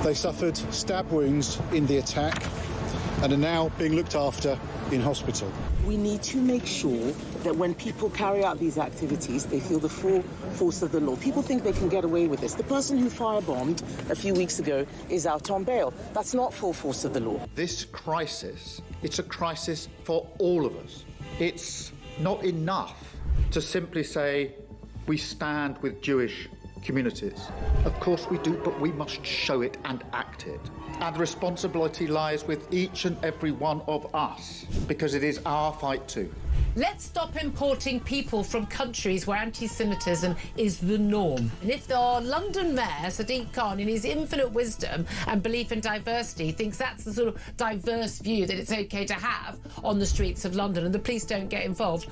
They suffered stab wounds in the attack and are now being looked after in hospital. We need to make sure that when people carry out these activities, they feel the full force of the law. People think they can get away with this. The person who firebombed a few weeks ago is out on bail. That's not full force of the law. This crisis, it's a crisis for all of us. It's not enough to simply say we stand with Jewish communities. Of course we do, but we must show it and act it. And the responsibility lies with each and every one of us, because it is our fight too. Let's stop importing people from countries where anti-Semitism is the norm. And if our London Mayor, Sadiq Khan, in his infinite wisdom and belief in diversity, thinks that's the sort of diverse view that it's OK to have on the streets of London and the police don't get involved,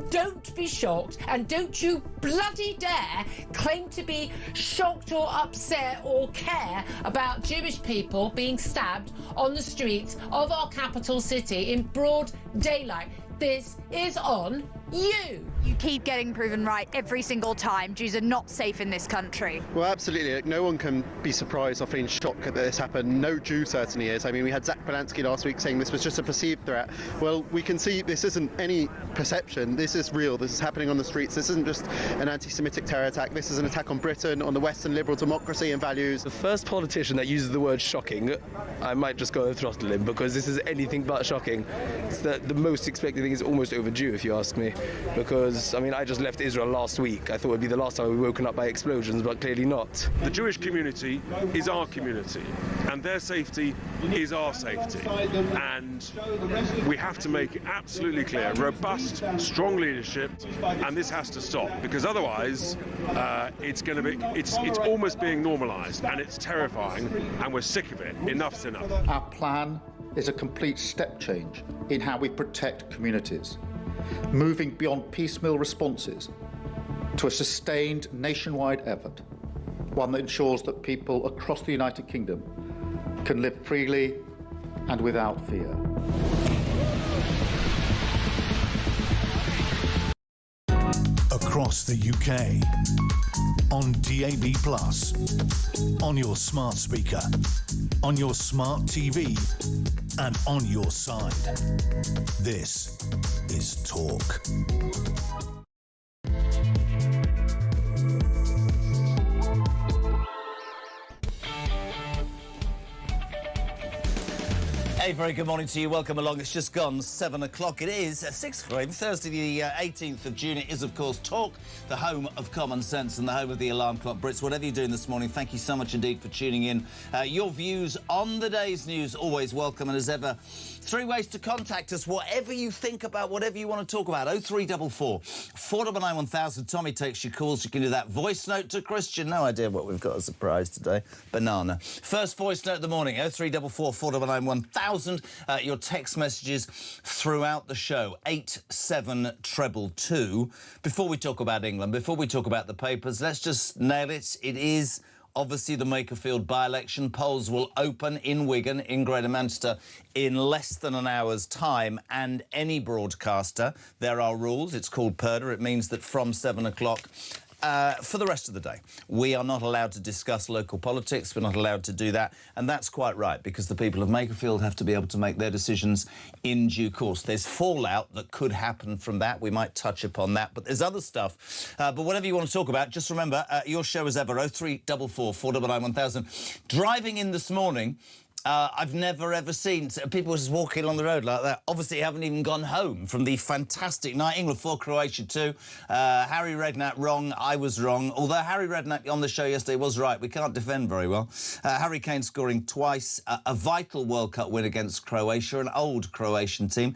don't be shocked, and don't you bloody dare claim to be shocked or upset or care about Jewish people being stabbed on the streets of our capital city in broad daylight. This is on you. You keep getting proven right every single time. Jews are not safe in this country. Well, absolutely. No one can be surprised or feeling shocked that this happened. No Jew certainly is. I mean, we had Zach Belansky last week saying this was just a perceived threat. Well, we can see this isn't any perception. This is real. This is happening on the streets. This isn't just an anti-Semitic terror attack. This is an attack on Britain, on the Western liberal democracy and values. The first politician that uses the word shocking, I might just go and throttle him, because this is anything but shocking. It's the most expected thing is almost overdue, if you ask me, because, I mean, I just left Israel last week. I thought it would be the last time we were woken up by explosions, but clearly not. The Jewish community is our community, and their safety is our safety. And we have to make it absolutely clear, robust, strong leadership, and this has to stop, because otherwise it's almost being normalised, and it's terrifying, and we're sick of it. Enough's enough. Our plan is a complete step change in how we protect communities, moving beyond piecemeal responses to a sustained nationwide effort, one that ensures that people across the United Kingdom can live freely and without fear. Across the UK, on DAB+, on your smart speaker, on your smart TV, and on your side. This is Talk. A very good morning to you. Welcome along. It's just gone 7 o'clock. It is 6 o'clock, Thursday the 18th of June. It is, of course, Talk, the home of common sense and the home of the alarm clock. Brits, whatever you're doing this morning, thank you so much indeed for tuning in. Your views on the day's news, always welcome. And as ever, 3 ways to contact us, whatever you think about, whatever you want to talk about. 0344 499 1000. Tommy takes your calls. You can do that. Voice note to Christian. No idea what we've got as a surprise today. Banana. First voice note of the morning. 0344 499 1000. Your text messages throughout the show, 87222. Before we talk about England, before we talk about the papers, let's just nail it. It is obviously the Makerfield by-election. Polls will open in Wigan, in Greater Manchester, in less than an hour's time. And any broadcaster, there are rules. It's called PERDA. It means that from 7 o'clock... for the rest of the day, we are not allowed to discuss local politics. We're not allowed to do that. And that's quite right, because the people of Makerfield have to be able to make their decisions in due course. There's fallout that could happen from that. We might touch upon that. But there's other stuff. But whatever you want to talk about, just remember, your show as ever, 0344 499 1000. Driving in this morning... I've never, ever seen people just walking along the road like that. Obviously, haven't even gone home from the fantastic night. England 4, Croatia 2. Harry Redknapp wrong. I was wrong. Although Harry Redknapp on the show yesterday was right. We can't defend very well. Harry Kane scoring twice. A vital World Cup win against Croatia, an old Croatian team.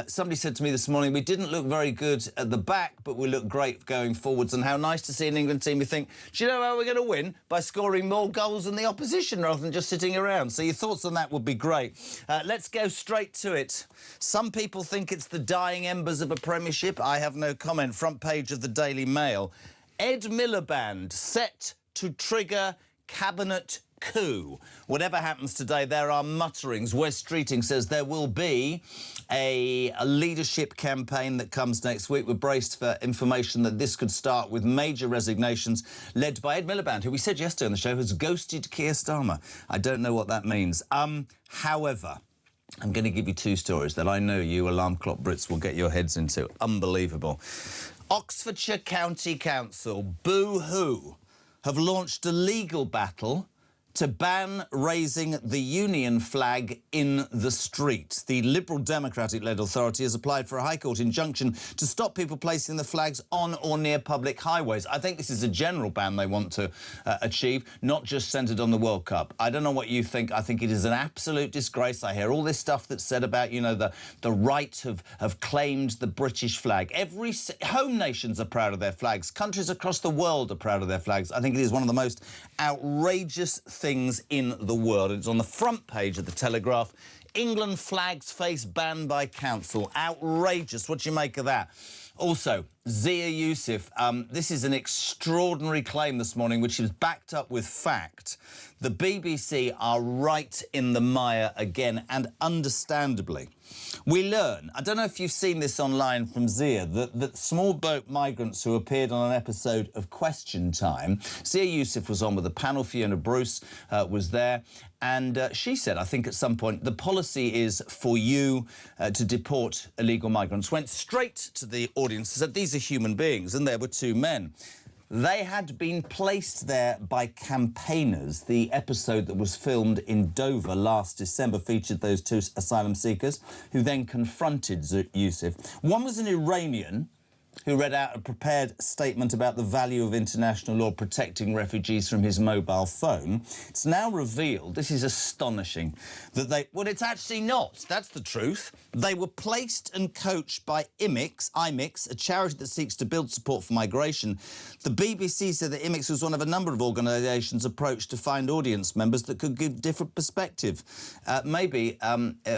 Somebody said to me this morning, we didn't look very good at the back, but we look great going forwards. And how nice to see an England team. You think, do you know how we're going to win? By scoring more goals than the opposition rather than just sitting around. So your thoughts on that would be great. Let's go straight to it. Some people think it's the dying embers of a premiership. I have no comment. Front page of the Daily Mail. Ed Miliband set to trigger cabinet coup. Whatever happens today, there are mutterings. Wes Streeting says there will be a leadership campaign that comes next week. We're braced for information that this could start with major resignations led by Ed Miliband, who we said yesterday on the show has ghosted Keir Starmer. I don't know what that means. However, I'm going to give you two stories that I know you alarm clock Brits will get your heads into. Unbelievable. Oxfordshire County Council, boo-hoo, have launched a legal battle to ban raising the Union flag in the street. The Liberal Democratic-led authority has applied for a High Court injunction to stop people placing the flags on or near public highways. I think this is a general ban they want to achieve, not just centred on the World Cup. I don't know what you think. I think it is an absolute disgrace. I hear all this stuff that's said about, you know, the right have claimed the British flag. Every home nations are proud of their flags. Countries across the world are proud of their flags. I think it is one of the most outrageous things in the world. It's on the front page of the Telegraph. England flags face ban by council. Outrageous. What do you make of that? Also, Zia Yusuf, this is an extraordinary claim this morning, which is backed up with fact. The BBC are right in the mire again, and understandably. We learn, I don't know if you've seen this online from Zia, that small boat migrants who appeared on an episode of Question Time, Zia Yusuf was on with the panel, Fiona Bruce was there, and she said, I think at some point, the policy is for you to deport illegal migrants. Went straight to the audience and said, these are human beings, and there were two men. They had been placed there by campaigners. The episode that was filmed in Dover last December featured those two asylum seekers who then confronted Yusuf. One was an Iranian who read out a prepared statement about the value of international law protecting refugees from his mobile phone. It's now revealed, this is astonishing, that they... Well, it's actually not. That's the truth. They were placed and coached by IMIX, a charity that seeks to build support for migration. The BBC said that IMIX was one of a number of organisations approached to find audience members that could give different perspective. Maybe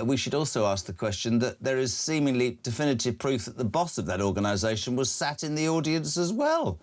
we should also ask the question that there is seemingly definitive proof that the boss of that organisation was sat in the audience as well.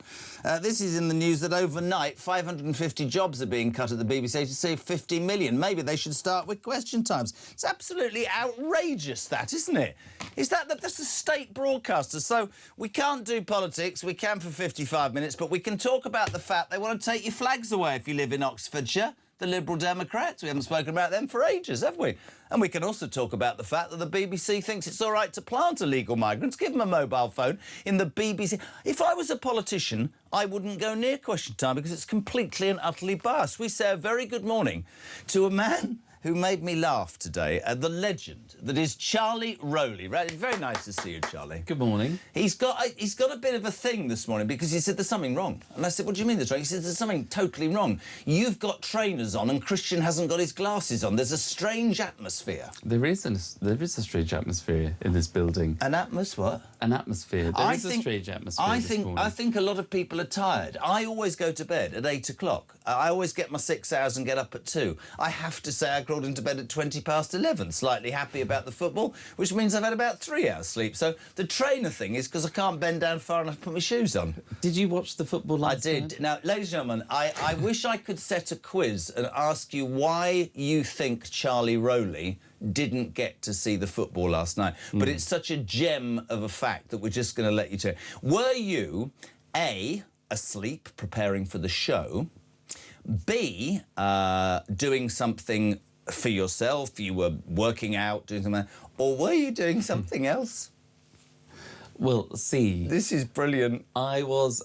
This is in the news that overnight 550 jobs are being cut at the BBC to save 50 million. Maybe they should start with Question Times. It's absolutely outrageous, that, isn't it? That's a state broadcaster. So we can't do politics. We can for 55 minutes, but we can talk about the fact they want to take your flags away if you live in Oxfordshire. The Liberal Democrats. We haven't spoken about them for ages, have we? And we can also talk about the fact that the BBC thinks it's all right to plant illegal migrants, give them a mobile phone in the BBC. If I was a politician, I wouldn't go near Question Time because it's completely and utterly biased. We say a very good morning to a man who made me laugh today, the legend that is Charlie Rowley. Right? Very nice to see you, Charlie. Good morning. He's got a bit of a thing this morning because he said there's something wrong. And I said, what do you mean there's wrong? He said there's something totally wrong. You've got trainers on and Christian hasn't got his glasses on. There's a strange atmosphere. There is a strange atmosphere in this building. An atmosphere what? An atmosphere. There is a strange atmosphere I think a lot of people are tired. I always go to bed at 8 o'clock. I always get my 6 hours and get up at 2. I have to say I crawled into bed at 11:20, slightly happy about the football, which means I've had about 3 hours sleep. So the trainer thing is because I can't bend down far enough to put my shoes on. Did you watch the football last night? I did. Now, ladies and gentlemen, I wish I could set a quiz and ask you why you think Charlie Rowley didn't get to see the football last night. But it's such a gem of a fact that we're just going to let you tell. Were you, A, asleep preparing for the show, B, doing something for yourself, you were working out, doing something, or were you doing something else? Well, see... This is brilliant.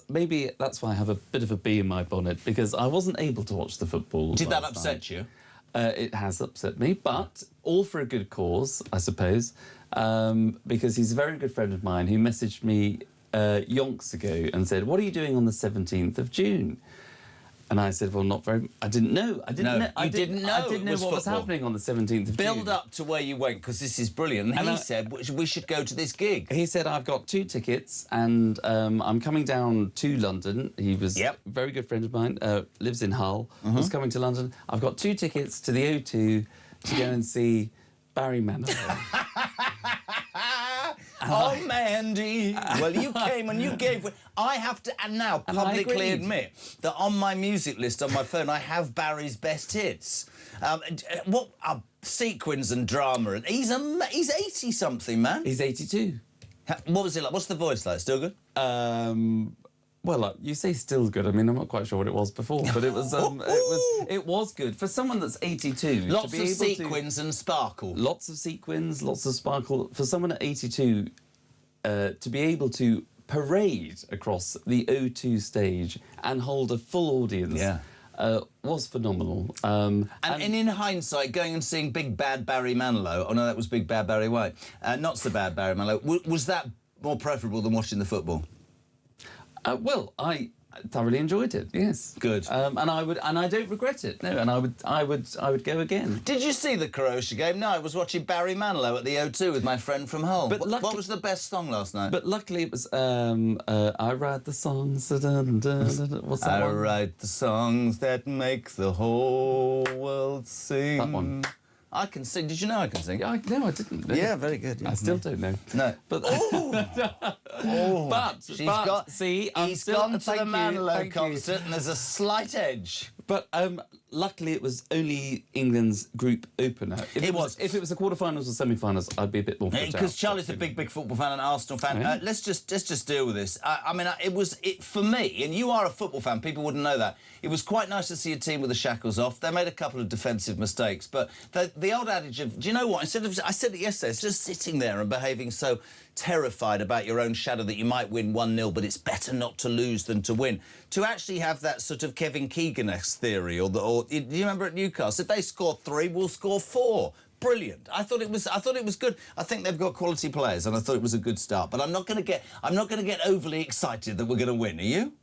Maybe that's why I have a bit of a bee in my bonnet, because I wasn't able to watch the football. Did that upset you? It has upset me, but all for a good cause, I suppose, because he's a very good friend of mine who messaged me yonks ago and said, what are you doing on the 17th of June? And I said, well, not very... I didn't know. I didn't know what was happening on the 17th of June. Build up to where you went, because this is brilliant. And he said, we should go to this gig. He said, I've got 2 tickets, and I'm coming down to London. He was a very good friend of mine, lives in Hull, was coming to London. I've got 2 tickets to the O2 to go and see Barry Manilow. Oh, Mandy. Well, you came and you gave... I have to, and now publicly admit that on my music list on my phone, I have Barry's best hits. What are sequins and drama? And he's 80-something, man. He's 82. What was it like? What's the voice like? Still good? Well, you say still good. I mean, I'm not quite sure what it was before, but it was it was good for someone that's 82. Lots of sequins and sparkle. Lots of sequins, lots of sparkle. For someone at 82, to be able to parade across the O2 stage and hold a full audience. Was phenomenal. And in hindsight, going and seeing Big Bad Barry Manilow, oh no, that was Big Bad Barry White, not so bad Barry Manilow, was that more preferable than watching the football? Well, I thoroughly enjoyed it. Yes, good. And I don't regret it. No, and I would go again. Did you see the Croatia game? No, I was watching Barry Manilow at the O2 with my friend from home. But what was the best song last night? But luckily it was I write the songs. What's that I one? write the songs that make the whole world sing. That one. I can sing. Did you know I can sing? No, I didn't. No. Yeah, very good. Yeah. I still don't know. No. But He's gone to the Manilow concert and there's a slight edge. But luckily it was only England's group opener. If it was the quarterfinals or semi-finals, I'd be a bit more put out. Because Charlie's a big football fan and Arsenal fan. Yeah. Let's just deal with this. I mean, it for me, and you are a football fan. People wouldn't know that. It was quite nice to see a team with the shackles off. They made a couple of defensive mistakes, but the old adage of, do you know what? Instead of, I said it yesterday, it's just sitting there and behaving so terrified about your own shadow that you might win 1-0, but it's better not to lose than to win. To actually have that sort of Kevin Keegan-esque theory, or do you remember at Newcastle, if they score 3, we'll score 4. Brilliant. I thought it was good. I think they've got quality players, and I thought it was a good start. But I'm not going to get overly excited that we're going to win. Are you?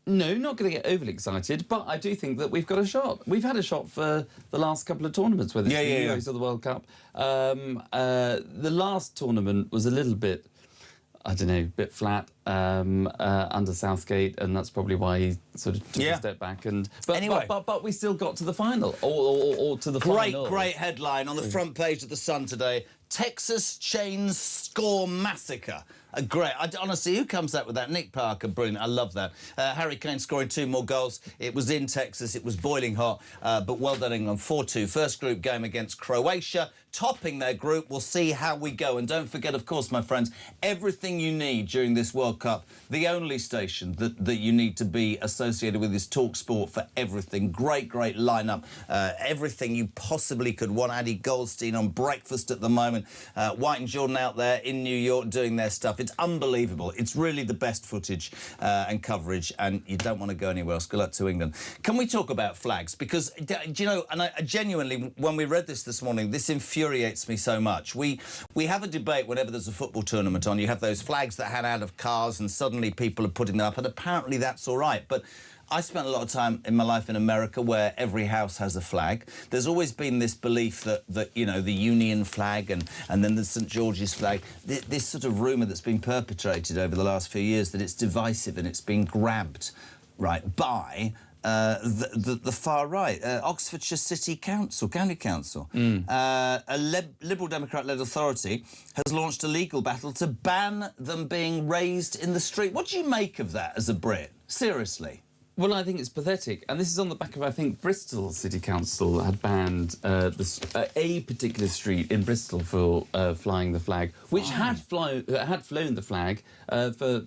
No, not going to get overly excited, but I do think that we've got a shot. We've had a shot for the last couple of tournaments, whether it's the Euros or the World Cup. The last tournament was a little bit, I don't know, a bit flat under Southgate, and that's probably why he sort of took a step back. But we still got to the final, or to the final. Great headline on the front page of the Sun today: Texas Chains Score Massacre. Great. Honestly, who comes up with that? Nick Parker, brilliant. I love that. Harry Kane scoring 2 more goals. It was in Texas. It was boiling hot. But well done, England. 4-2. First group game against Croatia, topping their group. We'll see how we go. And don't forget, of course, my friends, everything you need during this World Cup, the only station that you need to be associated with is talkSPORT for everything. Great lineup. Everything you possibly could want. Addy Goldstein on breakfast at the moment. White and Jordan out there in New York doing their stuff. It's unbelievable. It's really the best footage and coverage, and you don't want to go anywhere else. Good luck to England. Can we talk about flags? Because, do you know, and I genuinely, when we read this morning, this infuriates me so much. We have a debate whenever there's a football tournament on. You have those flags that hang out of cars, and suddenly people are putting them up, and apparently that's all right. But I spent a lot of time in my life in America where every house has a flag. There's always been this belief that you know, the Union flag and then the St George's flag, this sort of rumour that's been perpetrated over the last few years that it's divisive and it's been grabbed, right, by the far right. Oxfordshire City Council, County Council, a Liberal Democrat-led authority has launched a legal battle to ban them being raised in the street. What do you make of that as a Brit? Seriously? Well, I think it's pathetic, and this is on the back of, I think, Bristol City Council had banned a particular street in Bristol for flying the flag, which had flown the flag for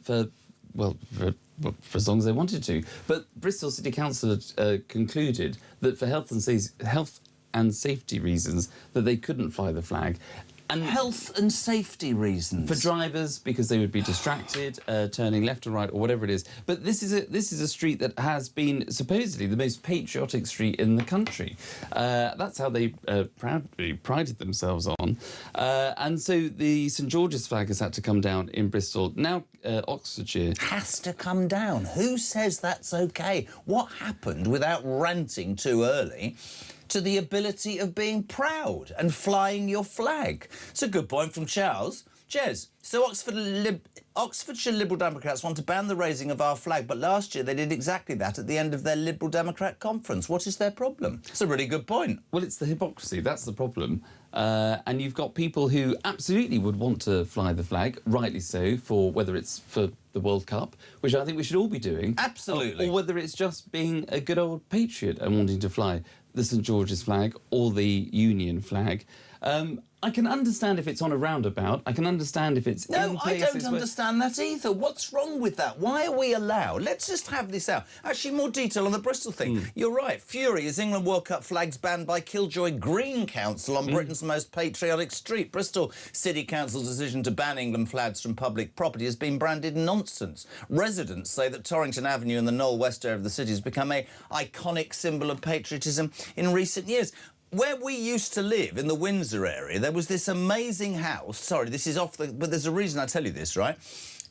as long as they wanted to. But Bristol City Council had concluded that for health and safety reasons that they couldn't fly the flag. And health and safety reasons for drivers, because they would be distracted, turning left or right or whatever it is. But this is a street that has been supposedly the most patriotic street in the country. That's how they proudly prided themselves on. And so the St George's flag has had to come down in Bristol. Now Oxfordshire has to come down. Who says that's okay? What happened, without ranting too early, to the ability of being proud and flying your flag? It's a good point from Charles. Jez, so Oxfordshire Liberal Democrats want to ban the raising of our flag, but last year they did exactly that at the end of their Liberal Democrat conference. What is their problem? It's a really good point. Well, it's the hypocrisy. That's the problem. And you've got people who absolutely would want to fly the flag, rightly so, for whether it's for the World Cup, which I think we should all be doing. Absolutely. Or whether it's just being a good old patriot and wanting to fly the St George's flag or the Union flag. I can understand if it's on a roundabout. I can understand if it's No, in I places don't understand that either. What's wrong with that? Why are we allowed? Let's just have this out. Actually, more detail on the Bristol thing. You're right. Fury as England World Cup flags banned by Killjoy Green Council on Britain's most patriotic street. Bristol City Council's decision to ban England flags from public property has been branded nonsense. Residents say that Torrington Avenue in the Knoll West area of the city has become an iconic symbol of patriotism in recent years. Where we used to live, in the Windsor area, there was this amazing house. Sorry, this is off the... But there's a reason I tell you this, right?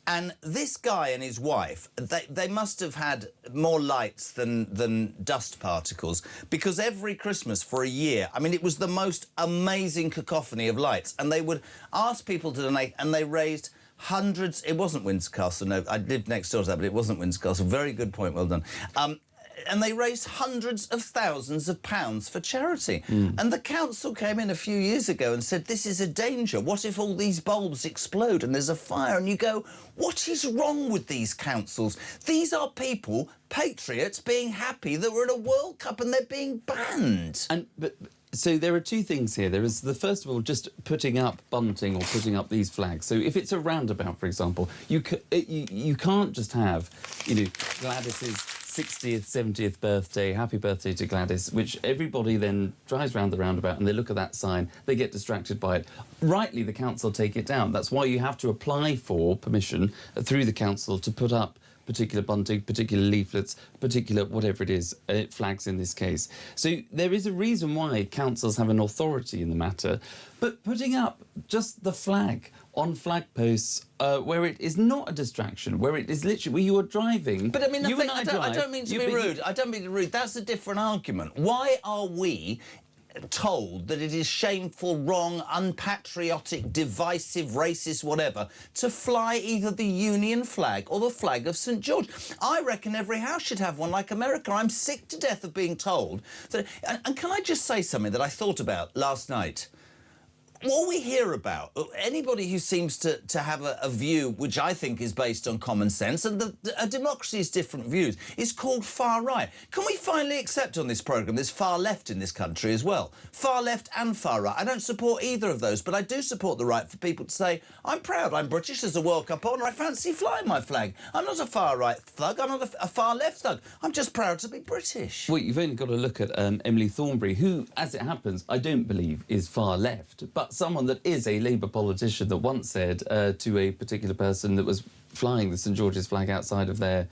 And this guy and his wife, they must have had more lights than dust particles, because every Christmas for a year, I mean, it was the most amazing cacophony of lights, and they would ask people to donate, and they raised hundreds... It wasn't Windsor Castle, no, I lived next door to that, but it wasn't Windsor Castle. Very good point, well done. And they raised hundreds of thousands of pounds for charity. And the council came in a few years ago and said, this is a danger. What if all these bulbs explode and there's a fire? And you go, what is wrong with these councils? These are people, patriots, being happy that we're at a World Cup and they're being banned. So there are two things here. There is the first of all, just putting up bunting or putting up these flags. So if it's a roundabout, for example, you can't just have, you know, Gladys's 60th, 70th birthday, happy birthday to Gladys, which everybody then drives round the roundabout and they look at that sign, they get distracted by it. Rightly, the council take it down. That's why you have to apply for permission through the council to put up particular bunting, particular leaflets, particular whatever it is, flags in this case. So there is a reason why councils have an authority in the matter, but putting up just the flag on flag posts where it is not a distraction, where it is literally, where you are driving... But I mean, I don't mean to be rude. I don't mean to be rude. That's a different argument. Why are we told that it is shameful, wrong, unpatriotic, divisive, racist, whatever, to fly either the Union flag or the flag of St George? I reckon every house should have one like America. I'm sick to death of being told that... And can I just say something that I thought about last night? What we hear about, anybody who seems to have a view which I think is based on common sense, and a democracy is different views, is called far right. Can we finally accept on this programme there's far left in this country as well? Far left and far right. I don't support either of those, but I do support the right for people to say, I'm proud, I'm British, there's a World Cup on, I fancy flying my flag. I'm not a far right thug, I'm not a far left thug. I'm just proud to be British. Well, you've only got to look at Emily Thornberry, who, as it happens, I don't believe is far left, but someone that is a Labour politician that once said to a particular person that was flying the St George's flag outside of their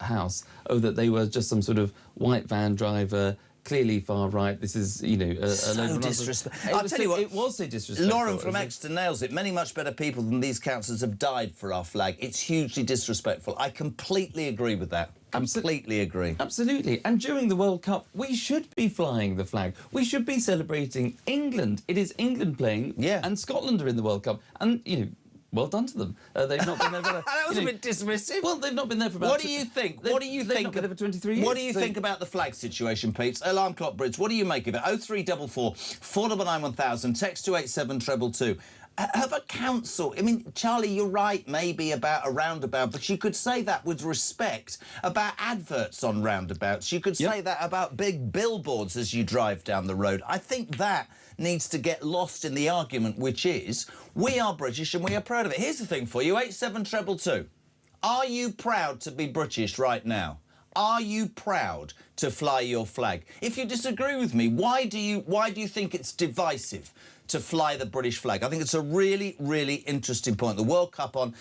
house, that they were just some sort of white van driver, clearly far right. This is, you know, so disrespectful. I'll tell you what, it was so disrespectful. Lauren from Exeter nails it. Many much better people than these councillors have died for our flag. It's hugely disrespectful. I completely agree with that. Completely agree. Absolutely. And during the World Cup, we should be flying the flag. We should be celebrating England. It is England playing, and Scotland are in the World Cup. And, you know, well done to them. They've not been there for... That was a bit dismissive. Well, they've not been there for about... What do you think? What do you think? They've not been there for 23 years. What do you think about the flag situation, Pete? Alarm clock bridge. What do you make of it? 0344 499 1000. Text to 87222. Have a council... I mean, Charlie, you're right, maybe about a roundabout, but you could say that with respect about adverts on roundabouts. You could say that about big billboards as you drive down the road. I think that needs to get lost in the argument, which is, we are British and we are proud of it. Here's the thing for you, 87222. Are you proud to be British right now? Are you proud to fly your flag? If you disagree with me, why do you think it's divisive to fly the British flag? I think it's a really, really interesting point. The World Cup on,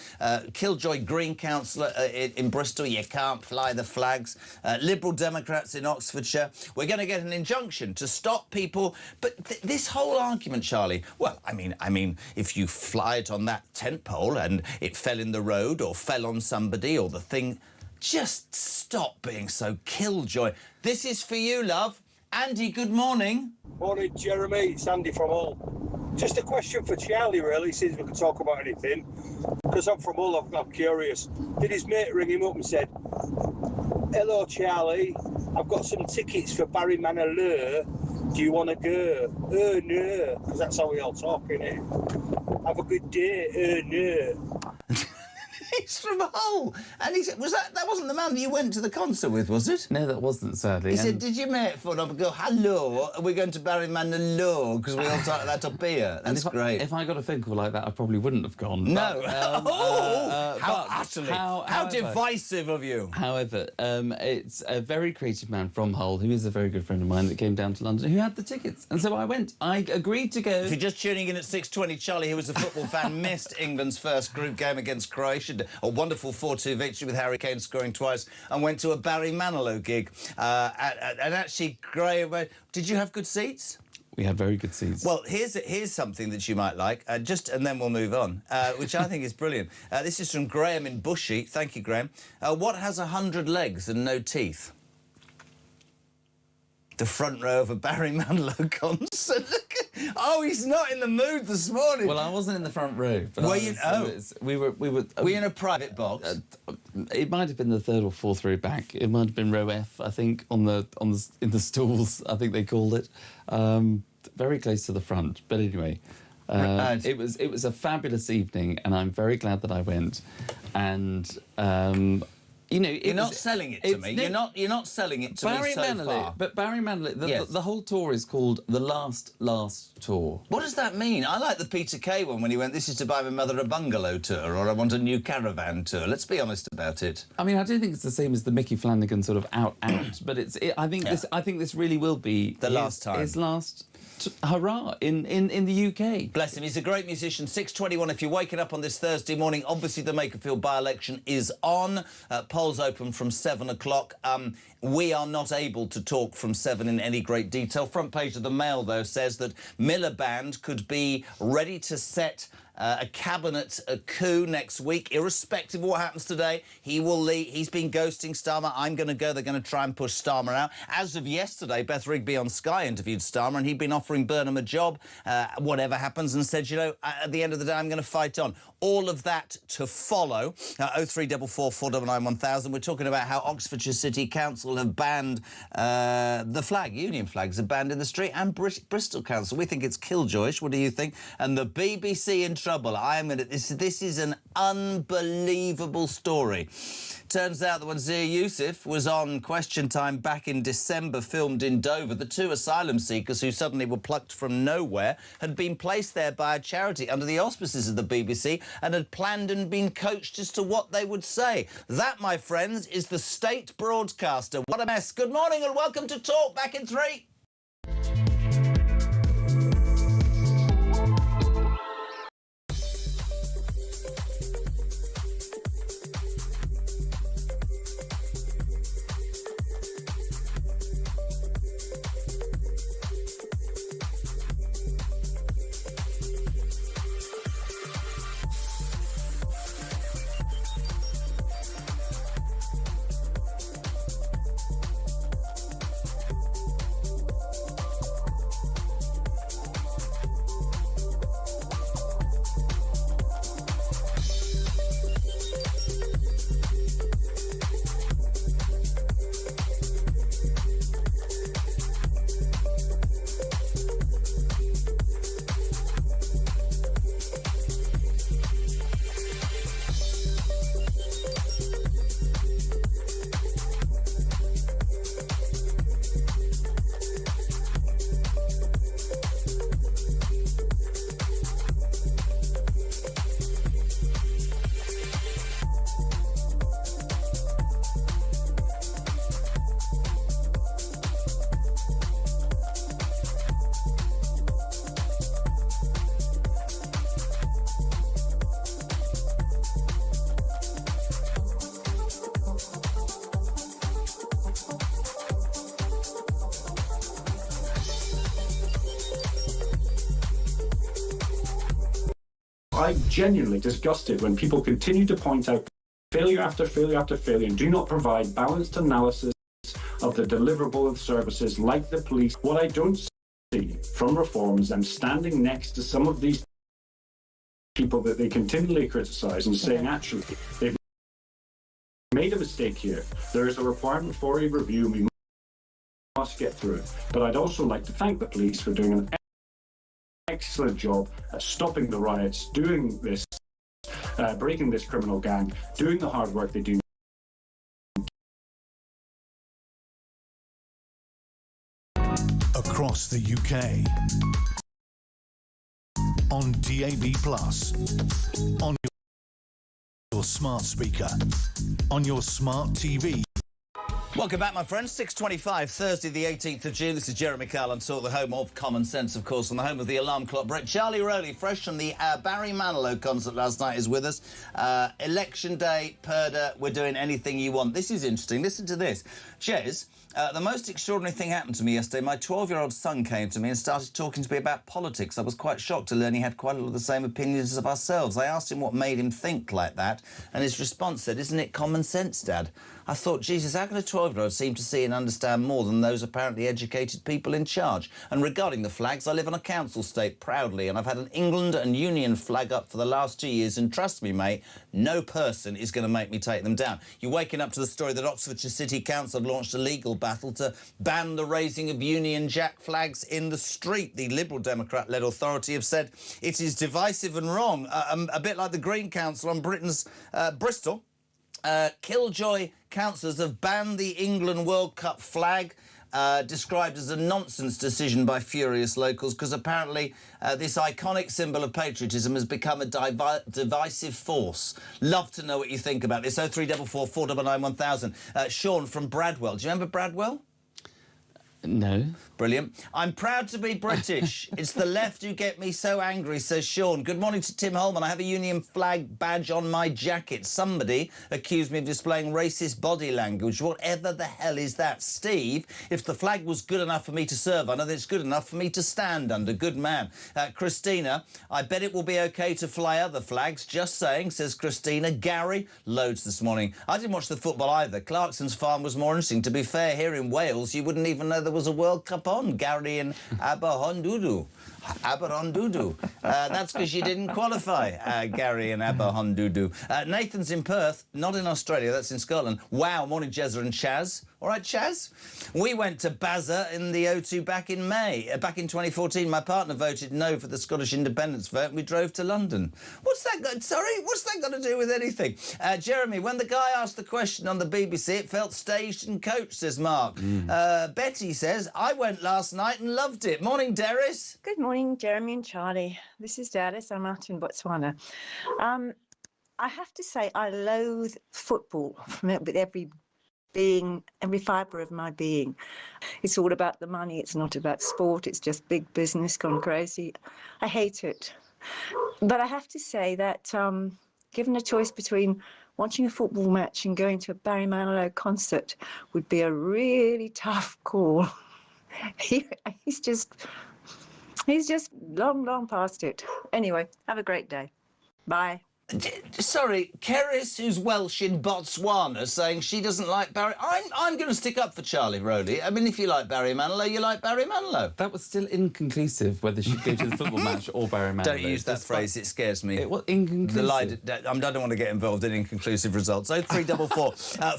Killjoy Green Council in Bristol, you can't fly the flags. Liberal Democrats in Oxfordshire, we're going to get an injunction to stop people. But this whole argument, Charlie, well, I mean, if you fly it on that tent pole and it fell in the road or fell on somebody or the thing, just stop being so killjoy. This is for you, love. Andy, good morning. Morning, Jeremy. It's Andy from Hull. Just a question for Charlie, really, since we can talk about anything. Because I'm from Hull, I'm curious. Did his mate ring him up and said, "Hello, Charlie, I've got some tickets for Barry Manilow. Do you want to go?" "Oh, no," because that's how we all talk, innit? "Have a good day." "Oh, no." He's from Hull, and he said, "Was that wasn't the man that you went to the concert with, was it?" No, that wasn't, sadly. He said, "Did your mate phone up and go, 'Hello, we're going to Barry Manilow because we all talk that up here'?" That's great. If I got a phone call like that, I probably wouldn't have gone. No. How but utterly, however, how divisive of you. However, it's a very creative man from Hull, who is a very good friend of mine, that came down to London, who had the tickets. And so I went. I agreed to go. If you're just tuning in at 6:20, Charlie, who was a football fan, missed England's first group game against Croatia. A wonderful 4-2 victory with Harry Kane scoring twice, and went to a Barry Manilow gig. And actually, Graham, did you have good seats? We had very good seats. Well, here's something that you might like, and then we'll move on, which I think is brilliant. This is from Graham in Bushy. Thank you, Graham. What has 100 legs and no teeth? The front row of a Barry Manilow concert. Oh, he's not in the mood this morning. Well, I wasn't in the front row. But Were you? We were. Were you in a private box? It might have been the third or fourth row back. It might have been row F, I think, in the stalls. I think they called it. Very close to the front. But anyway, it was a fabulous evening, and I'm very glad that I went. And you know, you're not selling it to me. No, you're not selling it to me so far. But Barry Manilow, the whole tour is called the Last Tour. What does that mean? I like the Peter Kay one when he went, "This is to buy my mother a bungalow tour," or "I want a new caravan tour." Let's be honest about it. I mean, I don't think it's the same as the Mickey Flanagan sort of out, but I think this really will be the last time. His last hurrah in the UK. Bless him. He's a great musician. 6:21. If you're waking up on this Thursday morning, obviously the Makerfield by-election is on. Polls open from 7 o'clock. We are not able to talk from 7 in any great detail. Front page of the Mail, though, says that Miliband could be ready to set a cabinet coup next week, irrespective of what happens today. He will lead. He's been ghosting Starmer. I'm going to go. They're going to try and push Starmer out. As of yesterday, Beth Rigby on Sky interviewed Starmer, and he'd been offering Burnham a job, whatever happens, and said, you know, at the end of the day, I'm going to fight on. All of that to follow. 0344 499 1000. We're talking about how Oxfordshire City Council have banned the flag. Union flags are banned in the street, and Bristol Council. We think it's killjoyish. What do you think? And the BBC in trouble. This is an unbelievable story. Turns out that when Zia Yusuf was on Question Time back in December, filmed in Dover, the two asylum seekers who suddenly were plucked from nowhere had been placed there by a charity under the auspices of the BBC and had planned and been coached as to what they would say. That, my friends, is the state broadcaster. What a mess. Good morning and welcome to Talk. Back in 3. I'm genuinely disgusted when people continue to point out failure after failure after failure and do not provide balanced analysis of the deliverable of services like the police. What I don't from reforms and standing next to some of these people that they continually criticise and saying, actually, they've made a mistake here. There is a requirement for a review, and we must get through it. But I'd also like to thank the police for doing an excellent job at stopping the riots, doing this, breaking this criminal gang, doing the hard work they do. Across the UK. On DAB+, on your smart speaker, on your smart TV. Welcome back, my friends. 6:25, Thursday, the 18th of June. This is Jeremy Kyle on Talk, the home of common sense, of course, and the home of the alarm clock break. Charlie Rowley, fresh from the Barry Manilow concert last night, is with us. Election day, Purda, we're doing anything you want. This is interesting. Listen to this. Jez, the most extraordinary thing happened to me yesterday. My 12-year-old son came to me and started talking to me about politics. I was quite shocked to learn he had quite a lot of the same opinions as ourselves. I asked him what made him think like that, and his response said, "Isn't it common sense, Dad?" I thought, Jesus, how can a 12-year-old seem to see and understand more than those apparently educated people in charge? And regarding the flags, I live on a council state proudly, and I've had an England and Union flag up for the last 2 years, and trust me, mate, no person is going to make me take them down. You're waking up to the story that Oxfordshire City Council launched a legal battle to ban the raising of Union Jack flags in the street. The Liberal Democrat-led authority have said it is divisive and wrong, a bit like the Green Council on Britain's Bristol. Killjoy councillors have banned the England World Cup flag, described as a nonsense decision by furious locals, because apparently this iconic symbol of patriotism has become a divisive force. Love to know what you think about this. 0344 499 1000. Sean from Bradwell. Do you remember Bradwell? No. Brilliant. I'm proud to be British. It's the left who get me so angry, says Sean. Good morning to Tim Holman. I have a Union flag badge on my jacket. Somebody accused me of displaying racist body language. Whatever the hell is that? Steve, if the flag was good enough for me to serve under, then it's good enough for me to stand under. Good man. Christina, I bet it will be OK to fly other flags. Just saying, says Christina. Gary, loads this morning. I didn't watch the football either. Clarkson's farm was more interesting. To be fair, here in Wales, you wouldn't even know there was a World Cup on. Gary and Aberhondudu. That's because you didn't qualify, Gary and Aberhondudu. Nathan's in Perth, not in Australia, that's in Scotland. Wow, morning, Jezza and Chaz. All right, Chaz? We went to Baza in the O2 back in May. Back in 2014, my partner voted no for the Scottish independence vote and we drove to London. What's that got to do with anything? Jeremy, when the guy asked the question on the BBC, it felt staged and coached, says Mark. Betty says, I went last night and loved it. Morning, Deris. Good morning, Jeremy and Charlie. This is Darius. I'm out in Botswana. I have to say I loathe football with every fibre of my being. It's all about the money. It's not about sport. It's just big business gone crazy. I hate it. But I have to say that given a choice between watching a football match and going to a Barry Manilow concert would be a really tough call. He's just long past it. Anyway, have a great day. Bye. Sorry, Keris, who's Welsh in Botswana, saying she doesn't like Barry. I'm going to stick up for Charlie Rowley. I mean, if you like Barry Manilow, you like Barry Manilow. That was still inconclusive whether she'd go to the football match or Barry Manilow. Don't use that phrase, it scares me. What, inconclusive? I don't want to get involved in inconclusive results. 0344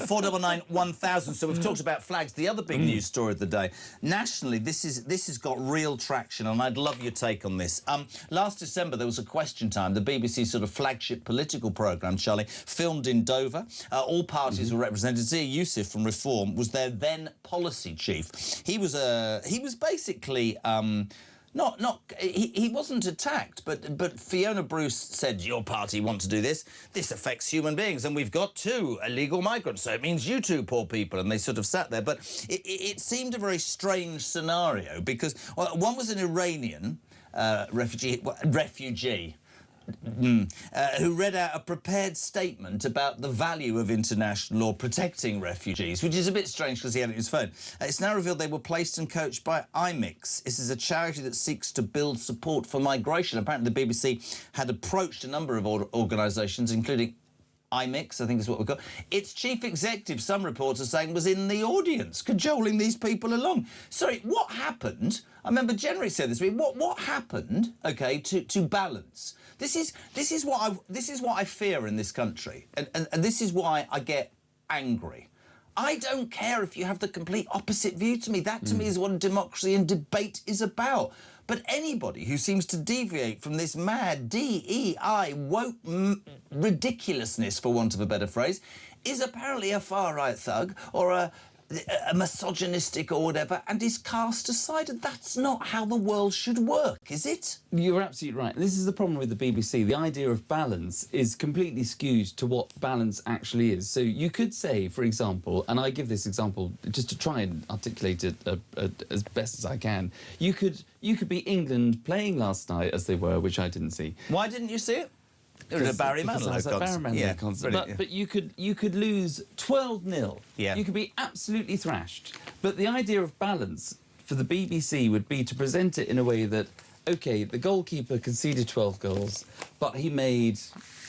499 1000. So we've talked about flags. The other big news story of the day. Nationally, this has got real traction, and I'd love your take on this. Last December, there was a Question Time, the BBC sort of flagship political programme, Charlie, filmed in Dover. All parties were represented. Zia Youssef from Reform was their then policy chief. He was basically he wasn't attacked, but Fiona Bruce said, your party want to do this. This affects human beings, and we've got 2 illegal migrants, so it means you 2 poor people. And they sort of sat there. But it seemed a very strange scenario because one was an Iranian refugee who read out a prepared statement about the value of international law protecting refugees, which is a bit strange because he had it in his phone. It's now revealed they were placed and coached by IMIX. This is a charity that seeks to build support for migration. Apparently the BBC had approached a number of organisations, including IMIX, I think is what we've got. Its chief executive, some reports are saying, was in the audience, cajoling these people along. Sorry, what happened? I remember Jenry said this. What happened? Okay, to balance. This is what I fear in this country, and this is why I get angry. I don't care if you have the complete opposite view to me. That, to me, is what democracy and debate is about. But anybody who seems to deviate from this mad DEI woke ridiculousness, for want of a better phrase, is apparently a far-right thug or a misogynistic or whatever, and is cast aside. And that's not how the world should work, is it? You're absolutely right. This is the problem with the BBC. The idea of balance is completely skewed to what balance actually is. So you could say, for example, and I give this example just to try and articulate it as best as I can, you could be England playing last night as they were, which I didn't see. Why didn't you see it? It was a Barry Manilow concert. But you could lose 12-0. Yeah. You could be absolutely thrashed. But the idea of balance for the BBC would be to present it in a way that, OK, the goalkeeper conceded 12 goals, but he made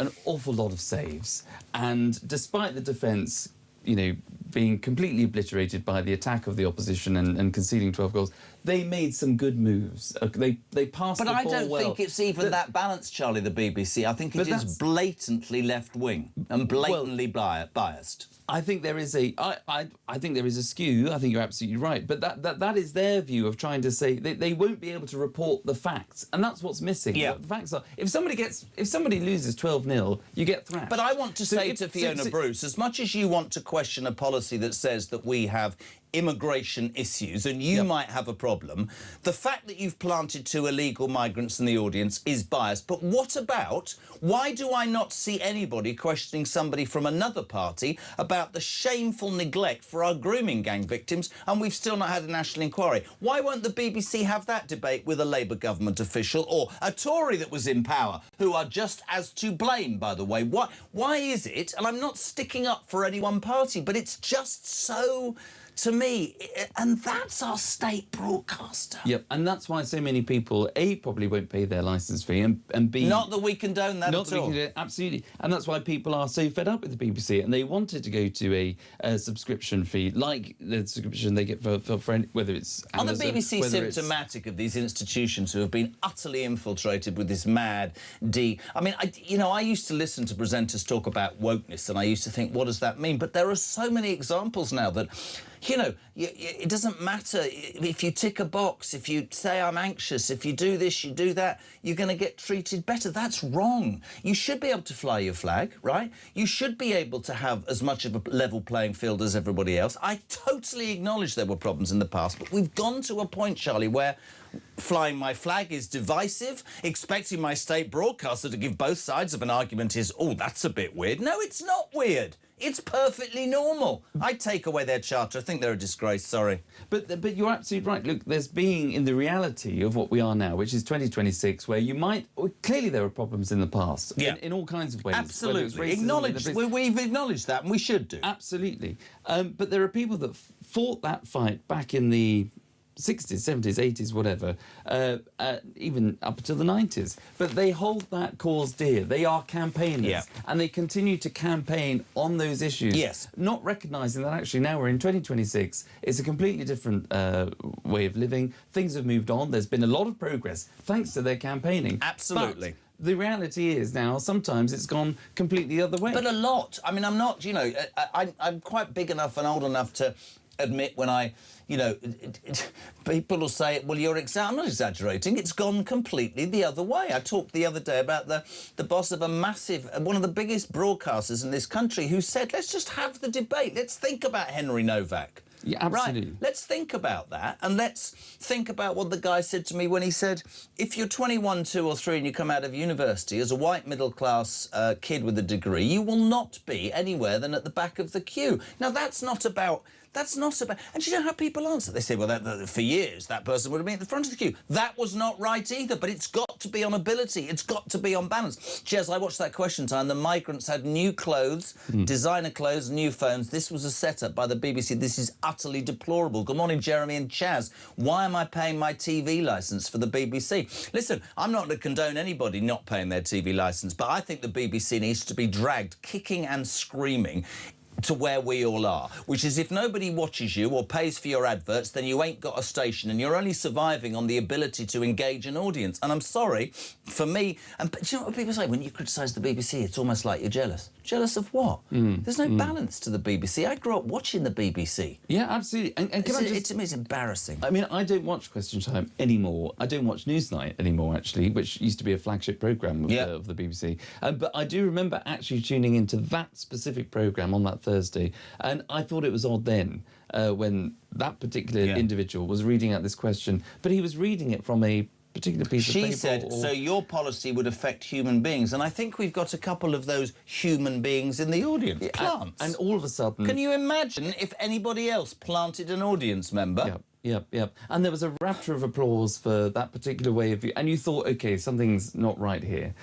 an awful lot of saves. And despite the defence, you know, being completely obliterated by the attack of the opposition and conceding 12 goals, they made some good moves. They passed the ball well. But I don't think it's even that balanced, Charlie, the BBC. I think it is blatantly left-wing and blatantly biased. I think there is a I think there is a skew. I think you're absolutely right. But that is their view of trying to say they won't be able to report the facts, and that's what's missing. Yeah. What the facts are, if somebody loses 12-0, you get thrashed. But I want to say to Fiona Bruce, as much as you want to question a policy that says that we have immigration issues and you might have a problem, the fact that you've planted 2 illegal migrants in the audience is biased. But what about, why do I not see anybody questioning somebody from another party about the shameful neglect for our grooming gang victims, and we've still not had a national inquiry? Why won't the BBC have that debate with a Labour government official or a Tory that was in power, who are just as to blame, by the way? Why is it, and I'm not sticking up for any one party, but it's just so, to me, and that's our state broadcaster. Yep, and that's why so many people, A, probably won't pay their licence fee, and B... Not that we condone that at all. Absolutely. And that's why people are so fed up with the BBC, and they wanted to go to a subscription fee, like the subscription they get for any, whether it's Amazon... Are the BBC symptomatic of these institutions who have been utterly infiltrated with this mad I mean, I used to listen to presenters talk about wokeness, and I used to think, what does that mean? But there are so many examples now that... You know, it doesn't matter if you tick a box, if you say I'm anxious, if you do this, you do that, you're going to get treated better. That's wrong. You should be able to fly your flag, right? You should be able to have as much of a level playing field as everybody else. I totally acknowledge there were problems in the past, but we've gone to a point, Charlie, where flying my flag is divisive. Expecting my state broadcaster to give both sides of an argument is, oh, that's a bit weird. No, it's not weird. It's perfectly normal. I take away their charter. I think they're a disgrace, sorry. But you're absolutely right. Look, there's being in the reality of what we are now, which is 2026, where you might... Clearly there were problems in the past, in all kinds of ways. Absolutely. We've acknowledged that, and we should do. Absolutely. But there are people that fought that fight back in the 60s, 70s, 80s, whatever, even up until the 90s. But they hold that cause dear. They are campaigners, and they continue to campaign on those issues. Yes. Not recognising that actually now we're in 2026, it's a completely different way of living. Things have moved on. There's been a lot of progress thanks to their campaigning. Absolutely. But the reality is now sometimes it's gone completely the other way. But a lot. I mean, I'm not, you know, I'm quite big enough and old enough to admit when I... You know, people will say, well, I'm not exaggerating, it's gone completely the other way. I talked the other day about the boss of one of the biggest broadcasters in this country, who said, let's just have the debate. Let's think about Henry Novak. Yeah, absolutely. Right, let's think about that, and let's think about what the guy said to me when he said, if you're 21, 2 or 3 and you come out of university as a white middle-class kid with a degree, you will not be anywhere than at the back of the queue. Now, that's not about That's not about... And do you know how people answer? They say, well, for years, that person would have been at the front of the queue. That was not right either, but it's got to be on ability. It's got to be on balance. Jez, I watched that Question Time. The migrants had new clothes, designer clothes, new phones. This was a setup by the BBC. This is utterly deplorable. Good morning, Jeremy and Chaz. Why am I paying my TV licence for the BBC? Listen, I'm not going to condone anybody not paying their TV licence, but I think the BBC needs to be dragged kicking and screaming to where we all are, which is if nobody watches you or pays for your adverts, then you ain't got a station and you're only surviving on the ability to engage an audience. And I'm sorry, for me, and do you know what people say? When you criticise the BBC, it's almost like you're jealous. Jealous of what? There's no balance to the BBC. I grew up watching the BBC. Yeah, absolutely. And can I just... To me, it's embarrassing. I mean, I don't watch Question Time anymore. I don't watch Newsnight anymore, actually, which used to be a flagship programme of the BBC. But I do remember actually tuning into that specific programme on that Thursday, and I thought it was odd then when that particular individual was reading out this question, but he was reading it from a particular piece of paper. She said, so your policy would affect human beings, and I think we've got a couple of those human beings in the audience. Plants. And all of a sudden... Can you imagine if anybody else planted an audience member? Yep. And there was a rapture of applause for that particular way of view. And you thought, OK, something's not right here,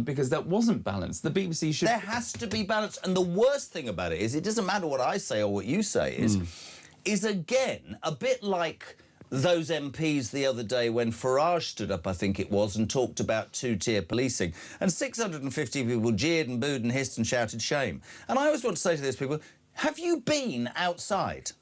because that wasn't balanced. The BBC should... There has to be balance. And the worst thing about it is, it doesn't matter what I say or what you say is again, a bit like those MPs the other day when Farage stood up, I think it was, and talked about two-tier policing. And 650 people jeered and booed and hissed and shouted shame. And I always want to say to those people, have you been outside?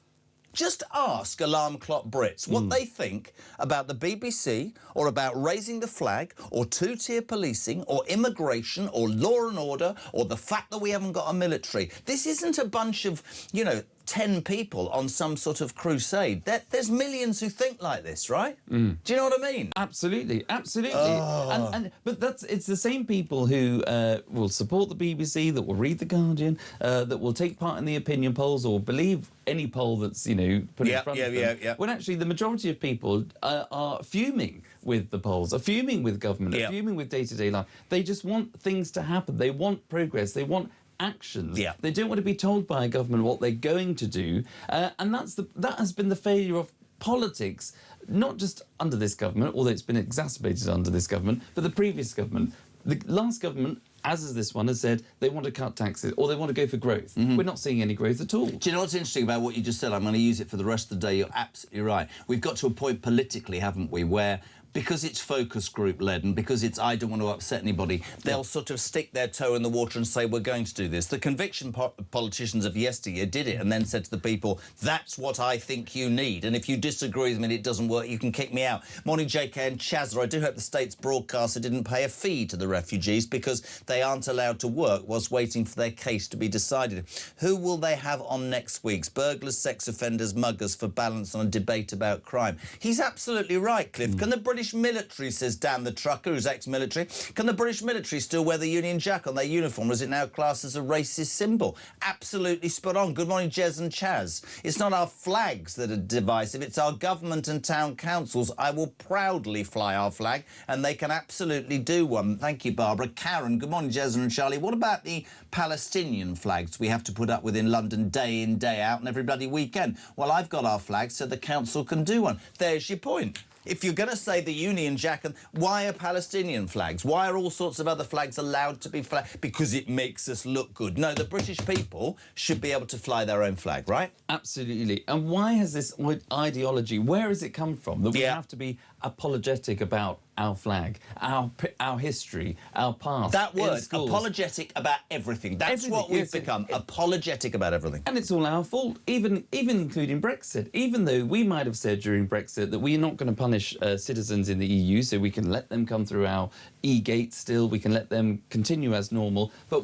Just ask alarm clock Brits what they think about the BBC or about raising the flag or two-tier policing or immigration or law and order or the fact that we haven't got a military. This isn't a bunch of, you know, 10 people on some sort of crusade. There's millions who think like this, right? Do you know what I mean? Absolutely. But it's the same people who will support the BBC, that will read The Guardian, that will take part in the opinion polls or believe any poll that's, you know, put in front of them. When actually the majority of people are fuming with the polls, are fuming with government, are fuming with day-to-day life. They just want things to happen. They want progress. They want actions. They don't want to be told by a government what they're going to do, and that has been the failure of politics, not just under this government, although it's been exacerbated under this government, but the previous government. The last government, as is this one, has said they want to cut taxes or they want to go for growth. We're not seeing any growth at all. Do you know what's interesting about what you just said? I'm going to use it for the rest of the day. You're absolutely right. We've got to a point politically, haven't we, where because it's focus group led and because it's I don't want to upset anybody, they'll sort of stick their toe in the water and say we're going to do this. The conviction politicians of yesteryear did it and then said to the people, that's what I think you need, and if you disagree with me and it doesn't work, you can kick me out. Morning, JK and Chazza. I do hope the state's broadcaster didn't pay a fee to the refugees because they aren't allowed to work whilst waiting for their case to be decided. Who will they have on next week's? Burglars, sex offenders, muggers, for balance on a debate about crime. He's absolutely right, Cliff. Can the British military, says Dan the trucker, who's ex-military, can the British military still wear the Union Jack on their uniform, or is it now classed as a racist symbol? Absolutely spot on. Good morning, Jez and Chaz. It's not our flags that are divisive, it's our government and town councils. I will proudly fly our flag, and they can absolutely do one. Thank you, Barbara. Karen, good morning, Jez and Charlie. What about the Palestinian flags we have to put up with in London day in, day out, and every bloody weekend? Well, I've got our flag, so the council can do one. There's your point. If you're going to say the Union Jack, why are Palestinian flags? Why are all sorts of other flags allowed to be flagged? Because it makes us look good. No, the British people should be able to fly their own flag, right? Absolutely. And why has this ideology, where has it come from, that we have to be apologetic about our flag, our history, our past? That word, apologetic about everything. That's what we've become, apologetic about everything. And it's all our fault, even including Brexit. Even though we might have said during Brexit that we're not going to punish citizens in the EU, so we can let them come through our e-gate still, we can let them continue as normal, but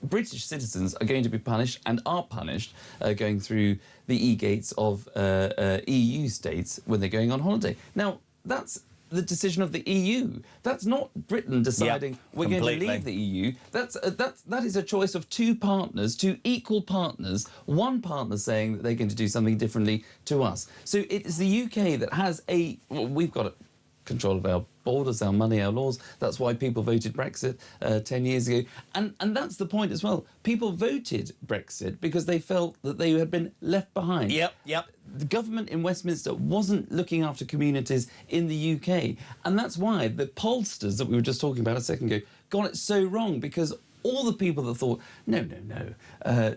British citizens are going to be punished and are punished going through the e-gates of EU states when they're going on holiday. Now, that's the decision of the EU. That's not Britain deciding we're going to leave the EU. That is a choice of two partners, two equal partners, one partner saying that they're going to do something differently to us. So it is the UK that has we've got control of our borders, our money, our laws. That's why people voted Brexit 10 years ago. And that's the point as well. People voted Brexit because they felt that they had been left behind. Yep. The government in Westminster wasn't looking after communities in the UK. And that's why the pollsters that we were just talking about a second ago got it so wrong, because all the people that thought, no,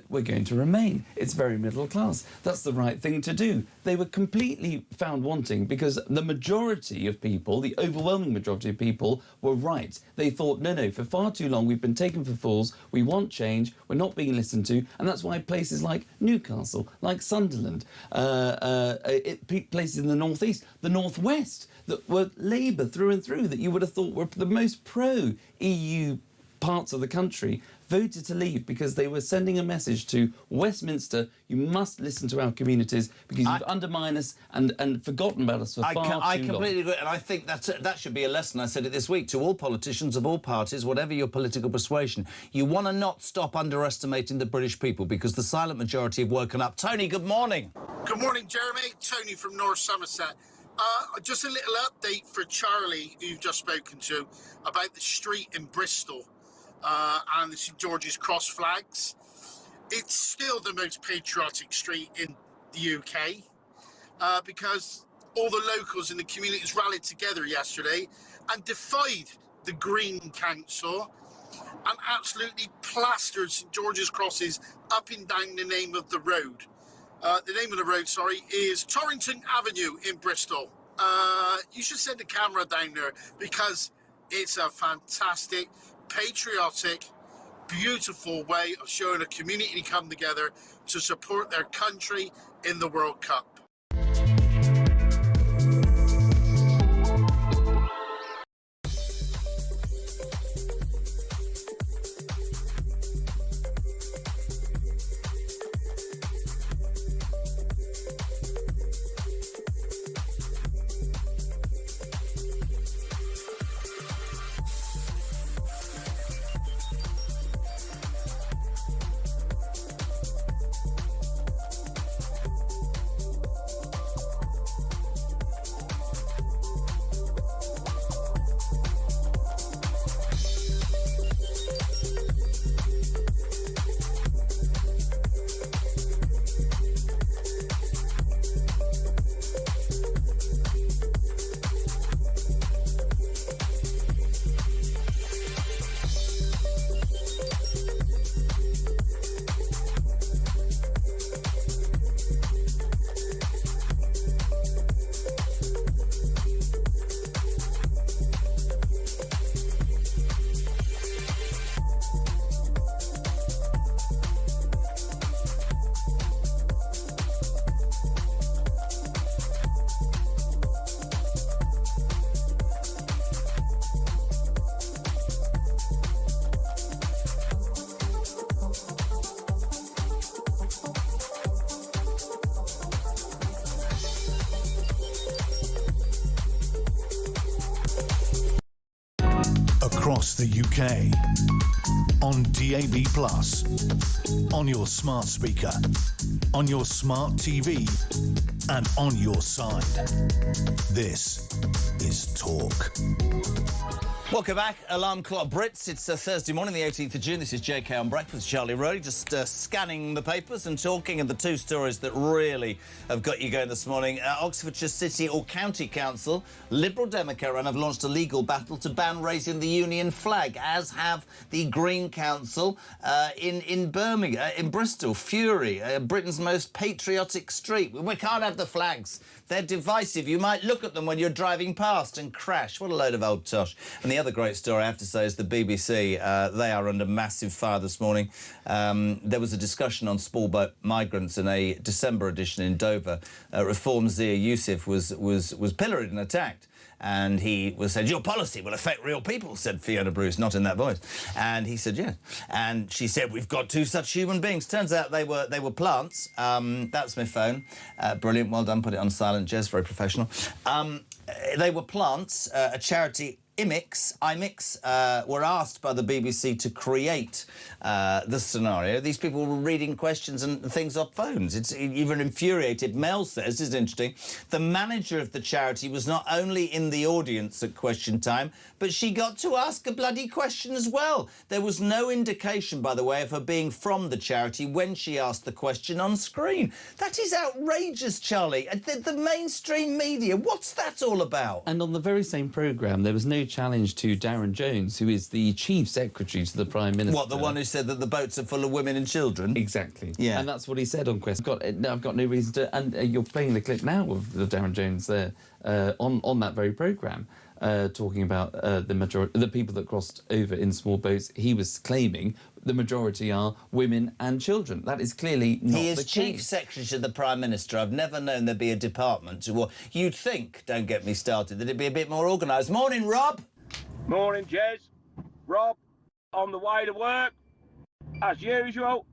we're going to remain. It's very middle class. That's the right thing to do. They were completely found wanting because the majority of people, the overwhelming majority of people, were right. They thought, no, for far too long we've been taken for fools. We want change. We're not being listened to. And that's why places like Newcastle, like Sunderland, places in the northeast, the northwest, that were Labour through and through, that you would have thought were the most pro-EU parts of the country, voted to leave because they were sending a message to Westminster: you must listen to our communities because you've undermined us and forgotten about us for far too long. I completely agree, and I think that should be a lesson. I said it this week to all politicians of all parties, whatever your political persuasion. You want to not stop underestimating the British people because the silent majority have woken up. Tony, good morning. Good morning, Jeremy. Tony from North Somerset. Just a little update for Charlie, who you've just spoken to, about the street in Bristol. And the St George's Cross flags. It's still the most patriotic street in the UK because all the locals in the communities rallied together yesterday and defied the Green Council and absolutely plastered St George's Crosses up and down the name of the road. The name of the road, is Torrington Avenue in Bristol. You should send a camera down there because it's a fantastic, patriotic, beautiful way of showing a community come together to support their country in the World Cup. Across the UK, on DAB+, on your smart speaker, on your smart TV, and on your side. This is Talk. Welcome back. Alarm Clock Brits. It's Thursday morning, the 18th of June. This is JK on Breakfast. Charlie Rowley just scanning the papers and talking, and the two stories that really have got you going this morning. Oxfordshire City or County Council, Liberal Democrat, have launched a legal battle to ban raising the Union flag, as have the Green Council in Birmingham, in Bristol. Fury, Britain's most patriotic street. We can't have the flags. They're divisive. You might look at them when you're driving past and crash. What a load of old tosh. And the other great story, I have to say, is the BBC. They are under massive fire this morning. There was a discussion on small boat migrants in a December edition in Dover. Reform Zia Youssef was pilloried and attacked. And he was said, your policy will affect real people, said Fiona Bruce, not in that voice. And he said, yes. And she said, we've got two such human beings. Turns out they were plants. That's my phone. Brilliant, well done, put it on silent, Jez, very professional. They were plants, a charity IMIX were asked by the BBC to create the scenario. These people were reading questions and things off phones. It's even infuriated. Mel says, this is interesting, the manager of the charity was not only in the audience at question time, but she got to ask a bloody question as well. There was no indication, by the way, of her being from the charity when she asked the question on screen. That is outrageous, Charlie. The mainstream media, what's that all about? And on the very same programme, there was no challenge to Darren Jones, who is the Chief Secretary to the Prime Minister. What, the one who said that the boats are full of women and children? Exactly. Yeah. And that's what he said on Quest. I've got no reason to... And you're playing the clip now of Darren Jones there on that very programme. Talking about the people that crossed over in small boats. He was claiming the majority are women and children. That is clearly not the case. He is Chief Secretary to the Prime Minister. I've never known there'd be a department. You'd think, don't get me started, that it'd be a bit more organised. Morning, Rob. Morning, Jez. Rob, on the way to work, as usual,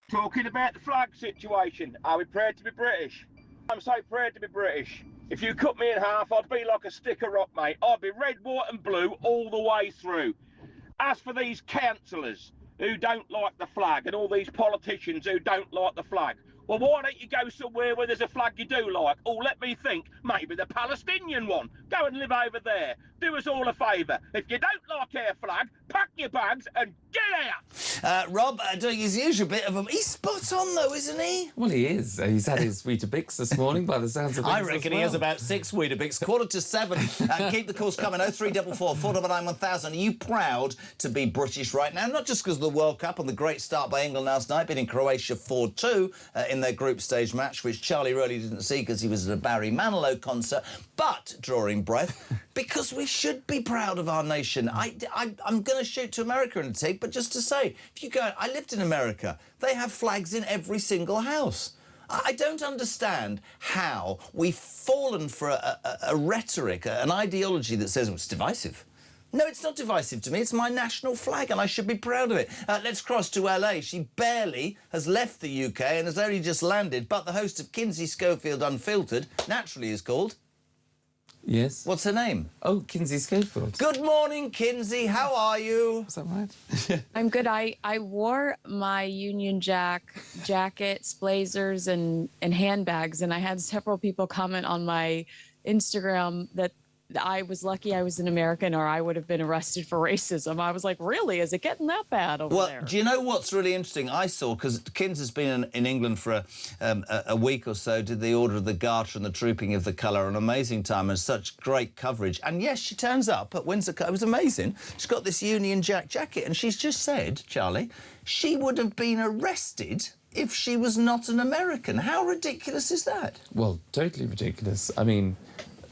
talking about the flag situation. Are we proud to be British? I'm so proud to be British. If you cut me in half, I'd be like a stick of rock, mate. I'd be red, white and blue all the way through. As for these councillors who don't like the flag and all these politicians who don't like the flag, well, why don't you go somewhere where there's a flag you do like? Or let me think, maybe the Palestinian one. Go and live over there. Do us all a favour. If you don't like our flag, pack your bags and get out. Rob, doing his usual bit of him. He's spot on, though, isn't he? Well, he is. He's had his Weetabix this morning, by the sounds of things. I reckon he has about 6 Weetabix. 6:45. Keep the calls coming. 0344 499 1000. Are you proud to be British right now? Not just because of the World Cup and the great start by England last night, beating Croatia 4-2 in their group stage match, which Charlie really didn't see because he was at a Barry Manilow concert, but, drawing breath, because we should be proud of our nation. I'm going to shoot to America in a tick, but just to say, if you go... I lived in America. They have flags in every single house. I don't understand how we've fallen for a rhetoric, an ideology that says, well, it's divisive. No, it's not divisive to me. It's my national flag, and I should be proud of it. Let's cross to LA. She barely has left the UK and has only just landed, but the host of Kinsey Schofield Unfiltered, naturally is called... Yes. What's her name? Oh, Kinsey Schofield. Good morning, Kinsey. How are you? Is that right? I'm good. I wore my Union Jack jackets, blazers, and handbags, and I had several people comment on my Instagram that I was lucky I was an American or I would have been arrested for racism. I was like, really? Is it getting that bad over there? Well, do you know what's really interesting? I saw, because Kins has been in England for a week or so, did the Order of the Garter and the Trooping of the Colour, an amazing time and such great coverage. And yes, she turns up at Windsor. It was amazing. She's got this Union Jack jacket and she's just said, Charlie, she would have been arrested if she was not an American. How ridiculous is that? Well, totally ridiculous. I mean...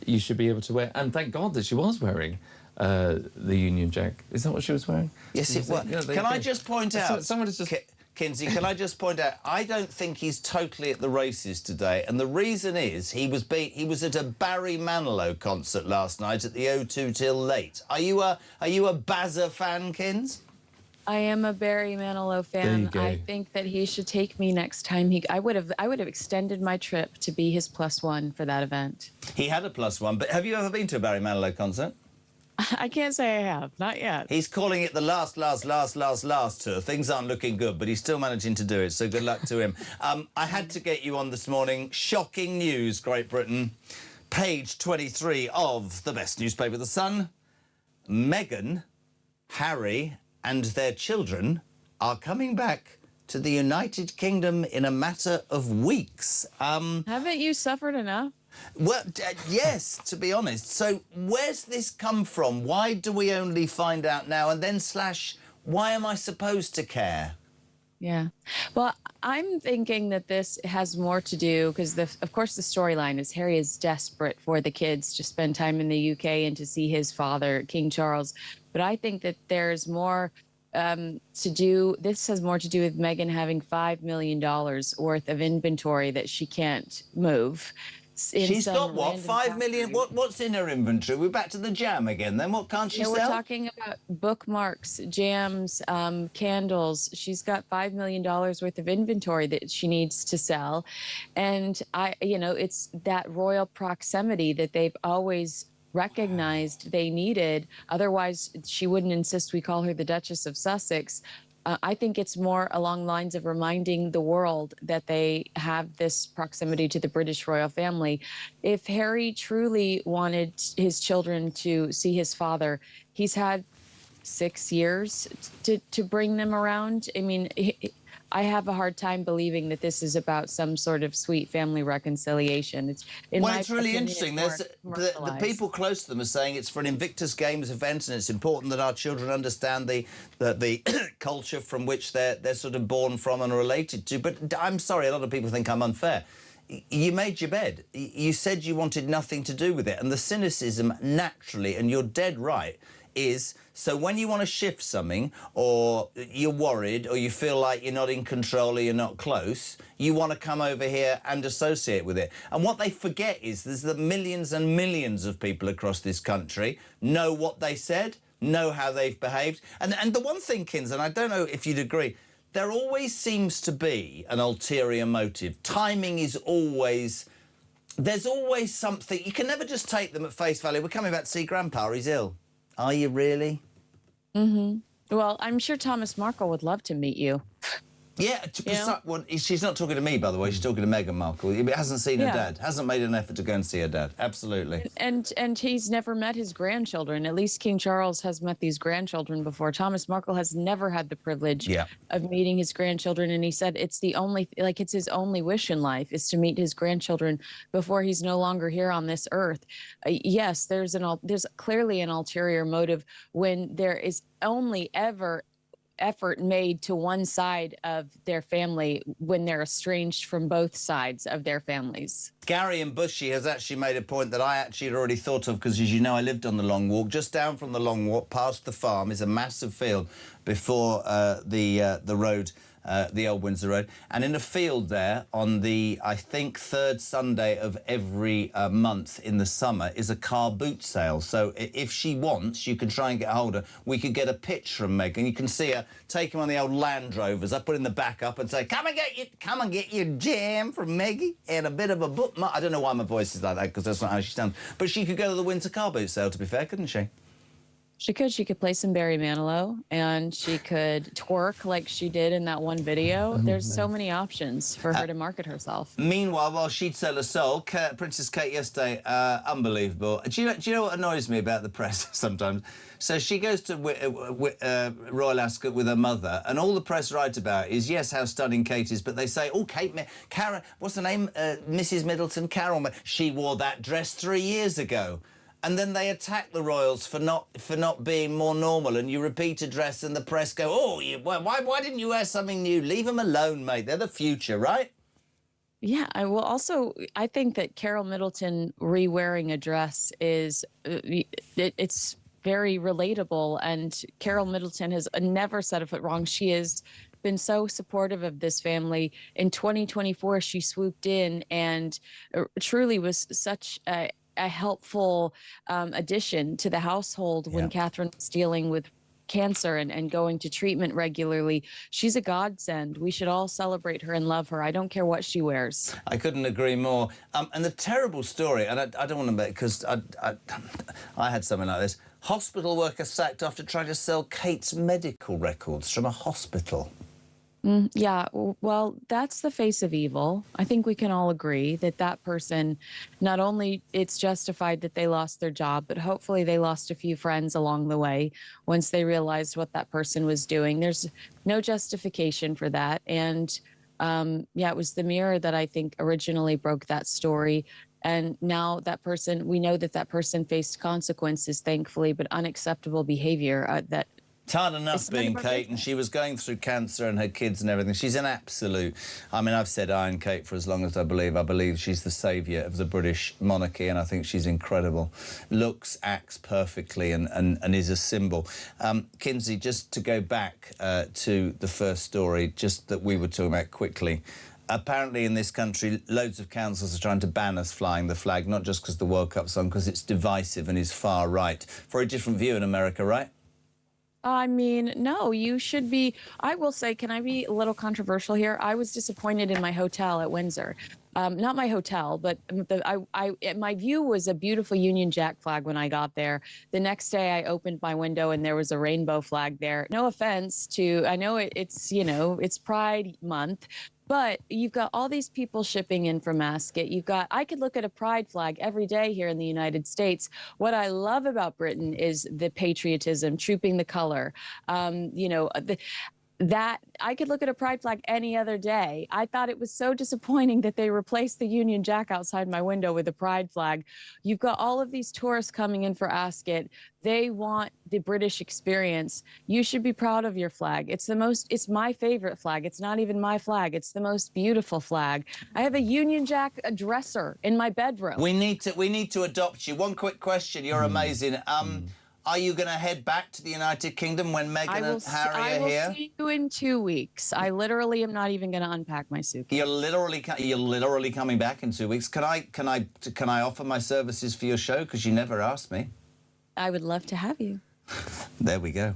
You should be able to wear... And thank God that she was wearing the Union Jack. Is that what she was wearing? Yes, it was. Can I just point out... Someone has just... Kinsey, can I just point out, I don't think he's totally at the races today, and the reason is he was at a Barry Manilow concert last night at the O2 till late. Are you a Bazza fan, Kins? I am a Barry Manilow fan. I think that he should take me next time. I would have extended my trip to be his +1 for that event. He had a +1, but have you ever been to a Barry Manilow concert? I can't say I have, not yet. He's calling it the last tour. Things aren't looking good, but he's still managing to do it, so good luck to him. I had to get you on this morning. Shocking news, Great Britain. Page 23 of the best newspaper, The Sun. Meghan, Harry and their children are coming back to the United Kingdom in a matter of weeks. Haven't you suffered enough? Well, yes, to be honest. So where's this come from? Why do we only find out now? And then / why am I supposed to care? Yeah. Well, I'm thinking that this has more to do because, of course, the storyline is Harry is desperate for the kids to spend time in the UK and to see his father, King Charles. But I think that there's more to do. This has more to do with Meghan having $5 million worth of inventory that she can't move. She's got what, 5 million? What's in her inventory? We're back to the jam again then. What can't she sell? We're talking about bookmarks, jams, candles. She's got $5 million worth of inventory that she needs to sell. And it's that royal proximity that they've always recognized they needed. Otherwise, she wouldn't insist we call her the Duchess of Sussex. I think it's more along lines of reminding the world that they have this proximity to the British royal family. If Harry truly wanted his children to see his father, he's had 6 years to bring them around. I mean, I have a hard time believing that this is about some sort of sweet family reconciliation. It's It's really interesting. There's the people close to them are saying it's for an Invictus Games event, and it's important that our children understand the culture from which they're sort of born from and related to. But I'm sorry, a lot of people think I'm unfair. You made your bed. You said you wanted nothing to do with it, and the cynicism naturally, and you're dead right, is so when you want to shift something, or you're worried, or you feel like you're not in control, or you're not close, you want to come over here and associate with it. And what they forget is there's the millions and millions of people across this country know what they said, know how they've behaved. And the one thing, Kins, and I don't know if you'd agree, there always seems to be an ulterior motive. Timing is always... There's always something. You can never just take them at face value. We're coming back to see Grandpa, he's ill. Are you really? Mm-hmm. Well, I'm sure Thomas Markle would love to meet you. Yeah, well, she's not talking to me, by the way. She's talking to Meghan Markle. He hasn't seen her dad. Hasn't made an effort to go and see her dad. Absolutely. And he's never met his grandchildren. At least King Charles has met these grandchildren before. Thomas Markle has never had the privilege of meeting his grandchildren. And he said it's the only, like, it's his only wish in life is to meet his grandchildren before he's no longer here on this earth. Yes, there's clearly an ulterior motive when there is only ever effort made to one side of their family when they're estranged from both sides of their families. Gary and Bushy has actually made a point that I actually had already thought of, because, as you know, I lived on the Long Walk. Just down from the Long Walk, past the farm, is a massive field before the road, the Old Windsor Road. And in a field there, on the, I think, third Sunday of every month in the summer, is a car boot sale. So if she wants, you can try and get hold of her. We could get a pitch from Meghan. You can see her taking one of the old Land Rovers. I put in the back up and say, come and get your jam from Meggie and a bit of a bookmark. I don't know why my voice is like that, because that's not how she sounds. But she could go to the winter car boot sale, to be fair, couldn't she? She could. She could play some Barry Manilow, and she could twerk like she did in that one video. There's so many options for her to market herself. Meanwhile, while she'd sell her soul, Princess Kate yesterday, unbelievable. Do you know what annoys me about the press sometimes? So she goes to Royal Ascot with her mother, and all the press write about is, yes, how stunning Kate is, but they say, oh, Karen, what's her name? Mrs. Middleton, Carol. She wore that dress 3 years ago. And then they attack the royals for not being more normal, and you repeat a dress and the press go, oh, why didn't you wear something new? Leave them alone, mate. They're the future, right? Yeah, I think that Carol Middleton re-wearing a dress is, it's very relatable, and Carol Middleton has never said a foot wrong. She has been so supportive of this family. In 2024, she swooped in and truly was such a helpful addition to the household when Catherine was dealing with cancer and going to treatment regularly. She's a godsend. We should all celebrate her and love her. I don't care what she wears. I couldn't agree more. And the terrible story, and I don't want to make, because I had something like this. Hospital worker sacked after trying to sell Kate's medical records from a hospital. Yeah, well, that's the face of evil. I think we can all agree that that person, not only it's justified that they lost their job, but hopefully they lost a few friends along the way once they realized what that person was doing. There's no justification for that. And yeah, it was the Mirror that I think originally broke that story. And now that person, we know that that person faced consequences, thankfully, but unacceptable behavior that It's hard enough being Kate, and she was going through cancer and her kids and everything. She's an absolute... I mean, I've said Iron Kate for as long as I believe. I believe she's the saviour of the British monarchy, and I think she's incredible. Looks, acts perfectly, and is a symbol. Kinsey, just to go back to the first story, just that we were talking about quickly, apparently in this country, loads of councils are trying to ban us flying the flag, not just because the World Cup's on, because it's divisive and is far right. For a different view in America, right? I mean, no, you should be. I will say, can I be a little controversial here? I was disappointed in my hotel at Windsor. not my hotel, but my view was a beautiful Union Jack flag when I got there. The next day I opened my window and there was a rainbow flag there. No offense to, I know it's, you know, it's Pride Month, but you've got all these people shipping in from Ascot. I could look at a pride flag every day here in the United States. What I love about Britain is the patriotism, trooping the color. You know, that I could look at a pride flag any other day. I thought it was so disappointing that they replaced the Union Jack outside my window with a pride flag. You've got all of these tourists coming in for Ascot. They want the British experience. You should be proud of your flag. It's my favorite flag. It's not even my flag. It's the most beautiful flag. I have a Union Jack dresser in my bedroom. We need to adopt you. One quick question. You're amazing. Are you going to head back to the United Kingdom when Meghan and Harry are here? I will see you in 2 weeks. I literally am not even going to unpack my suitcase. You're literally coming back in 2 weeks. Can I offer my services for your show? Because you never asked me. I would love to have you. There we go.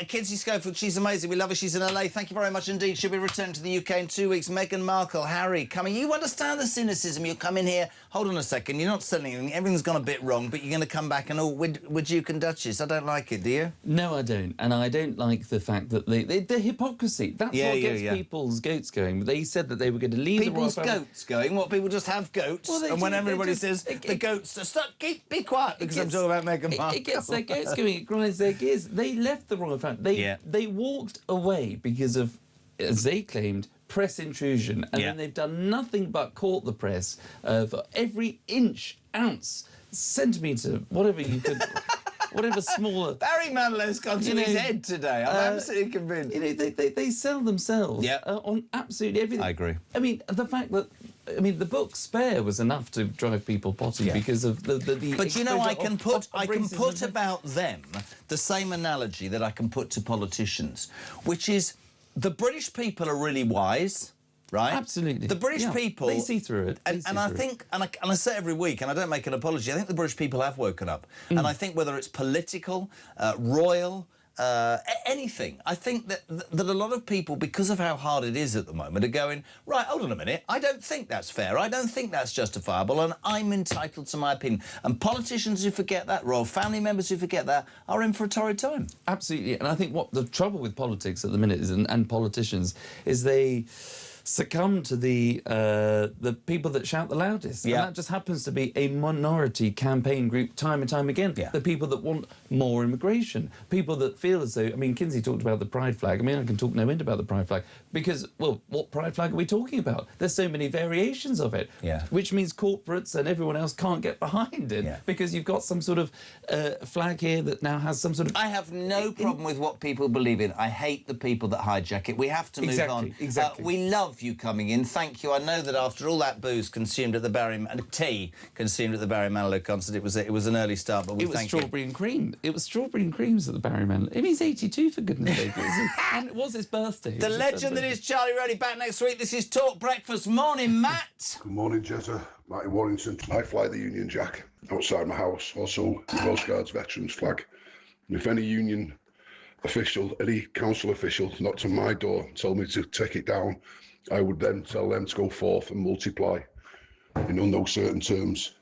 Kinsey Schofield, she's amazing. We love her. She's in LA. Thank you very much indeed. She'll be returning to the UK in 2 weeks. Meghan Markle, Harry, coming. You understand the cynicism. You come in here. Hold on a second. You're not selling anything. Everything's gone a bit wrong, but you're going to come back and with Duke and Duchess. I don't like it, do you? No, I don't. And I don't like the fact that the hypocrisy. That's what gets people's goats going. They said that they were going to leave people's the royal family. goats going? What, people just have goats? Well, and when everybody says the goats, be quiet because I'm talking about Meghan Markle. It gets their goats going. It grinds their gears. They left the royal family. They walked away because of, as they claimed, press intrusion, and then they've done nothing but court the press for every inch, ounce, centimetre, whatever you could, whatever smaller. Barry Manilow's gone to his head today. I'm absolutely convinced. You know, they sell themselves on absolutely everything. I agree. I mean, the fact that. I mean, the book Spare was enough to drive people potty because of the But you know, I can put racism. about them the same analogy that I can put to politicians, which is the British people are really wise, right? Absolutely. The British people, they see through it. And I think, and I say every week, and I don't make an apology, I think the British people have woken up. And I think whether it's political, royal, anything. I think that a lot of people, because of how hard it is at the moment, are going, right, hold on a minute, I don't think that's fair, I don't think that's justifiable, and I'm entitled to my opinion. And politicians who forget that, royal family members who forget that, are in for a torrid time. Absolutely. And I think what the trouble with politics at the minute is, and politicians, is they succumb to the people that shout the loudest. And that just happens to be a minority campaign group time and time again. The people that want more immigration, people that feel as though, I mean, Kinsey talked about the pride flag. I mean, I can talk no end about the pride flag because, well, what pride flag are we talking about? There's so many variations of it, which means corporates and everyone else can't get behind it because you've got some sort of flag here that now has some sort of... I have no problem with what people believe in. I hate the people that hijack it. We have to move on. Exactly. We love you coming in. Thank you. I know that after all that booze consumed at the tea consumed at the Barry Manilow concert, it was an early start, but we thank you. It was strawberry and cream. It was strawberry and creams at the Barry Manilow. I mean, he's 82 for goodness sake. And it was his birthday. The legend that is Charlie Rowley back next week. This is Talk Breakfast. Morning, Matt. Good morning, Jetta. Matty Warrington. I fly the Union Jack outside my house, also the Coast Guards veterans flag. And if any union official, any council official knocked on my door and told me to take it down, I would then tell them to go forth and multiply in no certain terms.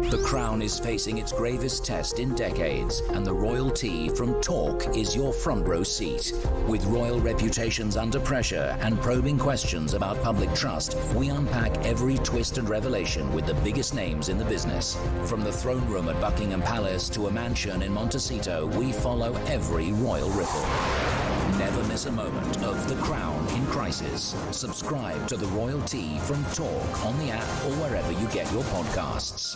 The crown is facing its gravest test in decades, and the royalty from Talk is your front row seat. With royal reputations under pressure and probing questions about public trust, we unpack every twist and revelation with the biggest names in the business. From the throne room at Buckingham Palace to a mansion in Montecito, we follow every royal ripple. Never miss a moment of The Crown in Crisis. Subscribe to The Royal Tea from Talk on the app or wherever you get your podcasts.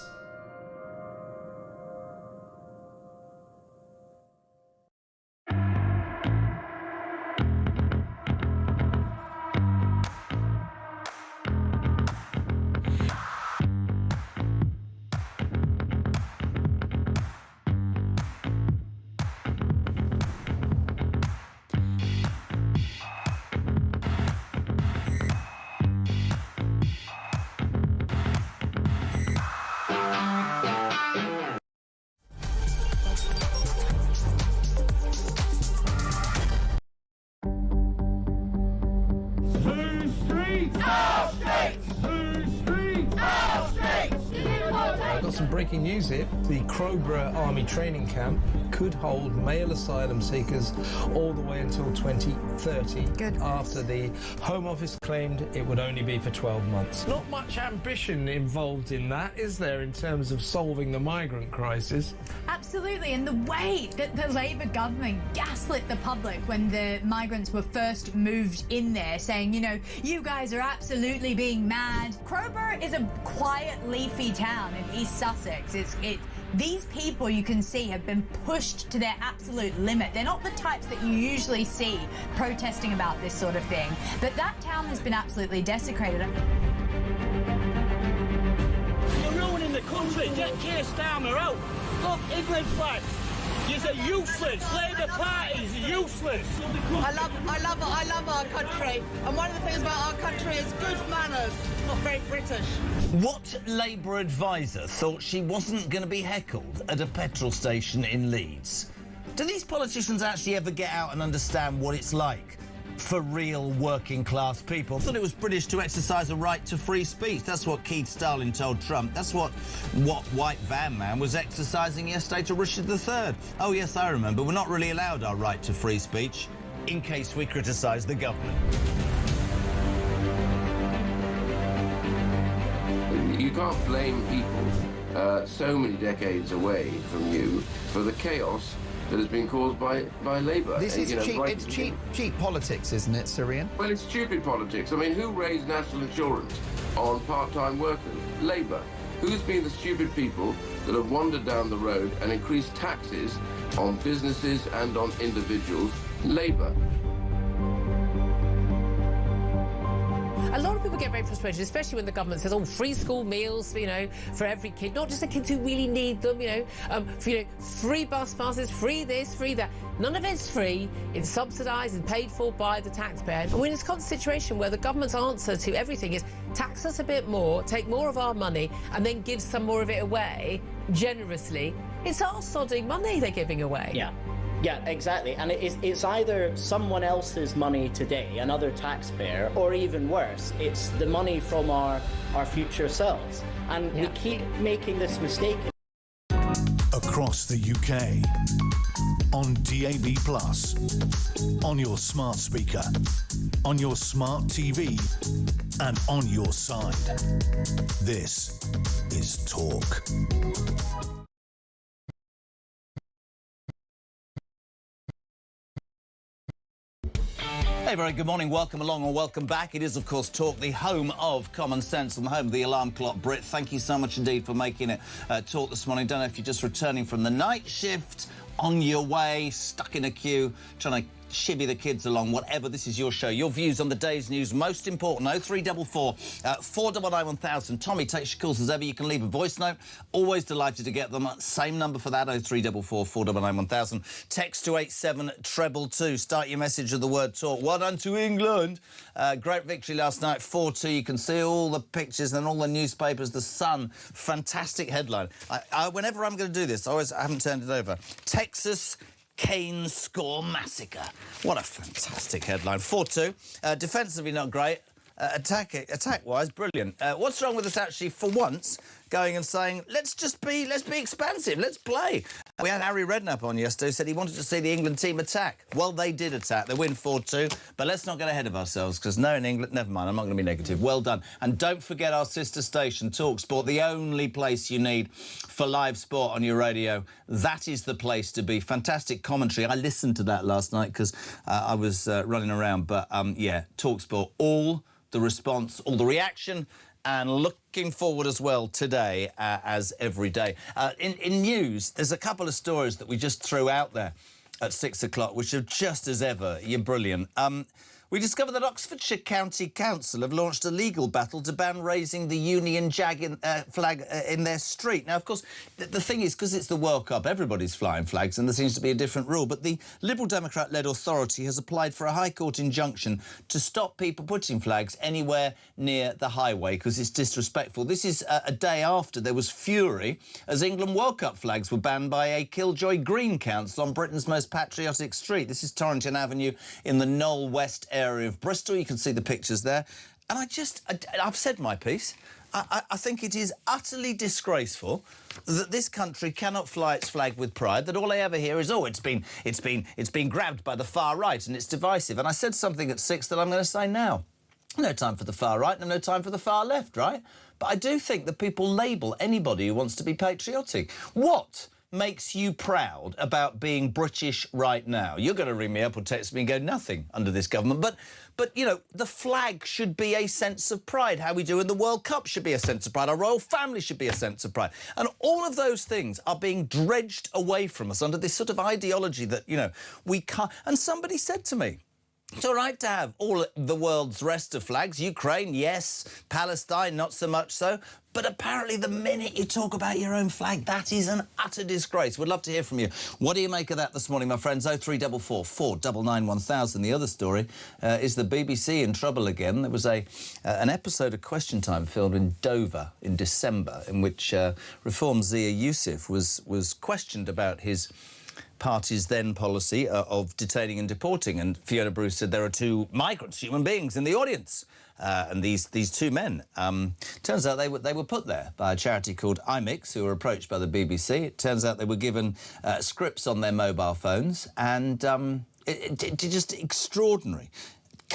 Some breaking news here. The Crowborough Army Training Camp could hold male asylum seekers all the way until 2030. Good. After the Home Office claimed it would only be for 12 months. Not much ambition involved in that, is there, in terms of solving the migrant crisis? Absolutely, and the way that the Labour government gaslit the public when the migrants were first moved in there, saying, you know, you guys are absolutely being mad. Crowborough is a quiet, leafy town in East Sussex. These people, you can see, have been pushed to their absolute limit. They're not the types that you usually see protesting about this sort of thing. But that town has been absolutely desecrated. You're ruining the country. Get Keir Starmer out. Look, England flag. You're useless. Labour Party's useless. I love our country. And one of the things about our country is good manners. Not very British. What Labour advisor thought she wasn't going to be heckled at a petrol station in Leeds? Do these politicians actually ever get out and understand what it's like for real working class people? I thought it was British to exercise a right to free speech. That's what Keith Stalin told Trump. That's what White Van Man was exercising yesterday to Richard III. Oh yes, I remember. We're not really allowed our right to free speech in case we criticise the government. You can't blame people so many decades away from you for the chaos that has been caused by Labour. This is cheap politics, isn't it, Syrian? Well, it's stupid politics. I mean, who raised national insurance on part-time workers? Labour. Who's been the stupid people that have wandered down the road and increased taxes on businesses and on individuals? Labour. A lot of people get very frustrated, especially when the government says, oh, free school meals, you know, for every kid, not just the kids who really need them, free bus passes, free this, free that. None of it's free. It's subsidised and paid for by the taxpayer. And we're in this constant situation where the government's answer to everything is tax us a bit more, take more of our money, and then give some more of it away generously. It's our sodding money they're giving away. Yeah, exactly. And it's either someone else's money today, another taxpayer, or even worse, it's the money from our future selves. And we keep making this mistake. Across the UK, on DAB+, on your smart speaker, on your smart TV, and on your side. This is Talk. Hey, very good morning. Welcome along or welcome back. It is, of course, Talk, the home of common sense and the home of the alarm clock. Brit, thank you so much indeed for making it Talk this morning. Don't know if you're just returning from the night shift, on your way, stuck in a queue, trying to chivvy the kids along, whatever. This is your show. Your views on the day's news, most important. 0344 499 1000. Tommy takes your calls as ever. You can leave a voice note. Always delighted to get them. Same number for that, 0344 499 1000. Text to 87222. Start your message with the word Talk. Well done to England. Great victory last night, 4-2. You can see all the pictures and all the newspapers. The Sun, fantastic headline. Whenever I'm going to do this, I haven't turned it over. Texas Cane Score Massacre. What a fantastic headline. 4-2. Defensively not great. Attack-wise, brilliant. What's wrong with us, actually, for once, going and saying, let's be expansive, let's play. We had Harry Redknapp on yesterday, said he wanted to see the England team attack. Well, they did attack. They win 4-2, but let's not get ahead of ourselves, because no, in England, never mind, I'm not going to be negative. Well done. And don't forget our sister station, talkSPORT, the only place you need for live sport on your radio. That is the place to be. Fantastic commentary. I listened to that last night because I was running around. But, yeah, talkSPORT, all the response, all the reaction, and looking forward as well today, as every day. In news, there's a couple of stories that we just threw out there at 6 o'clock, which are just as ever, you're brilliant. We discovered that Oxfordshire County Council have launched a legal battle to ban raising the Union flag in their street. Now, of course, the thing is, because it's the World Cup, everybody's flying flags, and there seems to be a different rule. But the Liberal Democrat-led authority has applied for a High Court injunction to stop people putting flags anywhere near the highway because it's disrespectful. This is a day after there was fury as England World Cup flags were banned by a Killjoy Green Council on Britain's most patriotic street. This is Torrington Avenue in the Knoll West area of Bristol. You can see the pictures there. And I've said my piece. I think it is utterly disgraceful that this country cannot fly its flag with pride, that all I ever hear is, oh, it's been grabbed by the far right and it's divisive. And I said something at 6 that I'm going to say now. No time for the far right and no time for the far left, right? But I do think that people label anybody who wants to be patriotic. What makes you proud about being British right now? You're going to ring me up or text me and go, nothing under this government. But you know, the flag should be a sense of pride. How we do in the World Cup should be a sense of pride. Our royal family should be a sense of pride. And all of those things are being dredged away from us under this sort of ideology that, you know, we can't. And somebody said to me, it's all right to have all the world's rest of flags. Ukraine, yes. Palestine, not so much so. But apparently the minute you talk about your own flag, that is an utter disgrace. We'd love to hear from you. What do you make of that this morning, my friends? 0344 499 1000. The other story is the BBC in trouble again. There was an episode of Question Time filmed in Dover in December in which Reform Zia Youssef was questioned about his party's then policy of detaining and deporting, and Fiona Bruce said there are two migrants, human beings, in the audience, and these two men. Turns out they were put there by a charity called IMIX, who were approached by the BBC. It turns out they were given scripts on their mobile phones, and it just extraordinary.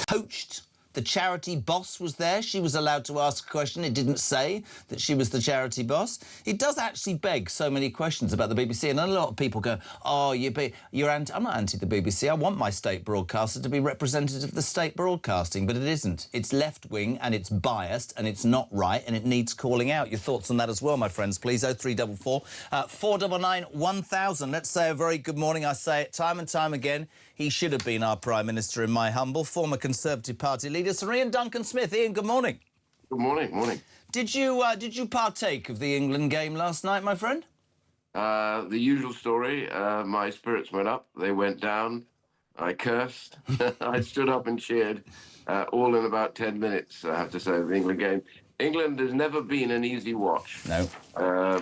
Coached. The charity boss was there. She was allowed to ask a question. It didn't say that she was the charity boss. It does actually beg so many questions about the BBC. And a lot of people go, oh, you're anti... I'm not anti the BBC. I want my state broadcaster to be representative of the state broadcasting, but it isn't. It's left-wing and it's biased and it's not right and it needs calling out. Your thoughts on that as well, my friends, please. 0344 499 1000. Let's say a very good morning. I say it time and time again. He should have been our Prime Minister, in my humble, former Conservative Party leader, Sir Ian Duncan-Smith. Ian, good morning. Good morning. Morning. Did you partake of the England game last night, my friend? The usual story. My spirits went up. They went down. I cursed. I stood up and cheered, all in about 10 minutes, I have to say, of the England game. England has never been an easy watch. No.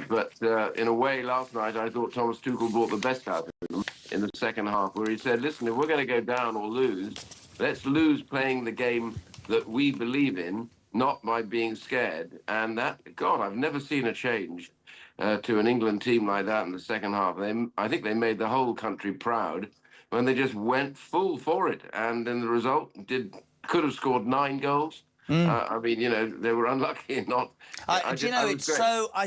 But in a way, last night, I thought Thomas Tuchel brought the best out of them in the second half, where he said, listen, if we're going to go down or lose, let's lose playing the game that we believe in, not by being scared. And that, God, I've never seen a change to an England team like that in the second half. I think they made the whole country proud when they just went full for it. And in the result, could have scored 9 goals. I mean, you know, they were unlucky and not... I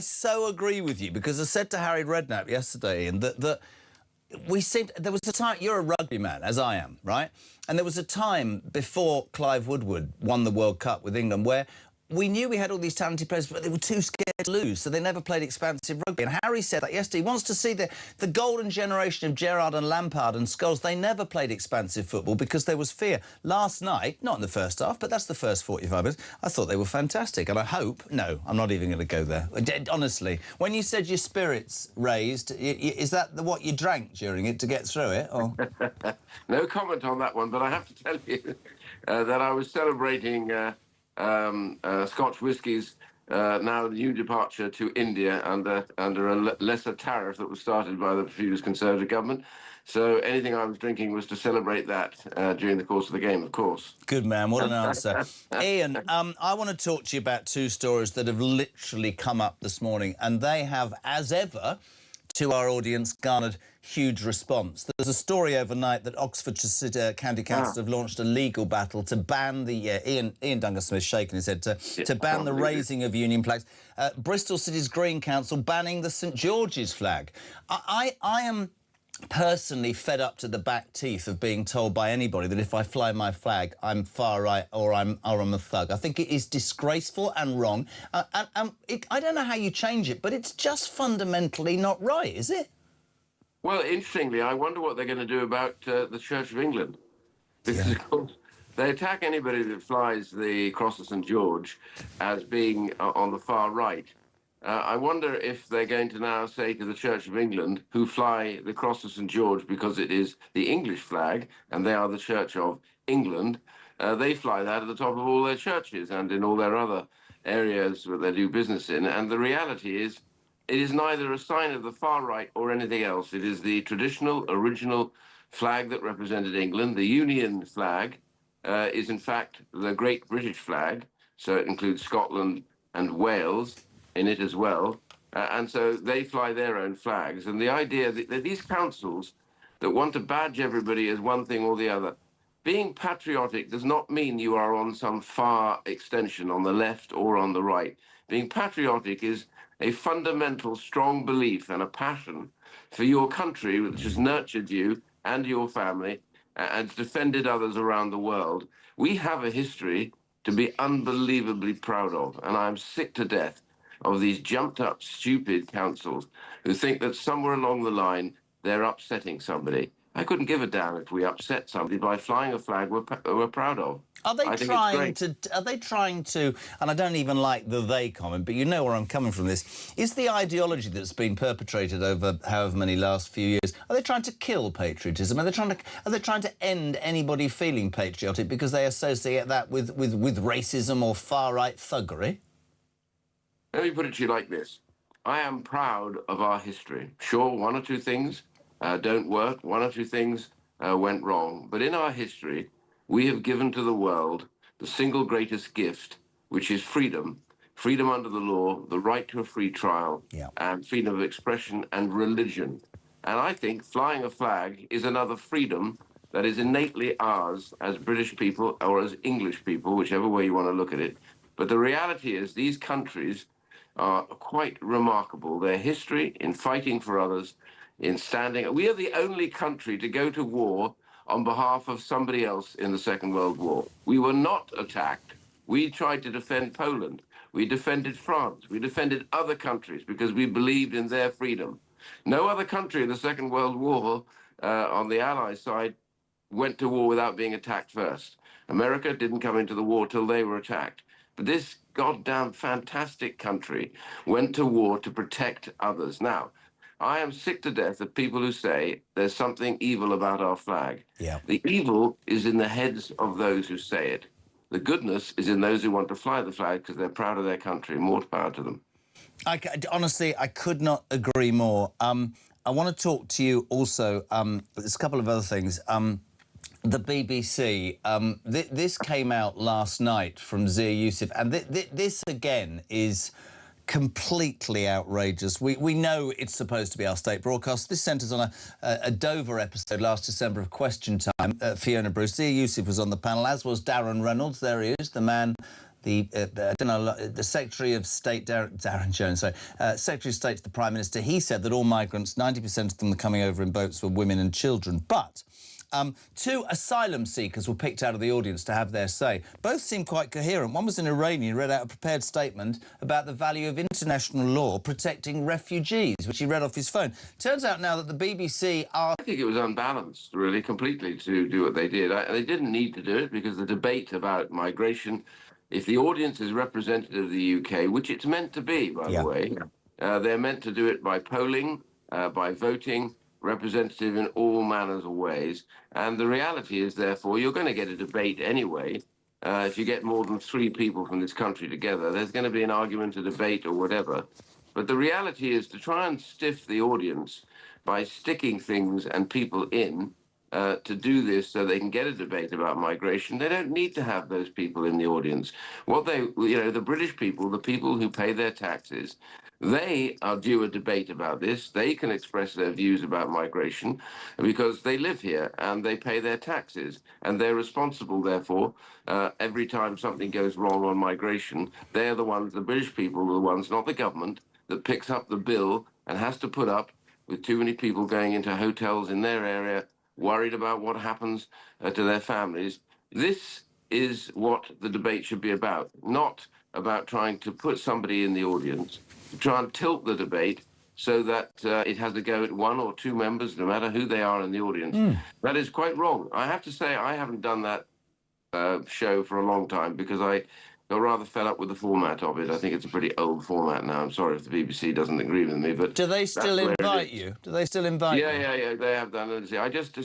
so agree with you, because I said to Harry Redknapp yesterday, and that there was a time, you're a rugby man, as I am, right? And there was a time before Clive Woodward won the World Cup with England where we knew we had all these talented players, but they were too scared to lose, so they never played expansive rugby. And Harry said that yesterday. He wants to see the golden generation of Gerrard and Lampard and Scholes. They never played expansive football because there was fear. Last night, not in the first half, but that's the first 45 minutes, I thought they were fantastic. And I hope... No, I'm not even going to go there. Honestly, when you said your spirits raised, is that what you drank during it to get through it? Or? No comment on that one, but I have to tell you that I was celebrating... Scotch whiskies now a new departure to India under a lesser tariff that was started by the previous Conservative government. So anything I was drinking was to celebrate that during the course of the game, of course. Good man, what an answer. Ian, I want to talk to you about two stories that have literally come up this morning, and they have, as ever, to our audience, garnered huge response. There's a story overnight that Oxfordshire County Council have launched a legal battle to ban the... Ian Duncan-Smith shaking his head to ban the raising of Union flags. Bristol City's Green Council banning the St George's flag. I am personally fed up to the back teeth of being told by anybody that if I fly my flag, I'm far right or I'm a thug. I think it is disgraceful and wrong. I don't know how you change it, but it's just fundamentally not right, is it? Well, interestingly, I wonder what they're going to do about the Church of England. Because, of course, they attack anybody that flies the Cross of St George as being on the far right. I wonder if they're going to now say to the Church of England, who fly the Cross of St George because it is the English flag, and they are the Church of England, they fly that at the top of all their churches and in all their other areas that they do business in. And the reality is, it is neither a sign of the far right or anything else. It is the traditional, original flag that represented England. The Union flag is, in fact, the Great British flag, so it includes Scotland and Wales in it as well. And so they fly their own flags. And the idea that these councils that want to badge everybody as one thing or the other, being patriotic does not mean you are on some far extension on the left or on the right. Being patriotic is a fundamental, strong belief and a passion for your country, which has nurtured you and your family and defended others around the world. We have a history to be unbelievably proud of, and I'm sick to death of these jumped-up, stupid councils who think that somewhere along the line they're upsetting somebody. I couldn't give a damn if we upset somebody by flying a flag we're proud of. Are they trying to, and I don't even like the they comment, but you know where I'm coming from this, is the ideology that's been perpetrated over however many last few years, are they trying to kill patriotism? Are they trying to end anybody feeling patriotic because they associate that with racism or far-right thuggery? Let me put it to you like this. I am proud of our history. Sure, one or two things don't work, one or two things went wrong, but in our history, we have given to the world the single greatest gift, which is freedom. Freedom under the law, the right to a free trial, and freedom of expression and religion. And I think flying a flag is another freedom that is innately ours as British people or as English people, whichever way you want to look at it. But the reality is these countries are quite remarkable. Their history in fighting for others, in standing... We are the only country to go to war on behalf of somebody else in the Second World War. We were not attacked. We tried to defend Poland. We defended France. We defended other countries because we believed in their freedom. No other country in the Second World War on the Allies side went to war without being attacked first. America didn't come into the war till they were attacked. But this goddamn fantastic country went to war to protect others. Now, I am sick to death of people who say there's something evil about our flag. The evil is in the heads of those who say it. The goodness is in those who want to fly the flag because they're proud of their country. More power to them. Honestly, I could not agree more. I want to talk to you also, there's a couple of other things. The BBC, this came out last night from Zia Yusuf, and this, again, is completely outrageous. We know it's supposed to be our state broadcast. This centres on a Dover episode last December of Question Time. Fiona Bruce, Zia Yusuf was on the panel, as was Darren Reynolds. There he is, the man... the Secretary of State, Darren Jones, sorry, Secretary of State to the Prime Minister, he said that all migrants, 90% of them coming over in boats, were women and children. But two asylum seekers were picked out of the audience to have their say. Both seemed quite coherent. One was an Iranian, read out a prepared statement about the value of international law protecting refugees, which he read off his phone. Turns out now that the BBC are... I think it was unbalanced, really, completely, to do what they did. They didn't need to do it because the debate about migration... If the audience is representative of the UK, which it's meant to be, by the way, they're meant to do it by polling, by voting, representative in all manners of ways. And the reality is, therefore, you're going to get a debate anyway. if you get more than 3 people from this country together, there's going to be an argument, a debate, or whatever. But the reality is to try and stiff the audience by sticking things and people in to do this so they can get a debate about migration. They don't need to have those people in the audience. What they, the British people, the people who pay their taxes, they are due a debate about this. They can express their views about migration because they live here and they pay their taxes. And they're responsible, therefore, every time something goes wrong on migration. They're the ones, the British people are the ones, not the government, that picks up the bill and has to put up with too many people going into hotels in their area, worried about what happens to their families. This is what the debate should be about, not about trying to put somebody in the audience, to try and tilt the debate so that it has to go at 1 or 2 members, no matter who they are in the audience. That is quite wrong. I have to say I haven't done that show for a long time because I got rather fed up with the format of it. I think it's a pretty old format now. I'm sorry if the BBC doesn't agree with me, but do they still invite you? Do they still invite you? Yeah, they have done. I just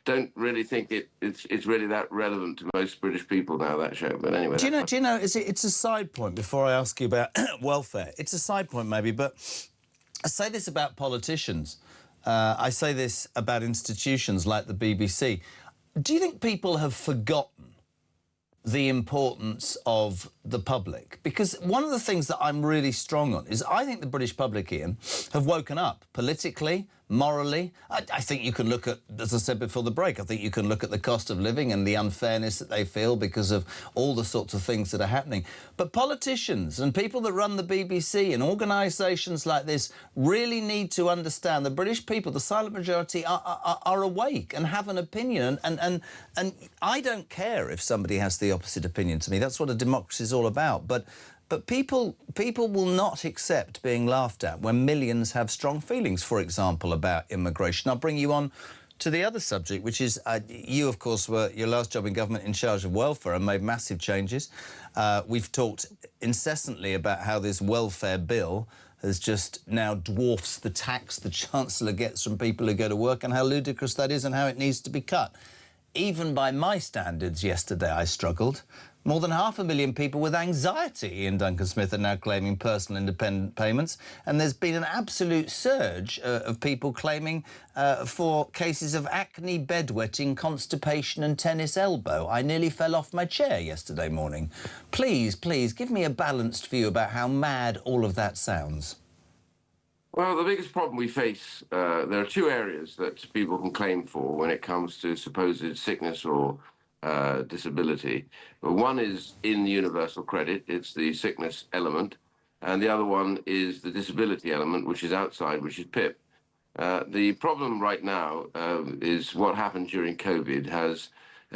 don't really think it's really that relevant to most British people now, that show. But anyway, do you know? It's a side point. Before I ask you about welfare, it's a side point maybe, but I say this about politicians. I say this about institutions like the BBC. Do you think people have forgotten the importance of the public? Because one of the things that I'm really strong on is I think the British public, Ian, have woken up politically, morally. I think you can look at, as I said before the break, I think you can look at the cost of living and the unfairness that they feel because of all the sorts of things that are happening. But politicians and people that run the BBC and organisations like this really need to understand the British people, the silent majority, are awake and have an opinion. And I don't care if somebody has the opposite opinion to me. That's what a democracy is all about. But people will not accept being laughed at when millions have strong feelings, for example, about immigration. I'll bring you on to the other subject, which is you, of course, were your last job in government in charge of welfare and made massive changes. We've talked incessantly about how this welfare bill has just now dwarfs the tax the Chancellor gets from people who go to work and how ludicrous that is and how it needs to be cut. Even by my standards yesterday, I struggled. More than 500,000 people with anxiety in Duncan Smith are now claiming personal independent payments, and there's been an absolute surge of people claiming for cases of acne, bedwetting, constipation and tennis elbow. I nearly fell off my chair yesterday morning. Please, give me a balanced view about how mad all of that sounds. Well, the biggest problem we face, there are 2 areas that people can claim for when it comes to supposed sickness or disability. One is in universal credit, it's the sickness element, and the other one is the disability element, which is outside, which is PIP. The problem right now is what happened during COVID has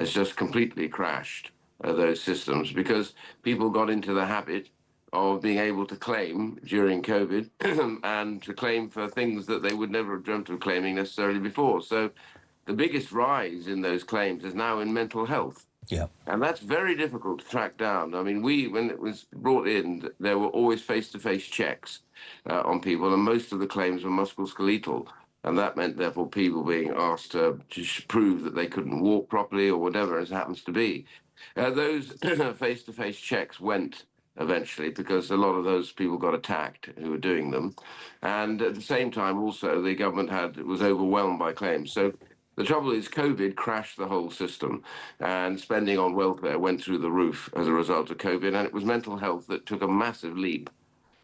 just completely crashed those systems because people got into the habit of being able to claim during COVID and to claim for things that they would never have dreamt of claiming necessarily before. So the biggest rise in those claims is now in mental health. Yeah. And that's very difficult to track down. I mean, when it was brought in, there were always face-to-face checks on people, and most of the claims were musculoskeletal. And that meant, therefore, people being asked to prove that they couldn't walk properly or whatever as happens to be. Those face-to-face checks went eventually because a lot of those people got attacked who were doing them. And at the same time, also, the government was overwhelmed by claims. So the trouble is COVID crashed the whole system and spending on welfare went through the roof as a result of COVID, and it was mental health that took a massive leap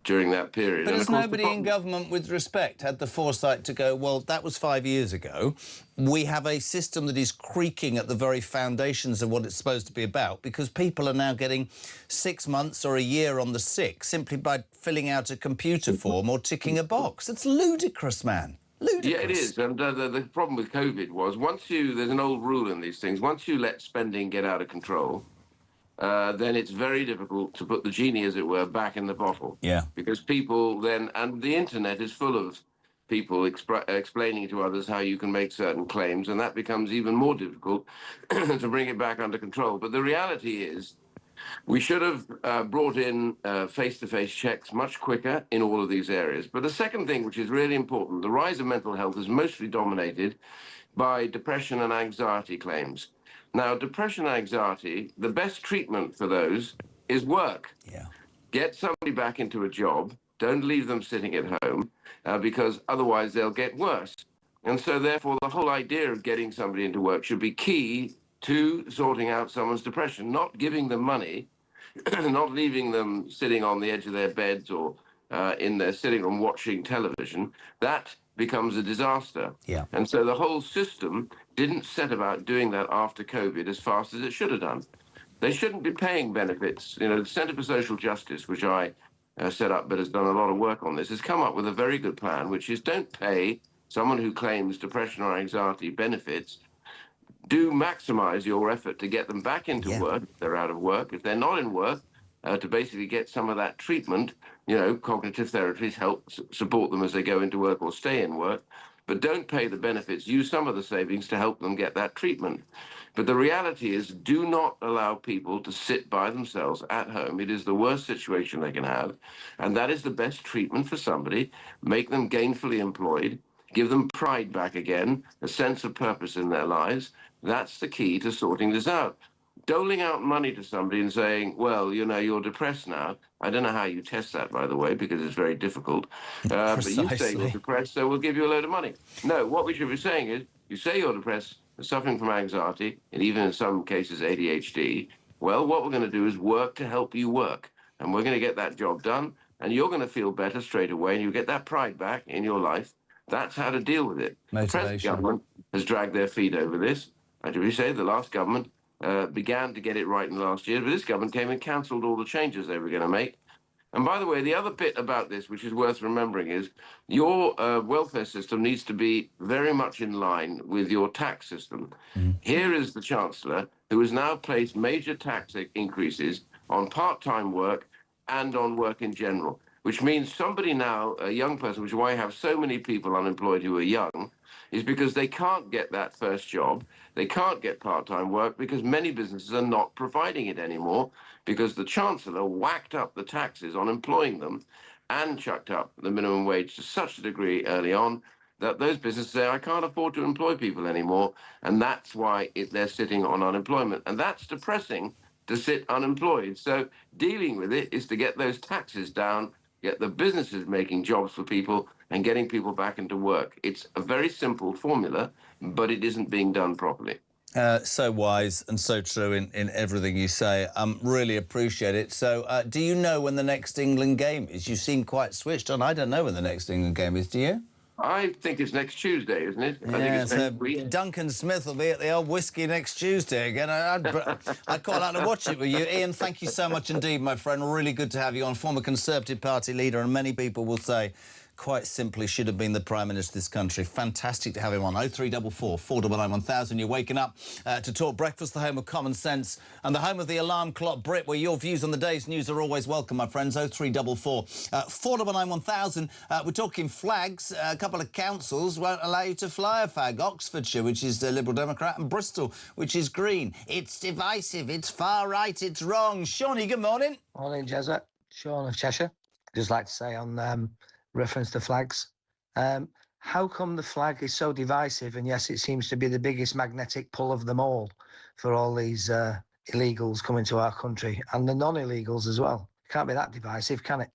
during that period. But has nobody in government with respect had the foresight to go, well, that was 5 years ago. We have a system that is creaking at the very foundations of what it's supposed to be about because people are now getting 6 months or a year on the sick simply by filling out a computer form or ticking a box. It's ludicrous, man. Ludicrous. Yeah, it is. And the problem with COVID was there's an old rule in these things, once you let spending get out of control, then it's very difficult to put the genie, as it were, back in the bottle. Yeah. Because people then, and the internet is full of people explaining to others how you can make certain claims, and that becomes even more difficult to bring it back under control. But the reality is, we should have brought in face-to-face checks much quicker in all of these areas. But the second thing, which is really important, the rise of mental health is mostly dominated by depression and anxiety claims. Now, depression and anxiety, the best treatment for those is work. Yeah. Get somebody back into a job. Don't leave them sitting at home because otherwise they'll get worse. And so therefore the whole idea of getting somebody into work should be key to sorting out someone's depression, not giving them money, not leaving them sitting on the edge of their beds or in their sitting room watching television. That becomes a disaster. Yeah. And so the whole system didn't set about doing that after COVID as fast as it should have done. They shouldn't be paying benefits. You know, the Centre for Social Justice, which I set up but has done a lot of work on this, has come up with a very good plan, which is don't pay someone who claims depression or anxiety benefits. Do maximize your effort to get them back into work if they're out of work. If they're not in work, to basically get some of that treatment, you know, cognitive therapies help support them as they go into work or stay in work. But don't pay the benefits. Use some of the savings to help them get that treatment. But the reality is, do not allow people to sit by themselves at home. It is the worst situation they can have. And that is the best treatment for somebody. Make them gainfully employed. Give them pride back again, a sense of purpose in their lives. That's the key to sorting this out. Doling out money to somebody and saying, well, you know, you're depressed now. I don't know how you test that, by the way, because it's very difficult. But you say you're depressed, so we'll give you a load of money. No, what we should be saying is, you say you're depressed, suffering from anxiety, and even in some cases ADHD. Well, what we're going to do is work to help you work. And we're going to get that job done, and you're going to feel better straight away, and you get that pride back in your life. That's how to deal with it. The present government has dragged their feet over this. As we say, the last government began to get it right in the last year, but this government came and cancelled all the changes they were going to make. And by the way, the other bit about this, which is worth remembering, is your welfare system needs to be very much in line with your tax system. Here is the Chancellor, who has now placed major tax increases on part-time work and on work in general, which means somebody now, a young person, which is why I have so many people unemployed who are young, is because they can't get that first job. They can't get part-time work because many businesses are not providing it anymore because the Chancellor whacked up the taxes on employing them and chucked up the minimum wage to such a degree early on that those businesses say, I can't afford to employ people anymore, and that's why they're sitting on unemployment. And that's depressing to sit unemployed. So dealing with it is to get those taxes down, get the businesses making jobs for people and getting people back into work. It's a very simple formula, but it isn't being done properly. So wise and so true in everything you say. Really appreciate it. So do you know when the next England game is? You seem quite switched on. I don't know when the next England game is, do you? I think it's next Tuesday, isn't it? I think it's next week. Duncan Smith will be at the old whiskey next Tuesday again. I'd quite like to watch it with you. Ian, thank you so much indeed, my friend. Really good to have you on. Former Conservative Party leader, and many people will say quite simply should have been the Prime Minister of this country. Fantastic to have him on. 0344 499 1000. You're waking up to Talk Breakfast, the home of common sense and the home of the alarm clock Brit, where your views on the day's news are always welcome, my friends. 0344 499 1000. We're talking flags. A couple of councils won't allow you to fly a flag. Oxfordshire, which is Liberal Democrat, and Bristol, which is Green. It's divisive. It's far right. It's wrong. Shawnee, good morning. Morning, Jezza. Sean of Cheshire. Just like to say on reference to flags. How come the flag is so divisive? And yes, it seems to be the biggest magnetic pull of them all for all these illegals coming to our country and the non-illegals as well. It can't be that divisive, can it?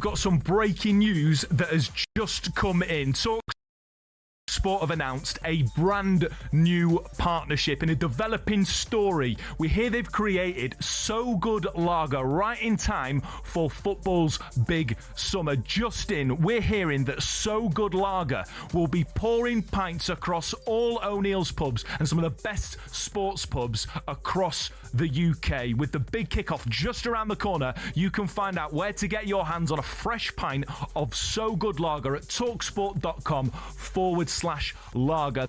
got some breaking news that has just come in. Sport have announced a brand new partnership in a developing story. We hear they've created So Good Lager right in time for football's big summer. Just in, we're hearing that So Good Lager will be pouring pints across all O'Neill's pubs and some of the best sports pubs across the UK. With the big kickoff just around the corner, you can find out where to get your hands on a fresh pint of So Good Lager at talksport.com/lager.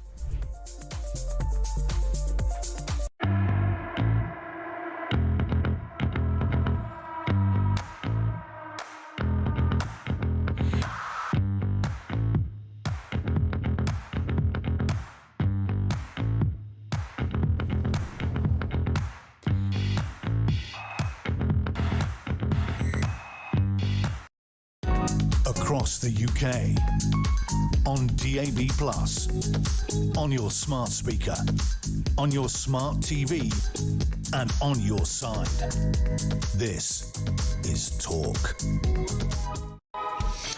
Across the UK, on DAB+, on your smart speaker, on your smart TV, and on your side. This is Talk.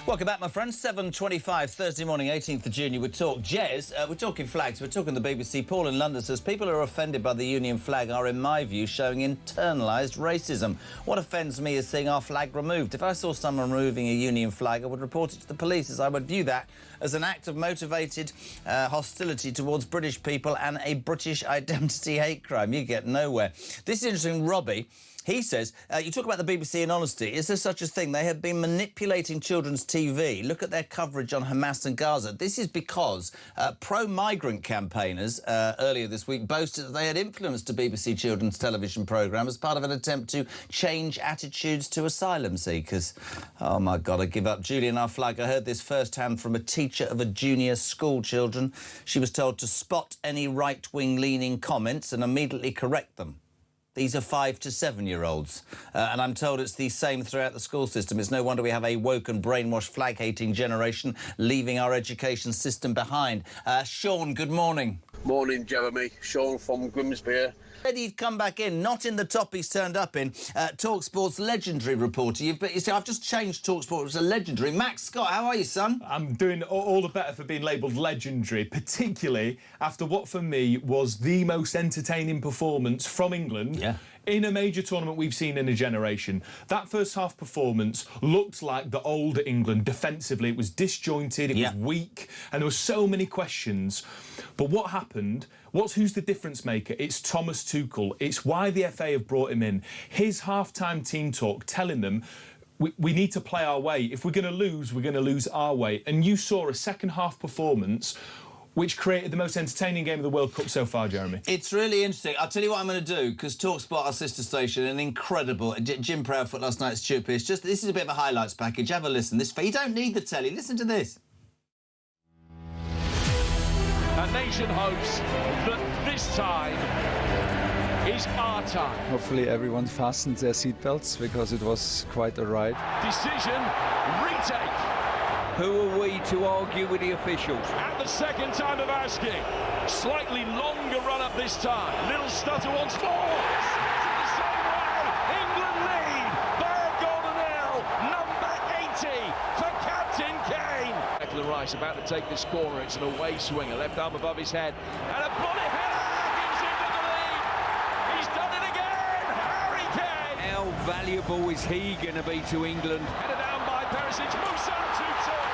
Welcome back, my friends. 7:25, Thursday morning, 18th of June. We're talk. Jez, we're talking flags. We're talking the BBC. Paul in London says people who are offended by the Union flag are, in my view, showing internalised racism. What offends me is seeing our flag removed. If I saw someone removing a Union flag, I would report it to the police, as I would view that as an act of motivated hostility towards British people and a British identity hate crime. You get nowhere. This is interesting. Robbie, he says, you talk about the BBC and honesty. Is there such a thing? They have been manipulating children's TV. Look at their coverage on Hamas and Gaza. This is because pro-migrant campaigners earlier this week boasted that they had influenced a BBC children's television programme as part of an attempt to change attitudes to asylum seekers. Oh, my God, I give up. Julian, our flag, I heard this firsthand from a teacher of a junior school children. She was told to spot any right-wing leaning comments and immediately correct them. These are 5 to 7-year-olds. And I'm told it's the same throughout the school system. It's no wonder we have a woke and brainwashed flag-hating generation leaving our education system behind. Sean, good morning. Morning, Jeremy. Sean from Grimsby. Ready to come back in, not in the top he's turned up in. TalkSport's legendary reporter. You see, I've just changed TalkSport to legendary. Max Scott, how are you, son? I'm doing all the better for being labelled legendary, particularly after what for me was the most entertaining performance from England in a major tournament we've seen in a generation. That first half performance looked like the old England defensively. It was disjointed, it was weak, and there were so many questions. But what happened? Who's the difference maker? It's Thomas Tuchel. It's why the FA have brought him in. His half-time team talk telling them we need to play our way. If we're going to lose, we're going to lose our way. And you saw a second-half performance which created the most entertaining game of the World Cup so far, Jeremy. It's really interesting. I'll tell you what I'm going to do, because TalkSport, our sister station, an incredible... Jim Proudfoot last night, Stuart Pearce. This is a bit of a highlights package. Have a listen. You don't need the telly. Listen to this. A nation hopes that this time is our time. Hopefully everyone fastened their seatbelts because it was quite a ride. Decision, retake. Who are we to argue with the officials? At the second time of asking. Slightly longer run up this time. Little stutter once more. The same way. England lead by a golden L. Number 80 for Captain Kane. Declan Rice about to take this corner. It's an away swing. A left arm above his head. And a bullet header gives him to the lead. He's done it again. Harry Kane. How valuable is he going to be to England? Headed down by Perisic. Moves out to top.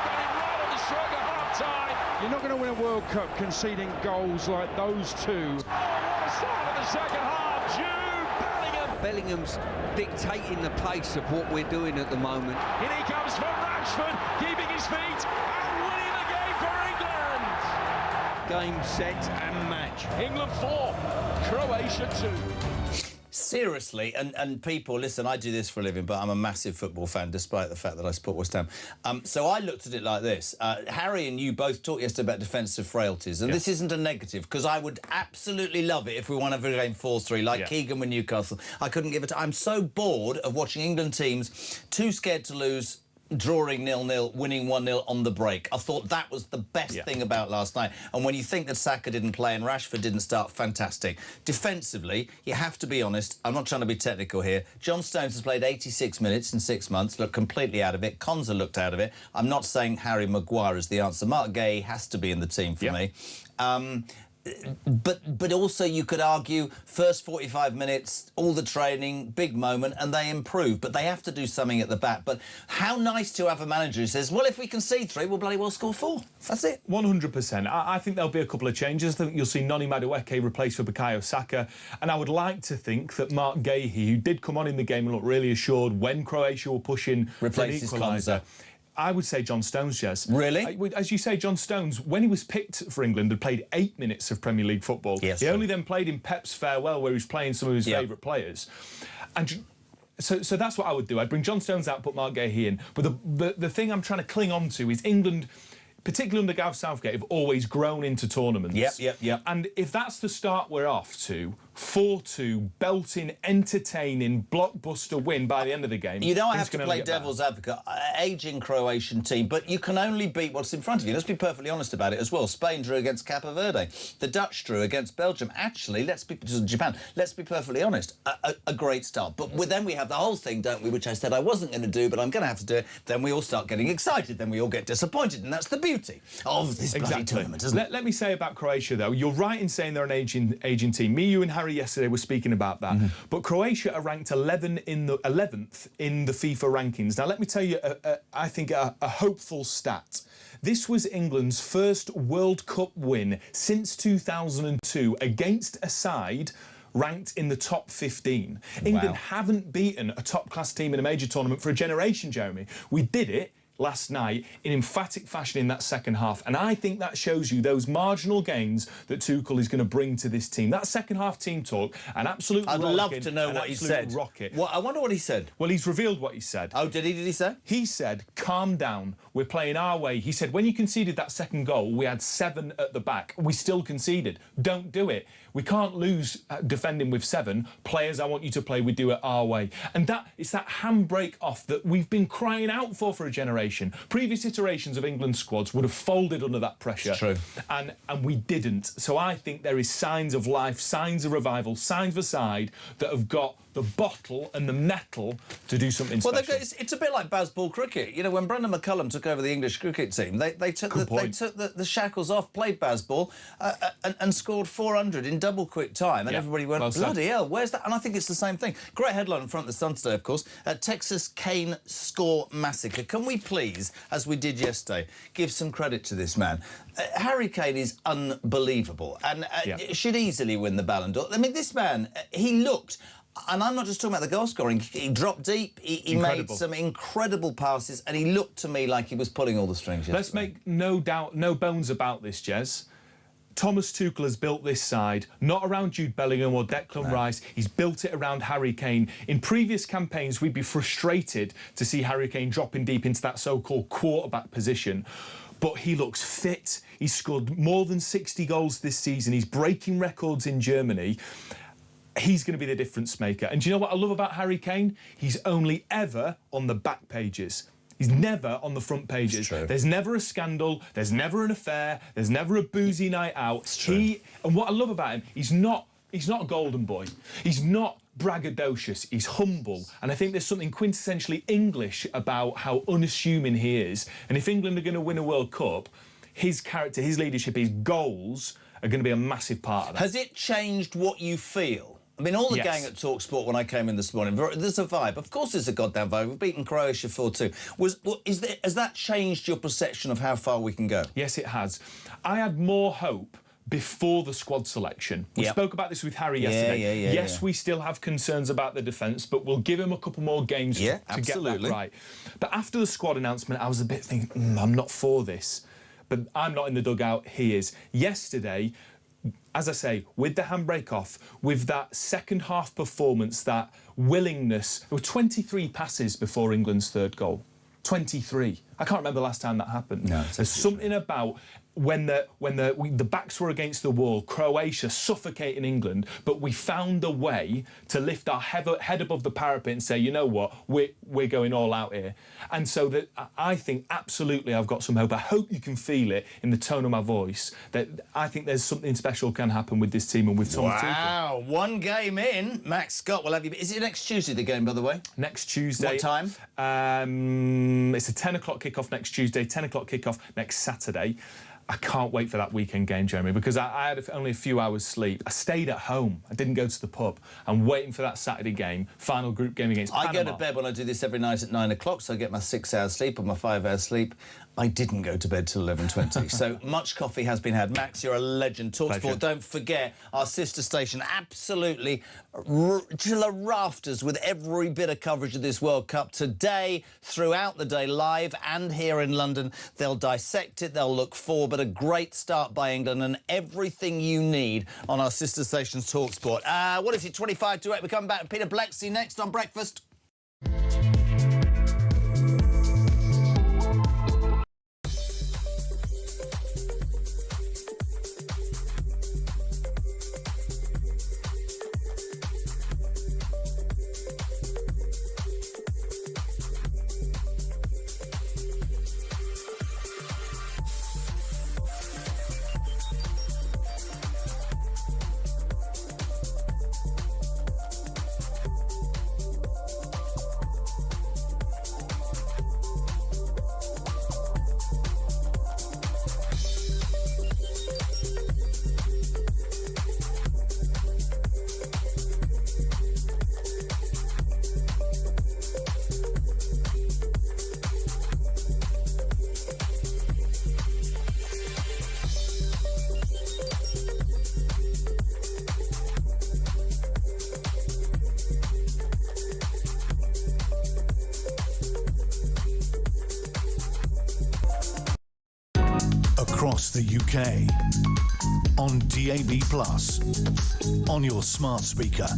Getting right on the stroke of half-time. You're not going to win a World Cup conceding goals like those two. Oh, what a start of the second half. Jude Bellingham. Bellingham's dictating the pace of what we're doing at the moment. In he comes for Rashford, keeping his feet and winning the game for England. Game, set and match. England 4, Croatia 2. Seriously, and people, listen, I do this for a living, but I'm a massive football fan, despite the fact that I support West Ham. So I looked at it like this. Harry and you both talked yesterday about defensive frailties, and this isn't a negative, because I would absolutely love it if we won every game 4-3, like Keegan with Newcastle. I couldn't give it... I'm so bored of watching England teams too scared to lose, drawing 0-0, winning 1-0 on the break. I thought that was the best thing about last night. And when you think that Saka didn't play and Rashford didn't start, fantastic. Defensively, you have to be honest, I'm not trying to be technical here, John Stones has played 86 minutes in 6 months, looked completely out of it. Konza looked out of it. I'm not saying Harry Maguire is the answer. Mark Gay has to be in the team for me. But also you could argue first 45 minutes, all the training, big moment, and they improve. But they have to do something at the back. But how nice to have a manager who says, well, if we concede 3, we'll bloody well score 4. That's it. 100%. I think there'll be a couple of changes. I think you'll see Noni Madueke replaced for Bukayo Saka. And I would like to think that Mark Gahey, who did come on in the game and look really assured when Croatia were pushing replaces for an equaliser. I would say John Stones, yes. Really? As you say, John Stones, when he was picked for England, had played 8 minutes of Premier League football. Yes, he only then played in Pep's farewell, where he was playing some of his favourite players. And so that's what I would do. I'd bring John Stones out, put Mark Gahey in. But the thing I'm trying to cling on to is England, particularly under Gareth Southgate, have always grown into tournaments. Yep. And if that's the start we're off to, 4-2, belting, entertaining, blockbuster win by the end of the game. You know, I have to play devil's advocate. Ageing Croatian team, but you can only beat what's in front of you. Let's be perfectly honest about it as well. Spain drew against Cape Verde. The Dutch drew against Belgium. Actually, Japan. Let's be perfectly honest. A great start. But then we have the whole thing, don't we, which I said I wasn't going to do, but I'm going to have to do it. Then we all start getting excited. Then we all get disappointed. And that's the beauty of this bloody tournament, isn't it? Let me say about Croatia, though. You're right in saying they're an aging team. Me, you and Harry yesterday were speaking about that. But Croatia are ranked 11th in the FIFA rankings. Now, let me tell you, I think a hopeful stat. This was England's first World Cup win since 2002 against a side ranked in the top 15. England haven't beaten a top-class team in a major tournament for a generation, Jeremy. We did it last night in emphatic fashion in that second half. And I think that shows you those marginal gains that Tuchel is going to bring to this team. That second half team talk, an absolute I'd love to know what he said. Rocket. I wonder what he said. Well, he's revealed what he said. Oh, did he say? He said, calm down, we're playing our way. He said, when you conceded that second goal, we had 7 at the back. We still conceded. Don't do it. We can't lose defending with 7. Players, I want you to play, we do it our way. And it's that handbrake off that we've been crying out for a generation. Previous iterations of England squads would have folded under that pressure. It's true. And we didn't. So I think there is signs of life, signs of revival, signs of a side that have got the bottle and the mettle to do something special. It's a bit like Bazball cricket. You know, when Brendan McCullum took over the English cricket team, they took the shackles off, played Bazball, and scored 400 in double quick time. And everybody went, bloody hell, where's that? And I think it's the same thing. Great headline in front of the Sun today, of course. Texas Cane Score Massacre. Can we please, as we did yesterday, give some credit to this man? Harry Kane is unbelievable and should easily win the Ballon d'Or. I mean, this man, he looked... And I'm not just talking about the goal scoring. He dropped deep, he made some incredible passes, and he looked to me like he was pulling all the strings yesterday. Let's make no bones about this, Jez. Thomas Tuchel has built this side, not around Jude Bellingham or Declan Rice. He's built it around Harry Kane. In previous campaigns, we'd be frustrated to see Harry Kane dropping deep into that so-called quarterback position. But he looks fit. He's scored more than 60 goals this season. He's breaking records in Germany. He's going to be the difference maker. And do you know what I love about Harry Kane? He's only ever on the back pages. He's never on the front pages. There's never a scandal. There's never an affair. There's never a boozy night out. And what I love about him, he's not a golden boy. He's not braggadocious. He's humble. And I think there's something quintessentially English about how unassuming he is. And if England are going to win a World Cup, his character, his leadership, his goals are going to be a massive part of that. Has it changed what you feel? I mean, all the gang at talkSPORT when I came in this morning, there's a vibe. Of course there's a goddamn vibe. We've beaten Croatia 4-2. Has that changed your perception of how far we can go? Yes, it has. I had more hope before the squad selection. We spoke about this with Harry yesterday. Yes, we still have concerns about the defence, but we'll give him a couple more games to get that right. But after the squad announcement, I was a bit thinking, I'm not for this. But I'm not in the dugout, he is. Yesterday, as I say, with the handbrake off, with that second half performance, that willingness, there were 23 passes before England's third goal. 23. I can't remember the last time that happened. No, there's something about when the backs were against the wall, Croatia suffocating England, but we found a way to lift our head above the parapet and say, you know what, we're going all out here. And so that I think absolutely I've got some hope. I hope you can feel it in the tone of my voice that I think there's something special can happen with this team and with Tom Tuchel. Wow, one game in, Max Scott will have you. Is it next Tuesday, the game, by the way? Next Tuesday. What time? It's a 10 o'clock kickoff next Tuesday, 10 o'clock kickoff next Saturday. I can't wait for that weekend game, Jeremy, because I had only a few hours sleep. I stayed at home. I didn't go to the pub. I'm waiting for that Saturday game, final group game against Panama. I go to bed when I do this every night at 9 o'clock, so I get my 6 hours sleep or my 5 hours sleep. I didn't go to bed till 11:20, so much coffee has been had. Max, you're a legend. TalkSport, don't forget, our sister station, absolutely to the rafters with every bit of coverage of this World Cup today, throughout the day, live and here in London. They'll dissect it, they'll look forward, but a great start by England and everything you need on our sister station's TalkSport. What is it, 25 to 8? We're coming back to Peter Blexley next on Breakfast. Across the UK, on DAB+, on your smart speaker,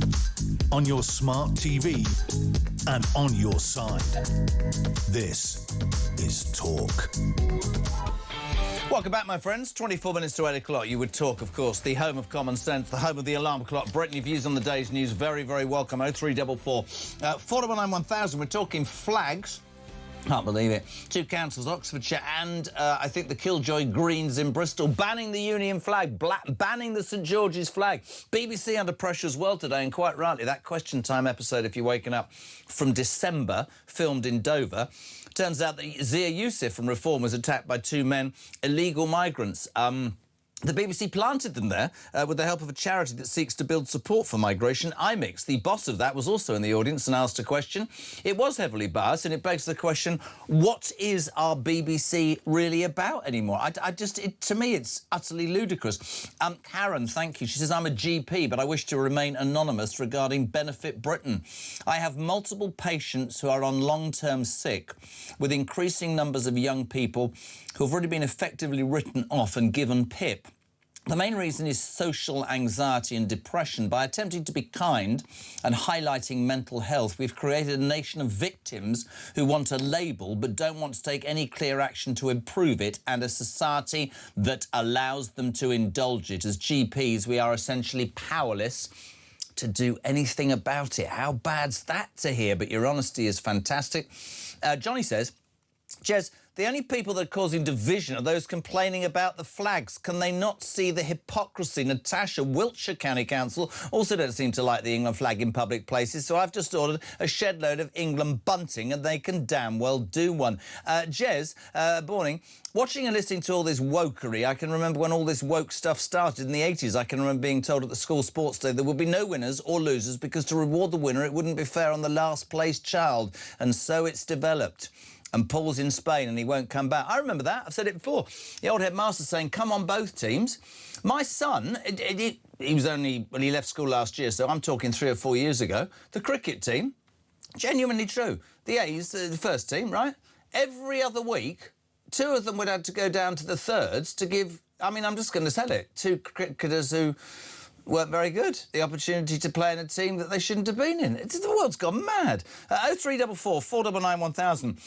on your smart TV, and on your side. This is Talk. Welcome back, my friends. 24 minutes to 8 o'clock. You would talk, of course, the home of common sense, the home of the alarm clock. Brittany, views on the day's news, very, very welcome. 0344 499 1000. We're talking flags. Can't believe it. 2 councils, Oxfordshire and I think the Killjoy Greens in Bristol, banning the Union flag, banning the St George's flag. BBC under pressure as well today, and quite rightly. That Question Time episode, if you're waking up, from December, filmed in Dover. Turns out that Zia Youssef from Reform was attacked by 2 men, illegal migrants. The BBC planted them there with the help of a charity that seeks to build support for migration. IMIX, the boss of that, was also in the audience and asked a question. It was heavily biased, and it begs the question, what is our BBC really about anymore? To me, it's utterly ludicrous. Karen, thank you. She says, I'm a GP, but I wish to remain anonymous regarding Benefit Britain. I have multiple patients who are on long-term sick, with increasing numbers of young people who have already been effectively written off and given PIP. The main reason is social anxiety and depression. By attempting to be kind and highlighting mental health, we've created a nation of victims who want a label but don't want to take any clear action to improve it, and a society that allows them to indulge it. As GPs, we are essentially powerless to do anything about it. How bad's that to hear? But your honesty is fantastic. Johnny says, Jez, the only people that are causing division are those complaining about the flags. Can they not see the hypocrisy? Natasha, Wiltshire County Council, also don't seem to like the England flag in public places, so I've just ordered a shed load of England bunting and they can damn well do one. Jez, morning. Watching and listening to all this wokery, I can remember when all this woke stuff started in the 80s. I can remember being told at the school sports day there would be no winners or losers because to reward the winner it wouldn't be fair on the last place child. And so it's developed. And Paul's in Spain and he won't come back. I remember that. I've said it before. The old headmaster saying, come on both teams. My son, he was only, when he left school last year, so I'm talking 3 or 4 years ago, the cricket team, genuinely true. The A's, the first team, right? Every other week, 2 of them would have to go down to the thirds to give, I mean, I'm just going to tell it, 2 cricketers who weren't very good, the opportunity to play in a team that they shouldn't have been in. The world's gone mad. 0344 499 1000.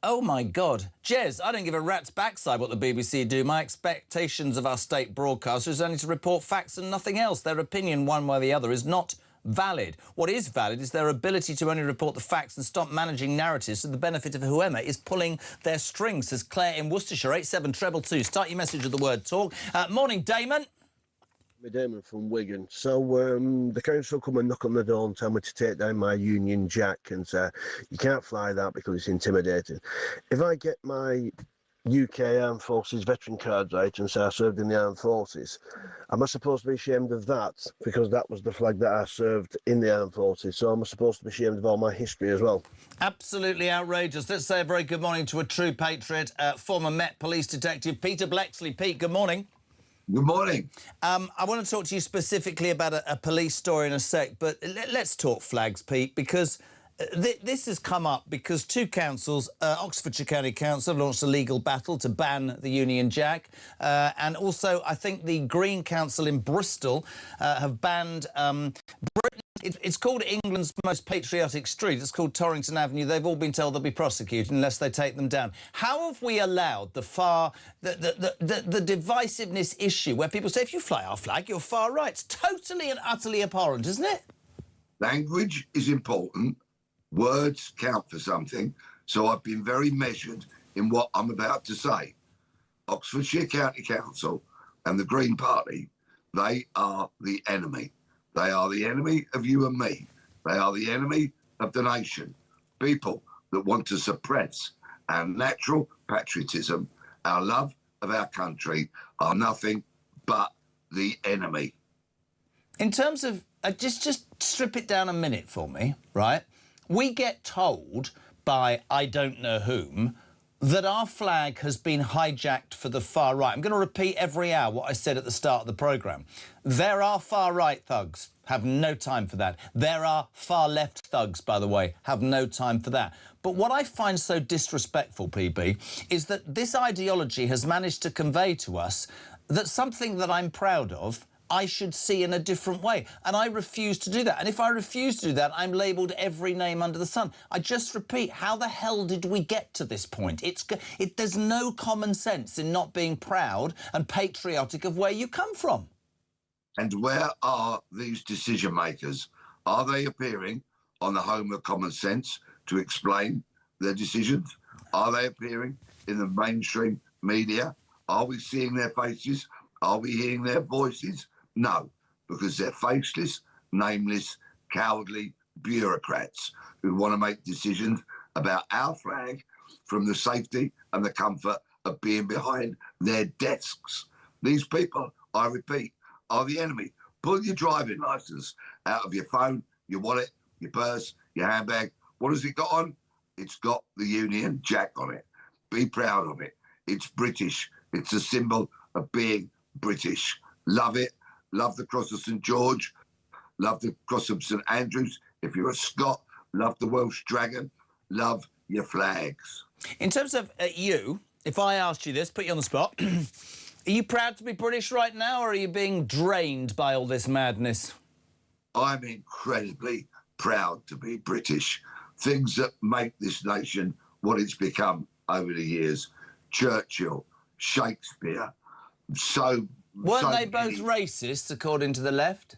Oh, my God. Jez, I don't give a rat's backside what the BBC do. My expectations of our state broadcaster is only to report facts and nothing else. Their opinion, one way or the other, is not valid. What is valid is their ability to only report the facts and stop managing narratives to the benefit of whoever is pulling their strings, says Claire in Worcestershire. 87222. Start your message with the word talk. Morning, Damon. Damon from Wigan. So the council come and knock on the door and tell me to take down my Union Jack and say, you can't fly that because it's intimidating. If I get my UK Armed Forces veteran card right and say I served in the Armed Forces, am I supposed to be ashamed of that? Because that was the flag that I served in the Armed Forces. So am I supposed to be ashamed of all my history as well? Absolutely outrageous. Let's say a very good morning to a true patriot, former Met Police Detective Peter Blexley. Pete, good morning. Good morning. I want to talk to you specifically about a police story in a sec, but let's talk flags, Pete, because this has come up because two councils, Oxfordshire County Council, launched a legal battle to ban the Union Jack, and also I think the Green Council in Bristol have banned Britain. It's called England's most patriotic street. It's called Torrington Avenue. They've all been told they'll be prosecuted unless they take them down. How have we allowed the divisiveness issue where people say, if you fly our flag, you're far right? It's totally and utterly abhorrent, isn't it? Language is important. Words count for something. So I've been very measured in what I'm about to say. Oxfordshire County Council and the Green Party, they are the enemy. They are the enemy of you and me. They are the enemy of the nation. People that want to suppress our natural patriotism, our love of our country, are nothing but the enemy. In terms of, just strip it down a minute for me, right? We get told by I don't know whom that our flag has been hijacked for the far right. I'm going to repeat every hour what I said at the start of the programme. There are far right thugs, have no time for that. There are far left thugs, by the way, have no time for that. But what I find so disrespectful, PB, is that this ideology has managed to convey to us that something that I'm proud of I should see in a different way. And I refuse to do that. And if I refuse to do that, I'm labelled every name under the sun. I just repeat, how the hell did we get to this point? There's no common sense in not being proud and patriotic of where you come from. And where are these decision makers? Are they appearing on the home of common sense to explain their decisions? Are they appearing in the mainstream media? Are we seeing their faces? Are we hearing their voices? No, because they're faceless, nameless, cowardly bureaucrats who want to make decisions about our flag from the safety and the comfort of being behind their desks. These people, I repeat, are the enemy. Pull your driving licence out of your phone, your wallet, your purse, your handbag. What has it got on? It's got the Union Jack on it. Be proud of it. It's British. It's a symbol of being British. Love it. Love the cross of St George. Love the cross of St Andrews. If you're a Scot, love the Welsh dragon. Love your flags. In terms of you, if I asked you this, put you on the spot, are you proud to be British right now, or are you being drained by all this madness? I'm incredibly proud to be British. Things that make this nation what it's become over the years. Churchill, Shakespeare, Weren't they both racist, according to the left?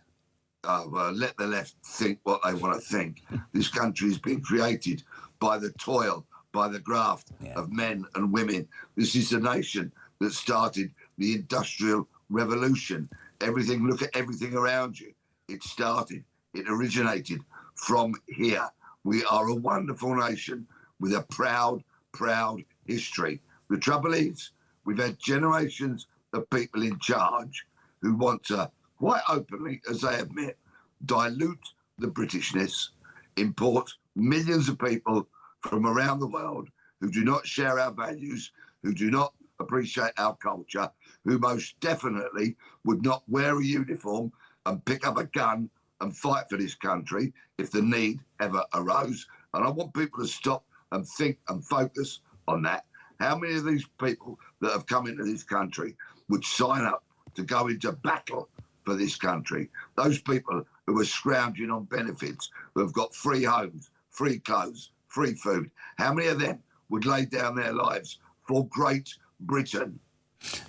Oh, well, let the left think what they want to think. This country's been created by the toil, by the graft of men and women. This is the nation that started the Industrial Revolution. Look at everything around you. It originated from here. We are a wonderful nation with a proud, proud history. The trouble is, we've had generations of people in charge who want to, quite openly, as they admit, dilute the Britishness, import millions of people from around the world who do not share our values, who do not appreciate our culture, who most definitely would not wear a uniform and pick up a gun and fight for this country if the need ever arose. And I want people to stop and think and focus on that. How many of these people that have come into this country would sign up to go into battle for this country? Those people who are scrounging on benefits, who have got free homes, free clothes, free food, how many of them would lay down their lives for Great Britain.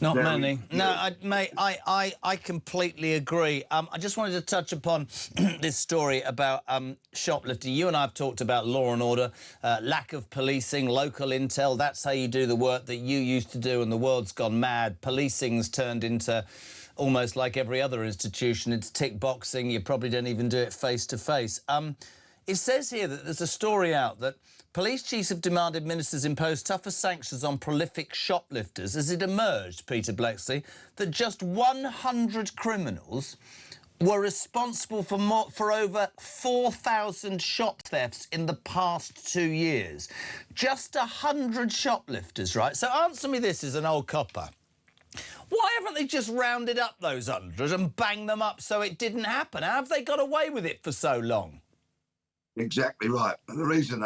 Not Very many. few. No, mate, I completely agree. I just wanted to touch upon this story about shoplifting. You and I have talked about law and order, lack of policing, local intel. That's how you do the work that you used to do, and the world's gone mad. Policing's turned into almost like every other institution. It's tick boxing. You probably don't even do it face to face. It says here that there's a story out that police chiefs have demanded ministers impose tougher sanctions on prolific shoplifters as it emerged, Peter Blexley, that just 100 criminals were responsible for over 4,000 shop thefts in the past 2 years. Just 100 shoplifters, right? So answer me this as an old copper. Why haven't they just rounded up those 100 and banged them up so it didn't happen? How have they got away with it for so long? Exactly right. And the reason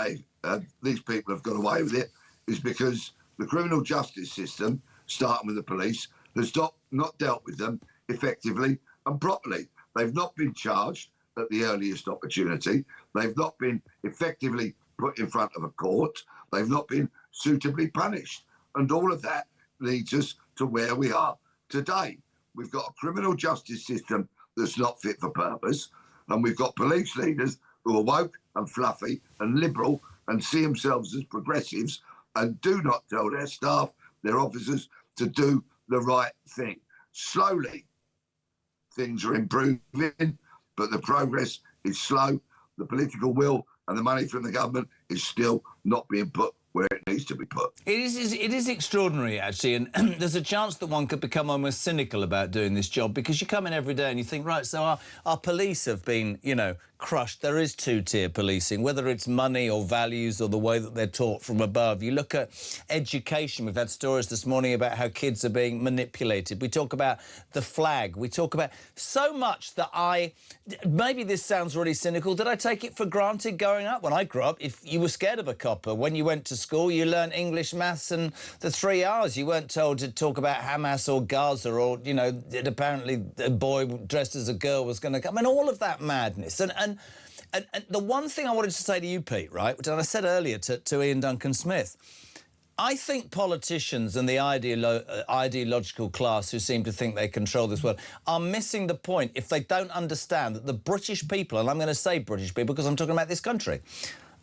these people have got away with it is because the criminal justice system, starting with the police, has not dealt with them effectively and properly. They've not been charged at the earliest opportunity. They've not been effectively put in front of a court. They've not been suitably punished. And all of that leads us to where we are today. We've got a criminal justice system that's not fit for purpose, and we've got police leaders who are woke and fluffy and liberal and see themselves as progressives and do not tell their staff, their officers, to do the right thing. Slowly, things are improving, but the progress is slow. The political will and the money from the government is still not being put where it needs to be put. It is extraordinary, actually, and there's a chance that one could become almost cynical about doing this job, because you come in every day and you think, right, so our police have been, you know, crushed. There is two-tier policing, whether it's money or values or the way that they're taught from above. You look at education. We've had stories this morning about how kids are being manipulated. We talk about the flag. We talk about so much that maybe this sounds really cynical. Did I take it for granted growing up? When I grew up, if you were scared of a copper, when you went to school, you learned English, maths and the 3 R's. You weren't told to talk about Hamas or Gaza or, you know, that apparently a boy dressed as a girl was going to come. And all of that madness. And the one thing I wanted to say to you, Pete, right, which I said earlier to Ian Duncan Smith, I think politicians and the ideological class who seem to think they control this world are missing the point if they don't understand that the British people, and I'm going to say British people because I'm talking about this country,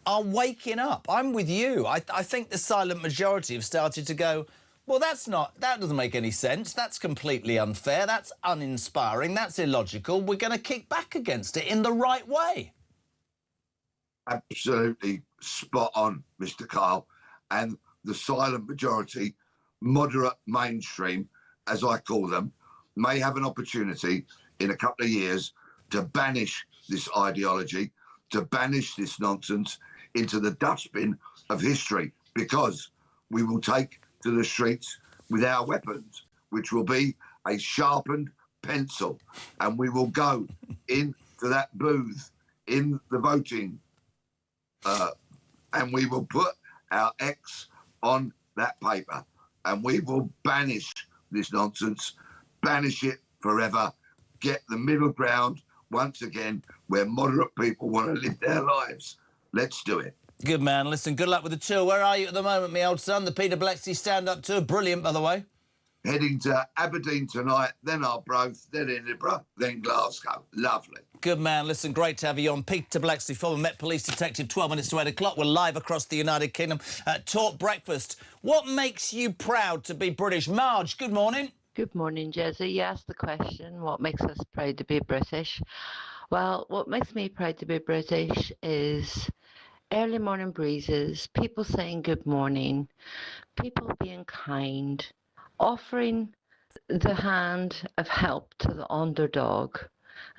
are waking up. I'm with you. I think the silent majority have started to go, well, that doesn't make any sense. That's completely unfair. That's uninspiring. That's illogical. We're going to kick back against it in the right way. Absolutely spot on, Mr. Kyle. And the silent majority, moderate mainstream, as I call them, may have an opportunity in a couple of years to banish this ideology, to banish this nonsense into the dustbin of history, because we will take to the streets with our weapons, which will be a sharpened pencil, and we will go into that booth in the voting and we will put our X on that paper, and we will banish this nonsense, banish it forever, get the middle ground once again where moderate people want to live their lives. Let's do it. Good man. Listen, good luck with the tour. Where are you at the moment, me old son? The Peter Blexley stand-up tour. Brilliant, by the way. Heading to Aberdeen tonight, then Arbroath, then Edinburgh, then Glasgow. Lovely. Good man. Listen, great to have you on. Peter Blexley, former Met Police detective, 12 minutes to 8 o'clock. We're live across the United Kingdom. Talk Breakfast. What makes you proud to be British? Marge, good morning. Good morning, Jezzy. You asked the question, what makes us proud to be British? Well, what makes me proud to be British is early morning breezes, people saying good morning, people being kind, offering the hand of help to the underdog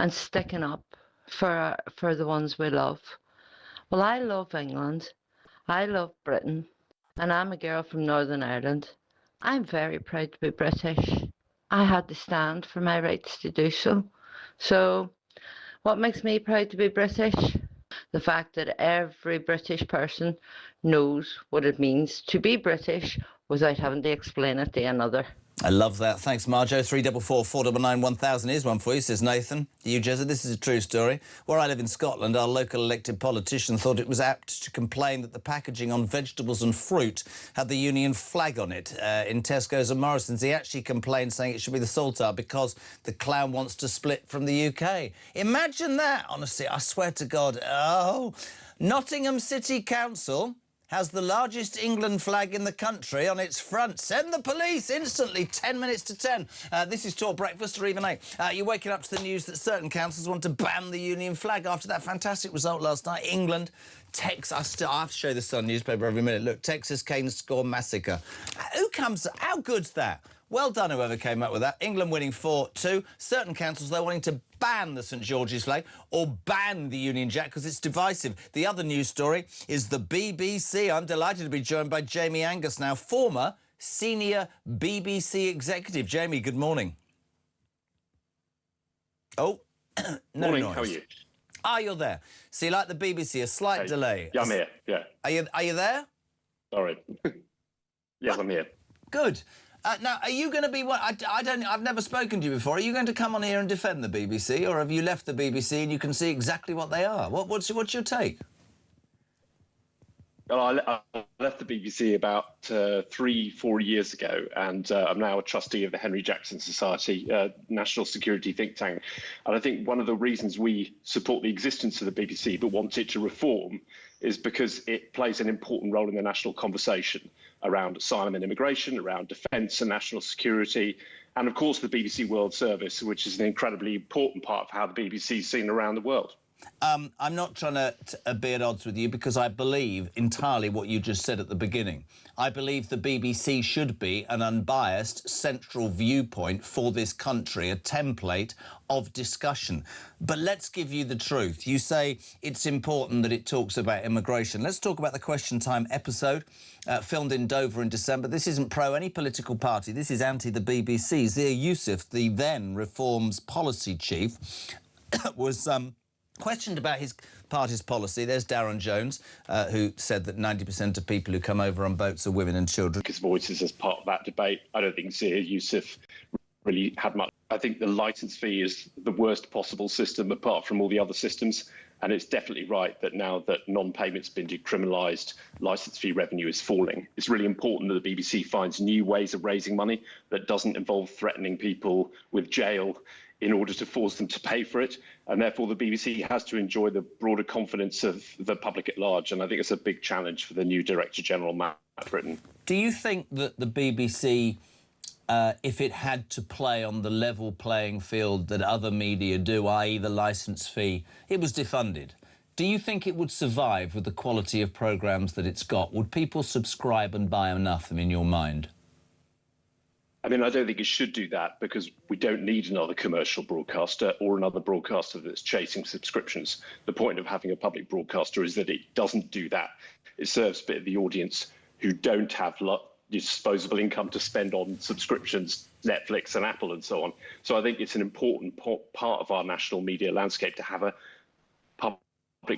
and sticking up for the ones we love. Well, I love England, I love Britain, and I'm a girl from Northern Ireland. I'm very proud to be British. I had to stand for my rights to do so. So, what makes me proud to be British? The fact that every British person knows what it means to be British without having to explain it to another. I love that. Thanks, Marjo. 344 499 1000 is one for you, says Nathan. You, Jezza, this is a true story. Where I live in Scotland, our local elected politician thought it was apt to complain that the packaging on vegetables and fruit had the union flag on it. In Tesco's and Morrison's, he actually complained, saying it should be the Saltire because the clown wants to split from the UK. Imagine that, honestly. I swear to God. Oh, Nottingham City Council has the largest England flag in the country on its front. Send the police instantly, 10 minutes to 10. This is Talk Breakfast, or even 8. You're waking up to the news that certain councils want to ban the Union flag after that fantastic result last night. England, Texas, I have to show this on newspaper every minute. Look, Texas cane score massacre. How good's that? Well done, whoever came up with that. England winning 4-2. Certain councils, they're wanting to ban the St George's flag or ban the Union Jack because it's divisive. The other news story is the BBC. I'm delighted to be joined by Jamie Angus now, former senior BBC executive. Jamie, good morning. Oh, no morning, noise. how are you? Ah, you're there. See, like the BBC, a slight delay. Yeah, I'm here, yeah. Are you there? Sorry. Yes, I'm here. Good. Now, are you going to be... I've never spoken to you before. Are you going to come on here and defend the BBC, or have you left the BBC and you can see exactly what they are? What's your take? Well, I left the BBC about 3-4 years ago, and I'm now a trustee of the Henry Jackson Society, national security think tank. And I think one of the reasons we support the existence of the BBC but want it to reform is because it plays an important role in the national conversation around asylum and immigration, around defence and national security, and of course the BBC World Service, which is an incredibly important part of how the BBC is seen around the world. I'm not trying to be at odds with you because I believe entirely what you just said at the beginning. I believe the BBC should be an unbiased central viewpoint for this country, a template of discussion. But let's give you the truth. You say it's important that it talks about immigration. Let's talk about the Question Time episode filmed in Dover in December. This isn't pro any political party. This is anti the BBC. Zia Youssef, the then Reform's policy chief, was... questioned about his party's policy. There's Darren Jones, who said that 90% of people who come over on boats are women and children. His voices as part of that debate. I don't think Zia Youssef really had much. I think the licence fee is the worst possible system apart from all the other systems. And it's definitely right that now that non-payment's been decriminalised, licence fee revenue is falling. It's really important that the BBC finds new ways of raising money that doesn't involve threatening people with jail in order to force them to pay for it. And therefore, the BBC has to enjoy the broader confidence of the public at large. And I think it's a big challenge for the new Director General, Matt Britton. Do you think that the BBC, if it had to play on the level playing field that other media do, i.e. the licence fee, it was defunded, do you think it would survive with the quality of programmes that it's got? Would people subscribe and buy enough, in your mind? I mean, I don't think it should do that because we don't need another commercial broadcaster or another broadcaster that's chasing subscriptions. The point of having a public broadcaster is that it doesn't do that. It serves a bit of the audience who don't have disposable income to spend on subscriptions, Netflix and Apple and so on. So I think it's an important part of our national media landscape to have a public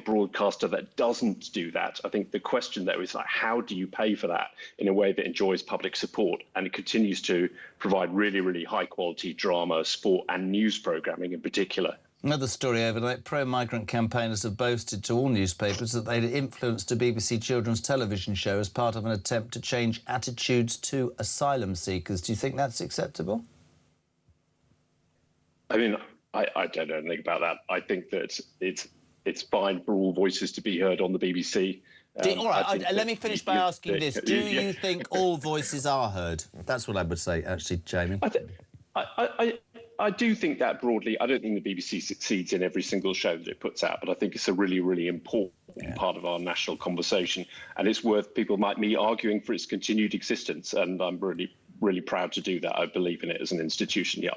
broadcaster that doesn't do that. I think the question there is, like, how do you pay for that in a way that enjoys public support and it continues to provide really, really high quality drama, sport and news programming in particular? Another story overnight, pro-migrant campaigners have boasted to all newspapers that they'd influenced a BBC children's television show as part of an attempt to change attitudes to asylum seekers. Do you think that's acceptable? I mean, I don't know anything about that. I think that it's fine for all voices to be heard on the BBC. All right, let me finish by asking this. Do you think all voices are heard? That's what I would say, actually, Jamie. I do think that broadly. I don't think the BBC succeeds in every single show that it puts out, but I think it's a really, really important part of our national conversation. And it's worth people like me arguing for its continued existence. And I'm really, really proud to do that. I believe in it as an institution, yeah.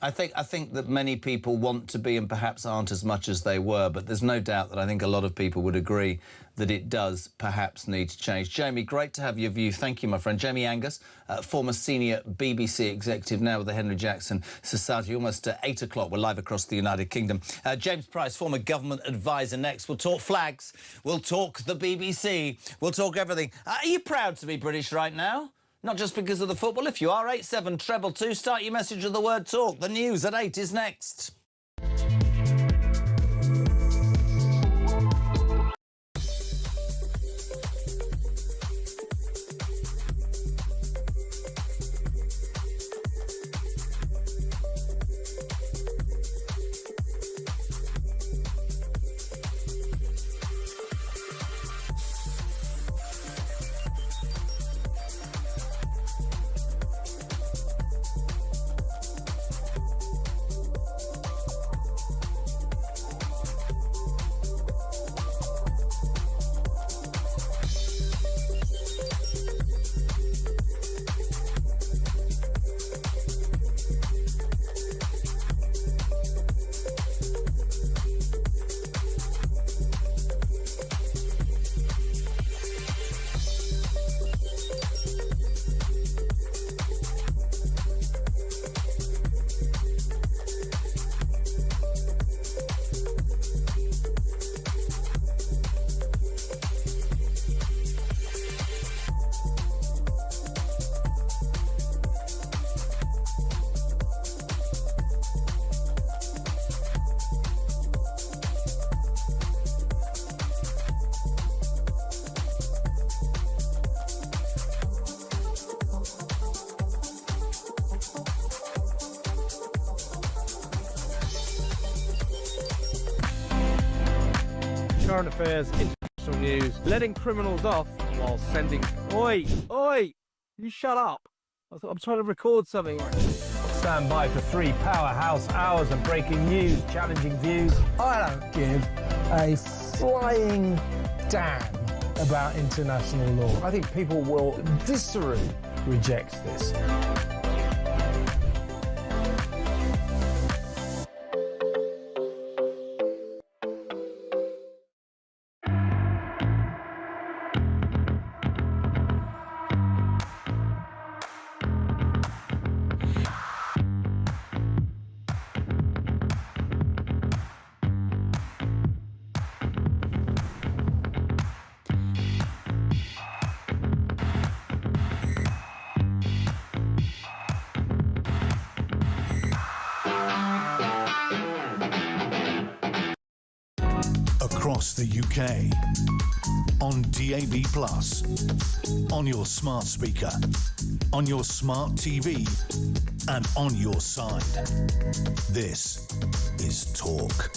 I think that many people want to be and perhaps aren't as much as they were, but there's no doubt that I think a lot of people would agree that it does perhaps need to change. Jamie, great to have your view. Thank you, my friend. Jamie Angus, former senior BBC executive, now with the Henry Jackson Society. Almost 8 o'clock. We're live across the United Kingdom. James Price, former government advisor. Next, we'll talk flags. We'll talk the BBC. We'll talk everything. Are you proud to be British right now? not just because of the football. If you are, 87222, start your message with the word talk. The news at 8 is next. Current affairs, international news, letting criminals off while sending... Oi! Oi! You shut up. I'm trying to record something. Stand by for 3 powerhouse hours of breaking news, challenging views. I don't give a flying damn about international law. I think people will viscerally reject this. Across the UK, on DAB+, on your smart speaker, on your smart TV, and on your side. This is Talk.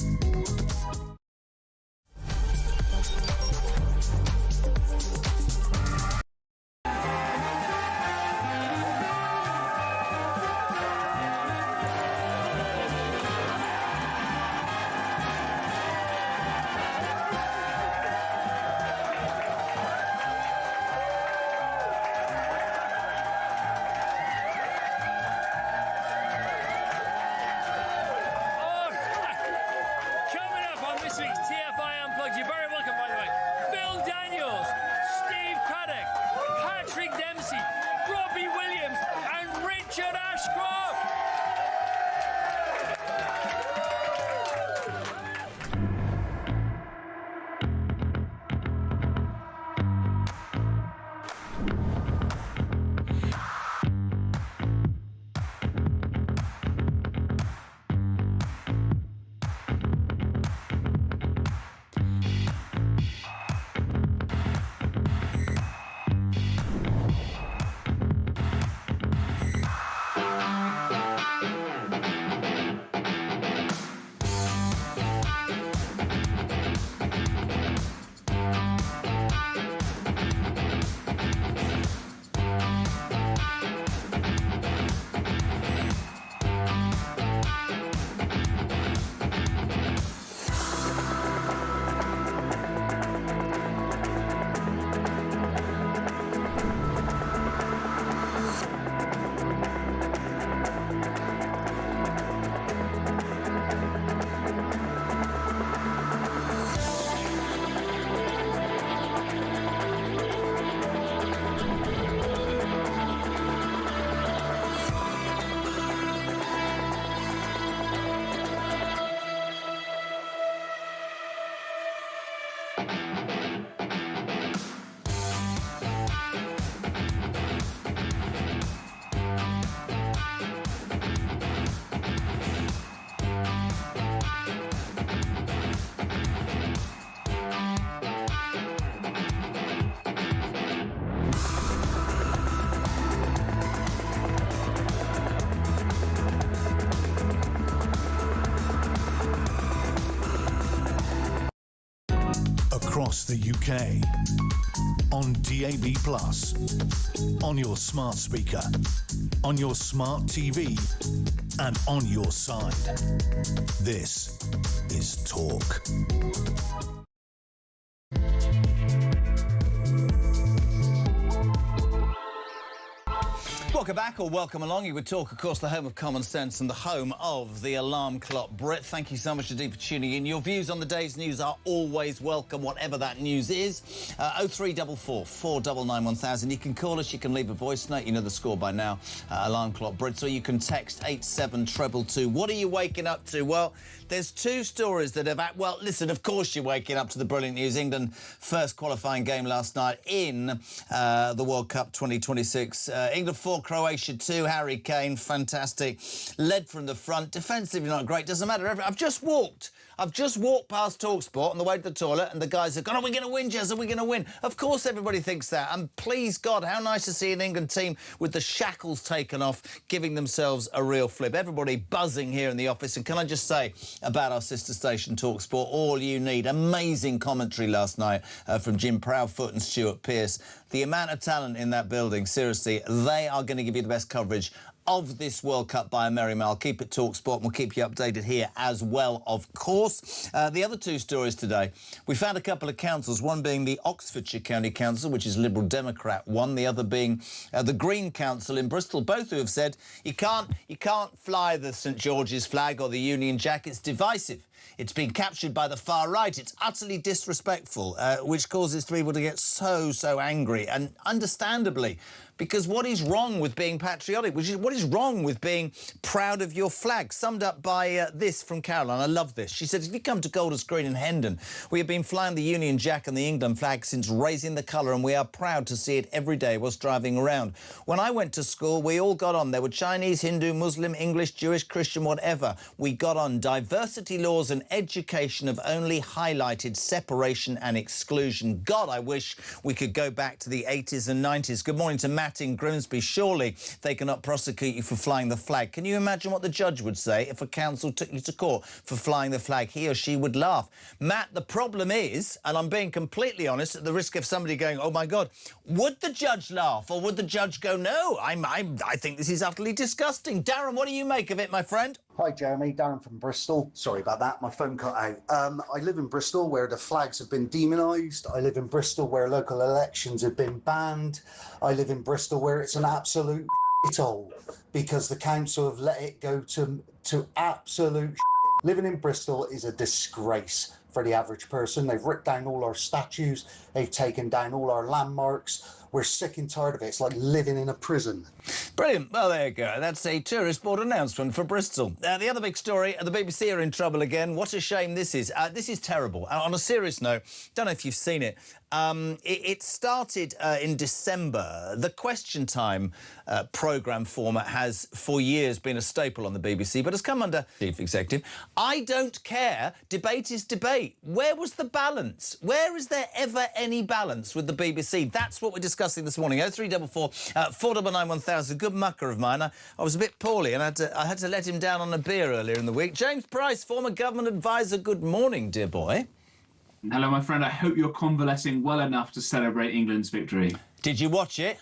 across the UK. On DAB+, on your smart speaker, on your smart TV, and on your side. This is Talk. Welcome back, or welcome along. You would Talk, of course, the home of common sense and the home of the alarm clock. Brit, thank you so much indeed for tuning in. Your views on the day's news are always welcome, whatever that news is. 0344 499 1000. You can call us, you can leave a voice note. You know the score by now, alarm clock Brits, or you can text 87222. What are you waking up to? Well, there's two stories that have... Well, listen, of course you're waking up to the brilliant news. England first qualifying game last night in the World Cup 2026. England 4, Croatia 2. Harry Kane, fantastic. Led from the front. Defensively not great. Doesn't matter. I've just walked past TalkSport on the way to the toilet, and the guys have gone, are we going to win, Jez? Are we going to win? Of course everybody thinks that. And please God, how nice to see an England team with the shackles taken off, giving themselves a real flip. Everybody buzzing here in the office. And can I just say about our sister station, TalkSport, all you need. Amazing commentary last night from Jim Proudfoot and Stuart Pearce. The amount of talent in that building, seriously, they are going to give you the best coverage of this World Cup by a merry mile. Keep it TalkSport, and we'll keep you updated here as well, of course. The other two stories today, we found a couple of councils, one being the Oxfordshire County Council, which is Liberal Democrat one, the other being the Green Council in Bristol, both who have said you can't fly the St George's flag or the Union Jack, it's divisive. It's been captured by the far right. It's utterly disrespectful, which causes people to get so angry, and understandably, because what is wrong with being patriotic? What is wrong with being proud of your flag? Summed up by this from Caroline. I love this. She said, if you come to Golders Green in Hendon, we have been flying the Union Jack and the England flag since raising the colour, and we are proud to see it every day whilst driving around. When I went to school, we all got on. There were Chinese, Hindu, Muslim, English, Jewish, Christian, whatever. We got on. Diversity laws and education have only highlighted separation and exclusion. God, I wish we could go back to the 80s and 90s. Good morning to Matt in Grimsby. Surely they cannot prosecute you for flying the flag. Can you imagine what the judge would say if a council took you to court for flying the flag? He or she would laugh. Matt, the problem is, and I'm being completely honest, at the risk of somebody going, oh my God, would the judge laugh, or would the judge go, no, I think this is utterly disgusting? Darren, what do you make of it, my friend? Hi, Jeremy. Darren from Bristol. Sorry about that. My phone cut out. I live in Bristol, where the flags have been demonised. I live in Bristol, where local elections have been banned. I live in Bristol, where it's an absolute shithole because the council have let it go to absolute shit. Living in Bristol is a disgrace for the average person. They've ripped down all our statues. They've taken down all our landmarks. We're sick and tired of it. It's like living in a prison. Brilliant. Well, there you go. That's a tourist board announcement for Bristol. The other big story, the BBC are in trouble again. What a shame this is. This is terrible. On a serious note, don't know if you've seen it. It started in December. The Question Time programme format has, for years, been a staple on the BBC, but has come under Chief Executive. I don't care. Debate is debate. Where was the balance? Where is there ever any balance with the BBC? That's what we're discussing this morning. 0344 499 1000. Good mucker of mine. I was a bit poorly, and I had to let him down on a beer earlier in the week. James Price, former government advisor. Good morning, dear boy. Hello, my friend. I hope you're convalescing well enough to celebrate England's victory. Did you watch it?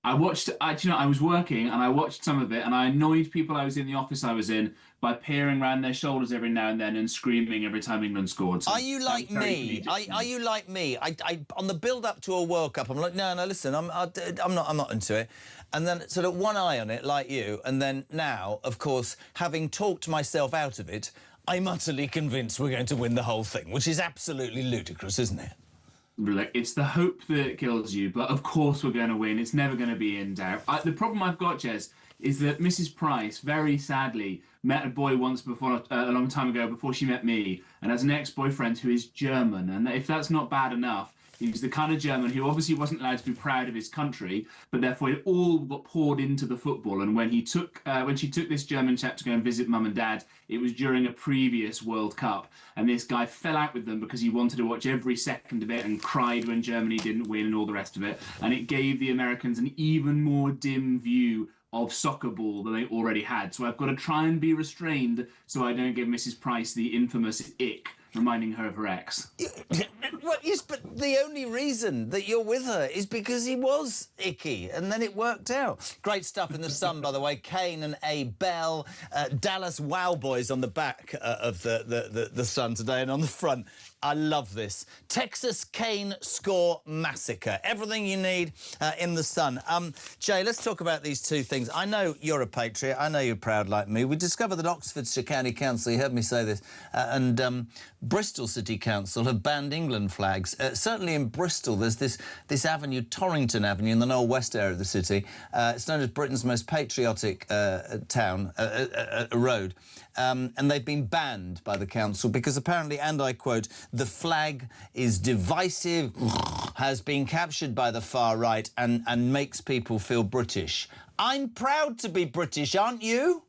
I watched, I was working and I watched some of it, and I annoyed people I was in the office I was in by peering around their shoulders every now and then and screaming every time England scored. So are you like me? Are you like me? I on the build-up to a World Cup, I'm like, no, listen, I'm not into it. And then sort of one eye on it, like you, and then now, of course, having talked myself out of it, I'm utterly convinced we're going to win the whole thing, which is absolutely ludicrous, isn't it? Look, it's the hope that kills you, but of course we're going to win. It's never going to be in doubt. The problem I've got, Jez, is that Mrs. Price, very sadly, met a boy once before, a long time ago, before she met me, and has an ex-boyfriend who is German. And if that's not bad enough, he's the kind of German who obviously wasn't allowed to be proud of his country, but therefore it all got poured into the football. And when she took this German chap to go and visit mum and dad, it was during a previous World Cup, and this guy fell out with them because he wanted to watch every second of it and cried when Germany didn't win and all the rest of it. And it gave the Americans an even more dim view of soccer ball than they already had. So I've got to try and be restrained so I don't give Mrs. Price the infamous ick reminding her of her ex. Well, yes, but the only reason that you're with her is because he was icky, and then it worked out. Great stuff in the Sun, by the way. Kane and A. Bell, Dallas Wow Boys on the back of the Sun today, and on the front, I love this. Texas Cane Score Massacre. Everything you need in the Sun. Jay, let's talk about these two things. I know you're a patriot. I know you're proud like me. We discovered that Oxfordshire County Council, you heard me say this, and Bristol City Council have banned England flags. Certainly in Bristol, there's this avenue, Torrington Avenue, in the Knoll West area of the city. It's known as Britain's most patriotic road. And they've been banned by the council because apparently, and I quote, the flag is divisive, has been captured by the far right and makes people feel British. I'm proud to be British, aren't you?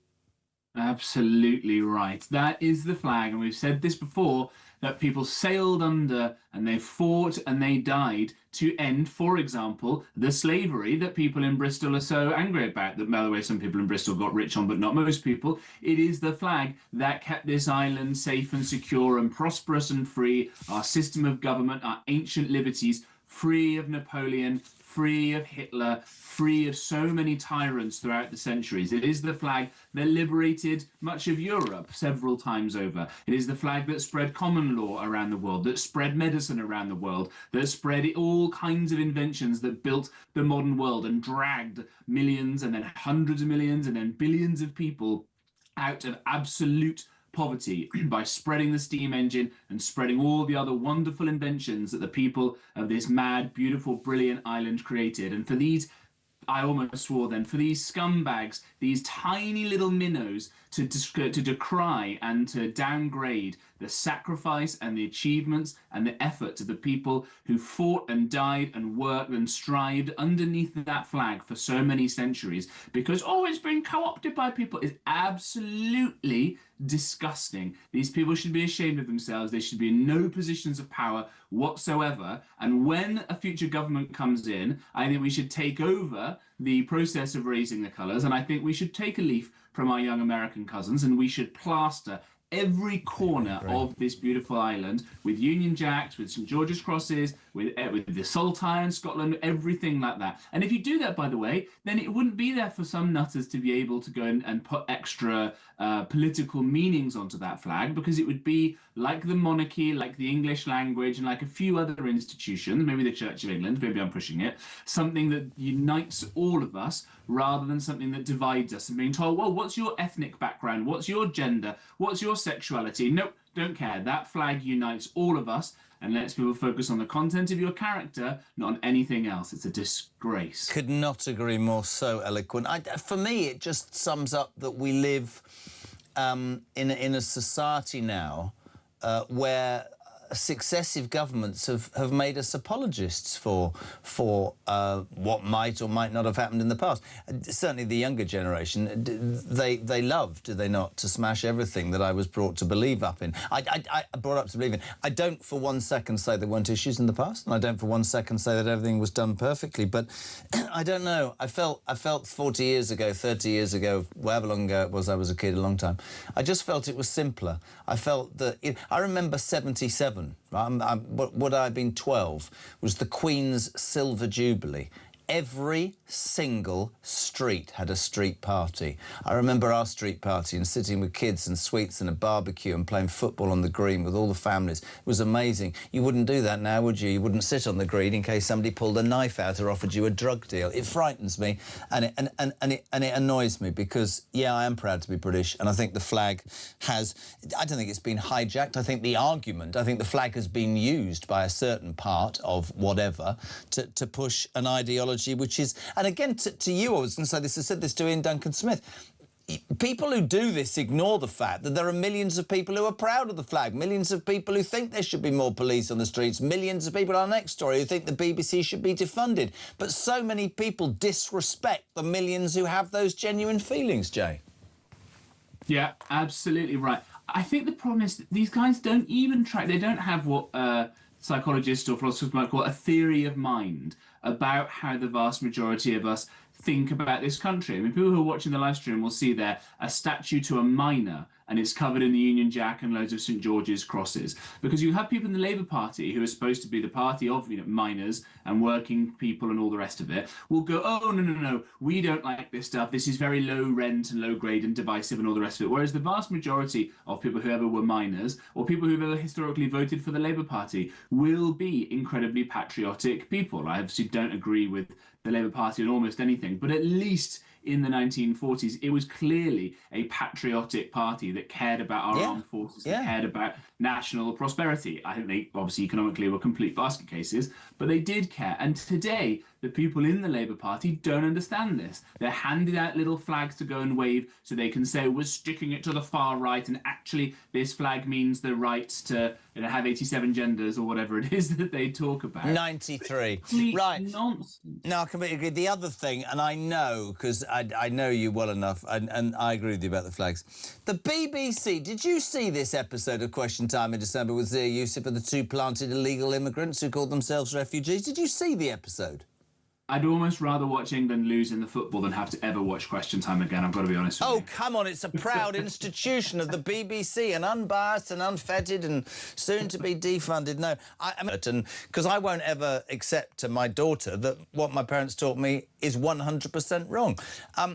Absolutely right. That is the flag, and we've said this before, that people sailed under and they fought and they died to end, for example, the slavery that people in Bristol are so angry about. That, by the way, some people in Bristol got rich on, but not most people. It is the flag that kept this island safe and secure and prosperous and free, our system of government, our ancient liberties, free of Napoleon, free of Hitler, free of so many tyrants throughout the centuries. It is the flag that liberated much of Europe several times over. It is the flag that spread common law around the world, that spread medicine around the world, that spread all kinds of inventions that built the modern world and dragged millions and then hundreds of millions and then billions of people out of absolute poverty by spreading the steam engine and spreading all the other wonderful inventions that the people of this mad, beautiful, brilliant island created. And for these, I almost swore then, for these scumbags, these tiny little minnows to decry and to downgrade the sacrifice and the achievements and the efforts of the people who fought and died and worked and strived underneath that flag for so many centuries, because, oh, it's been co-opted by people, is absolutely disgusting. These people should be ashamed of themselves. They should be in no positions of power whatsoever. And when a future government comes in, I think we should take over the process of raising the colours, and I think we should take a leaf from our young American cousins, and we should plaster every corner of this beautiful island with Union Jacks, with St George's crosses, with the Saltire in Scotland, everything like that. And if you do that, by the way, then it wouldn't be there for some nutters to be able to go and put extra political meanings onto that flag, because it would be like the monarchy, like the English language, and like a few other institutions, maybe the Church of England, maybe I'm pushing it, something that unites all of us rather than something that divides us and being told, well, what's your ethnic background? What's your gender? What's your sexuality? Nope, don't care. That flag unites all of us and lets people focus on the content of your character, not on anything else. It's a disgrace. Could not agree more. So eloquent. For me, it just sums up that we live in a society now where successive governments have made us apologists for what might or might not have happened in the past. Certainly the younger generation, they love, do they not, to smash everything that I was brought to believe up in. I brought up to believe in. I don't for one second say there weren't issues in the past, and I don't for one second say that everything was done perfectly, but I don't know. I felt 40 years ago, 30 years ago, however long ago it was, I was a kid, a long time, I just felt it was simpler. I felt that... I remember 77. Would I have been 12, was the Queen's Silver Jubilee. Every single street had a street party. I remember our street party and sitting with kids and sweets and a barbecue and playing football on the green with all the families. It was amazing. You wouldn't do that now, would you? You wouldn't sit on the green in case somebody pulled a knife out or offered you a drug deal. It frightens me and it annoys me because, yeah, I am proud to be British, and I think the flag has... I don't think it's been hijacked. I think the flag has been used by a certain part of whatever to push an ideology which is, and again to you, I was going to say this, I said this to Ian Duncan Smith, people who do this ignore the fact that there are millions of people who are proud of the flag, millions of people who think there should be more police on the streets, millions of people, our next story, who think the BBC should be defunded. But so many people disrespect the millions who have those genuine feelings, Jay. Yeah, absolutely right. I think the problem is that these guys don't even try, they don't have what psychologists or philosophers might call a theory of mind about how the vast majority of us think about this country. I mean, people who are watching the live stream will see there a statue to a miner, and it's covered in the Union Jack and loads of St George's crosses. Because you have people in the Labour Party who are supposed to be the party of miners and working people and all the rest of it, will go, oh, no, we don't like this stuff. This is very low rent and low grade and divisive and all the rest of it. Whereas the vast majority of people who ever were miners or people who've ever historically voted for the Labour Party will be incredibly patriotic people. I obviously don't agree with the Labour Party on almost anything, but at least in the 1940s, it was clearly a patriotic party that cared about our armed forces, that cared about national prosperity. I think they obviously economically were complete basket cases, but they did care. And today, the people in the Labour Party don't understand this. They're handed out little flags to go and wave so they can say, we're sticking it to the far right, and actually this flag means the right to have 87 genders or whatever it is that they talk about. 93. Complete Right. nonsense. No, I completely agree. The other thing, and I know, because I know you well enough, and I agree with you about the flags. The BBC, did you see this episode of Question Time in December with Zia Yusuf and the two planted illegal immigrants who called themselves refugees? Did you see the episode? I'd almost rather watch England lose in the football than have to ever watch Question Time again, I've got to be honest with you. Oh, come on, it's a proud institution of the BBC and unbiased and unfettered and soon to be defunded. No, because I won't ever accept to my daughter that what my parents taught me is 100% wrong.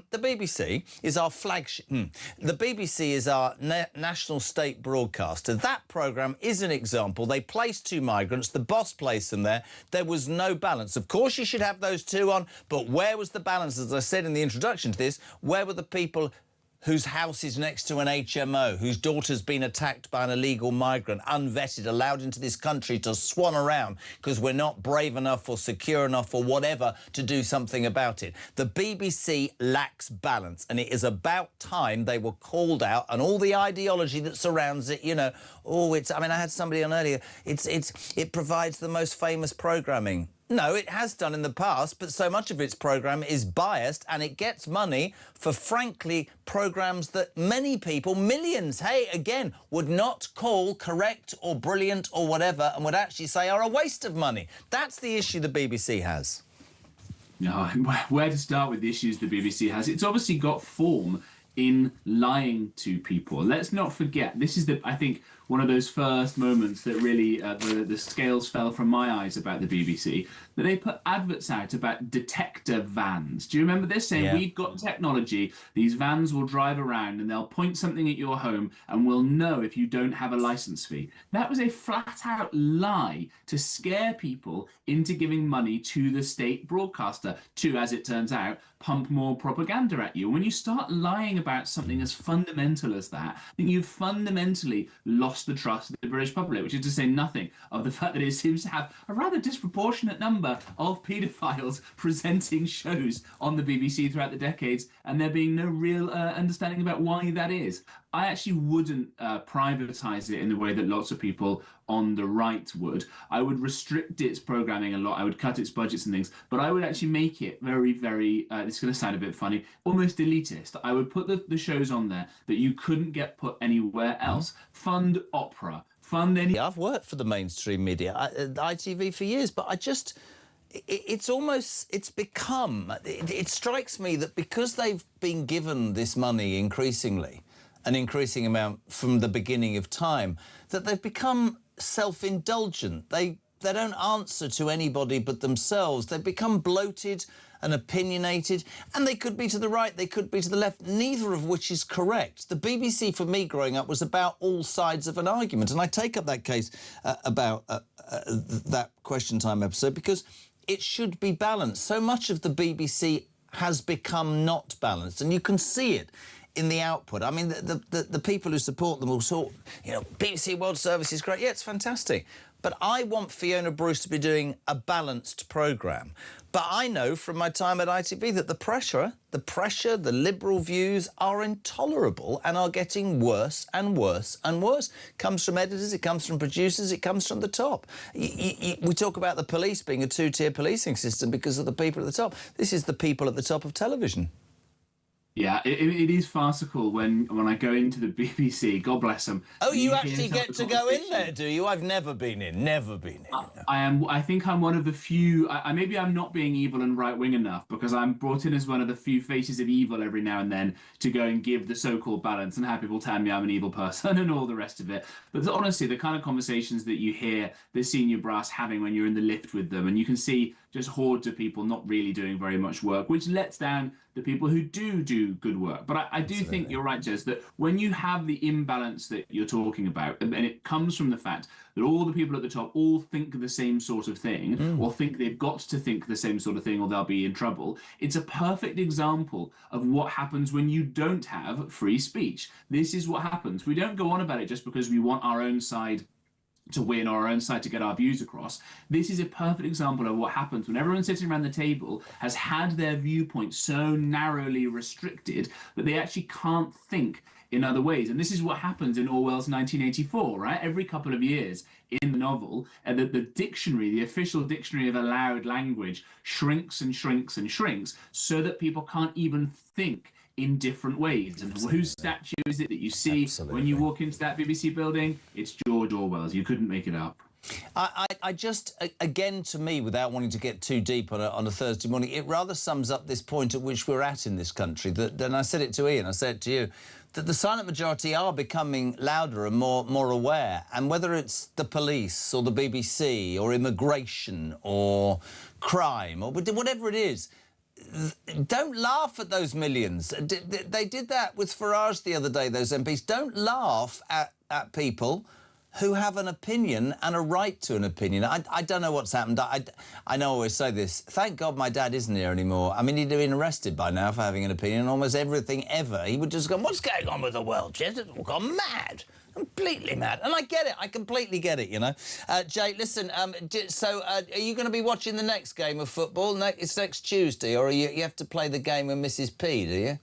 The BBC is our flagship. The BBC is our national state broadcaster. That programme is an example. They placed two migrants. The boss placed them there. There was no balance. Of course, you should have those two on, but where was the balance? As I said in the introduction to this, where were the people whose house is next to an HMO, whose daughter's been attacked by an illegal migrant, unvetted, allowed into this country to swan around because we're not brave enough or secure enough or whatever to do something about it? The BBC lacks balance, and it is about time they were called out, and all the ideology that surrounds it, I had somebody on earlier, it provides the most famous programming. No, it has done in the past, but so much of its programme is biased, and it gets money for, frankly, programmes that many people, millions, would not call correct or brilliant or whatever, and would actually say are a waste of money. That's the issue the BBC has. No, where to start with the issues the BBC has? It's obviously got form in lying to people. Let's not forget, this is, I think, one of those first moments that really the scales fell from my eyes about the BBC, that they put adverts out about detector vans. Do you remember this? Saying, we've got technology, these vans will drive around and they'll point something at your home and we'll know if you don't have a licence fee. That was a flat-out lie to scare people into giving money to the state broadcaster to, as it turns out, pump more propaganda at you. When you start lying about something as fundamental as that, then you've fundamentally lost the trust of the British public, which is to say nothing of the fact that it seems to have a rather disproportionate number of paedophiles presenting shows on the BBC throughout the decades, and there being no real understanding about why that is. I actually wouldn't privatise it in the way that lots of people on the right would. I would restrict its programming a lot. I would cut its budgets and things, but I would actually make it very, very, this is going to sound a bit funny, almost elitist. I would put the shows on there that you couldn't get put anywhere else. Fund opera, fund any... I've worked for the mainstream media, ITV for years, but it strikes me that because they've been given this money increasingly, an increasing amount from the beginning of time, that they've become self-indulgent. They don't answer to anybody but themselves. They've become bloated and opinionated, and they could be to the right, they could be to the left, neither of which is correct. The BBC, for me, growing up, was about all sides of an argument, and I take up that case about that Question Time episode because it should be balanced. So much of the BBC has become not balanced, and you can see it in the output. I mean, the people who support them will talk, BBC World Service is great. Yeah, it's fantastic. But I want Fiona Bruce to be doing a balanced programme. But I know from my time at ITV that the pressure, the liberal views are intolerable and are getting worse and worse and worse. It comes from editors, it comes from producers, it comes from the top. We talk about the police being a two-tier policing system because of the people at the top. This is the people at the top of television. Yeah, it is farcical when I go into the BBC, God bless them. Oh, and you hear actually some of get the to go in conversations. there, do you? I've never been in, never been in. I think I'm one of the few. Maybe I'm not being evil and right wing enough because I'm brought in as one of the few faces of evil every now and then to go and give the so-called balance and have people tell me I'm an evil person and all the rest of it. But honestly, the kind of conversations that you hear the senior brass having when you're in the lift with them, and you can see just hordes of people not really doing very much work, which lets down the people who do good work. But I do think you're right, Jez, that when you have the imbalance that you're talking about, and it comes from the fact that all the people at the top all think the same sort of thing, or think they've got to think the same sort of thing, or they'll be in trouble. It's a perfect example of what happens when you don't have free speech. This is what happens. We don't go on about it just because we want our own side to win, or our own side to get our views across. This is a perfect example of what happens when everyone sitting around the table has had their viewpoint so narrowly restricted that they actually can't think in other ways. And this is what happens in Orwell's 1984, right? Every couple of years in the novel, and the dictionary, the official dictionary of allowed language, shrinks and shrinks and shrinks so that people can't even think in different ways. And whose statue is it that you see when you walk into that BBC building? It's George Orwell's. You couldn't make it up. I just, again, to me, without wanting to get too deep on a Thursday morning, it rather sums up this point at which we're at in this country. That, and I said it to Ian, I said it to you, that the silent majority are becoming louder and more aware. And whether it's the police or the BBC or immigration or crime or whatever it is, don't laugh at those millions. They did that with Farage the other day, those MPs. Don't laugh at people who have an opinion and a right to an opinion. I don't know what's happened. I know I always say this. Thank God my dad isn't here anymore. I mean, he'd have been arrested by now for having an opinion on almost everything ever. He would just go, what's going on with the world, Jez? It's all gone mad. Completely mad. And I get it. I completely get it, you know. Jay, listen, so are you going to be watching the next game of football? It's next Tuesday, or you have to play the game with Mrs P, do you?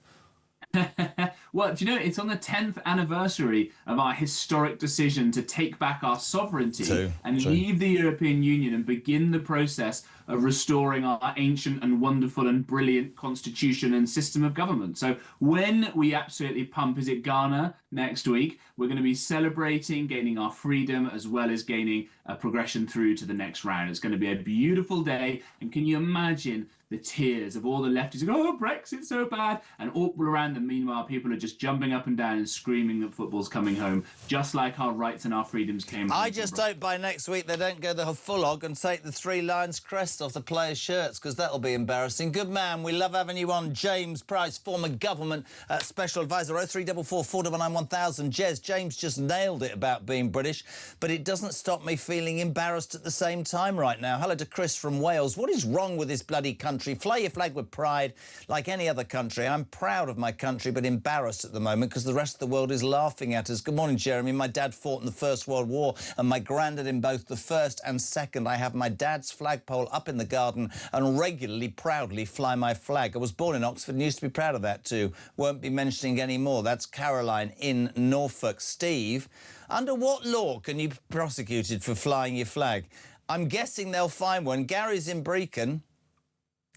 Well, do you know, it's on the 10th anniversary of our historic decision to take back our sovereignty and leave the European Union and begin the process of restoring our ancient and wonderful and brilliant constitution and system of government. So when we absolutely pump, is it Ghana next week, we're going to be celebrating gaining our freedom as well as gaining a progression through to the next round. It's going to be a beautiful day. And can you imagine the tears of all the lefties who go, oh, Brexit's so bad, and all around them, meanwhile, people are just jumping up and down and screaming that football's coming home, just like our rights and our freedoms came home. I just hope by next week they don't go the full hog and take the 3 lions crest off the players' shirts, because that'll be embarrassing. Good man, we love having you on. James Price, former government special advisor, 0344 499 1000. Jez, James just nailed it about being British, but it doesn't stop me feeling embarrassed at the same time right now. Hello to Chris from Wales. What is wrong with this bloody country? Fly your flag with pride like any other country. I'm proud of my country, but embarrassed at the moment because the rest of the world is laughing at us. Good morning, Jeremy. My dad fought in the First World War and my granddad in both the First and Second. I have my dad's flagpole up in the garden and regularly, proudly fly my flag. I was born in Oxford and used to be proud of that too. Won't be mentioning any more. That's Caroline in Norfolk. Steve, under what law can you be prosecuted for flying your flag? I'm guessing they'll find one. Gary's in Brecon.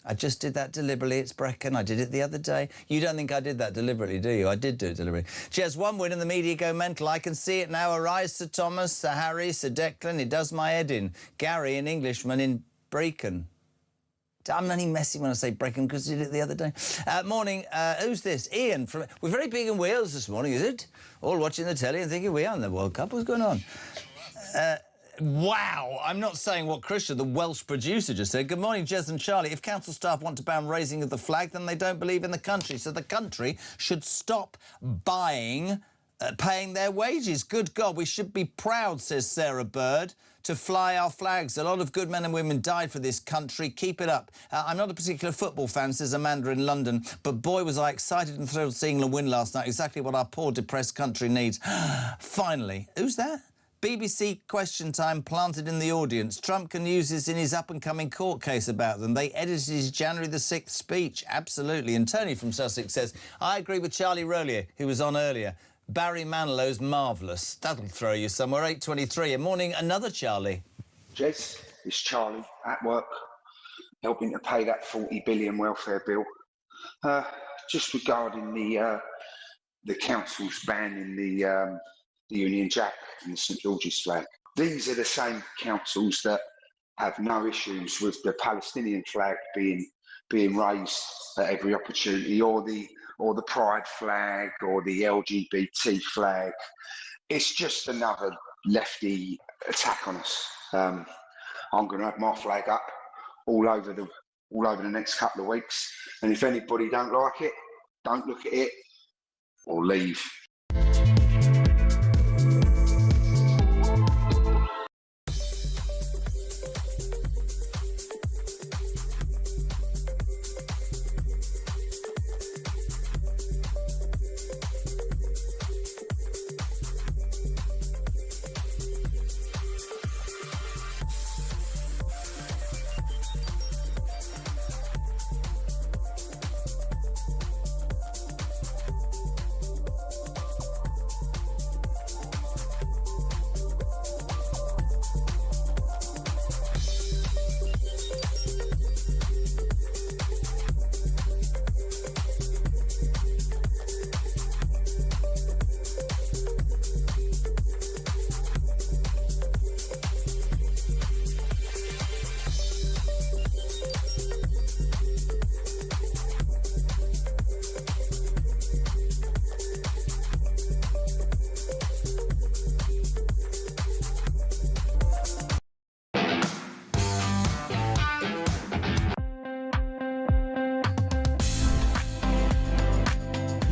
I just did that deliberately. It's Brecon. I did it the other day. You don't think I did that deliberately, do you? I did do it deliberately. She has one win and the media go mental. I can see it now. Arise, Sir Thomas, Sir Harry, Sir Declan. It does my head in. Gary, an Englishman in Brecon. I'm only messing when I say Brecon because I did it the other day. Morning. Who's this? Ian. We're very big in Wales this morning, is it? All watching the telly and thinking we are in the World Cup. What's going on? Wow, I'm not saying what Christian, the Welsh producer, just said. Good morning, Jez and Charlie. If council staff want to ban raising of the flag, then they don't believe in the country. So the country should stop paying their wages. Good God, we should be proud, says Sarah Bird, to fly our flags. A lot of good men and women died for this country. Keep it up. I'm not a particular football fan, says Amanda in London, but boy, was I excited and thrilled to see England win last night. Exactly what our poor, depressed country needs. Finally. Who's that? BBC Question Time planted in the audience. Trump can use this in his up-and-coming court case about them. They edited his January the 6th speech. Absolutely. And Tony from Sussex says, I agree with Charlie Rollier, who was on earlier. Barry Manilow's marvellous. That'll throw you somewhere. 8:23. And morning, another Charlie. Jez, it's Charlie at work, helping to pay that 40 billion welfare bill. just regarding the council's banning the Union Jack and the St George's flag. These are the same councils that have no issues with the Palestinian flag being raised at every opportunity, or the pride flag, or the LGBT flag. It's just another lefty attack on us. I'm going to have my flag up all over the next couple of weeks, and if anybody don't like it, don't look at it or leave.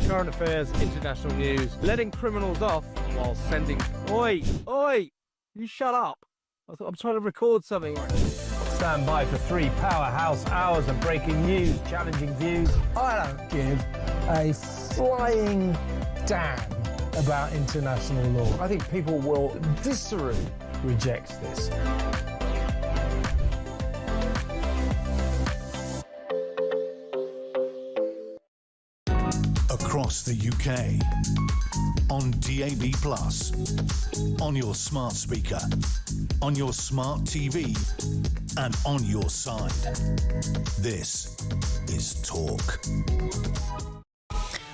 Current affairs, international news, letting criminals off while sending... Oi! Oi! You shut up! I'm trying to record something. Stand by for 3 powerhouse hours of breaking news, challenging views. I don't give a flying damn about international law. I think people will viscerally reject this. Across the UK, on DAB+, on your smart speaker, on your smart TV, and on your side. This is Talk.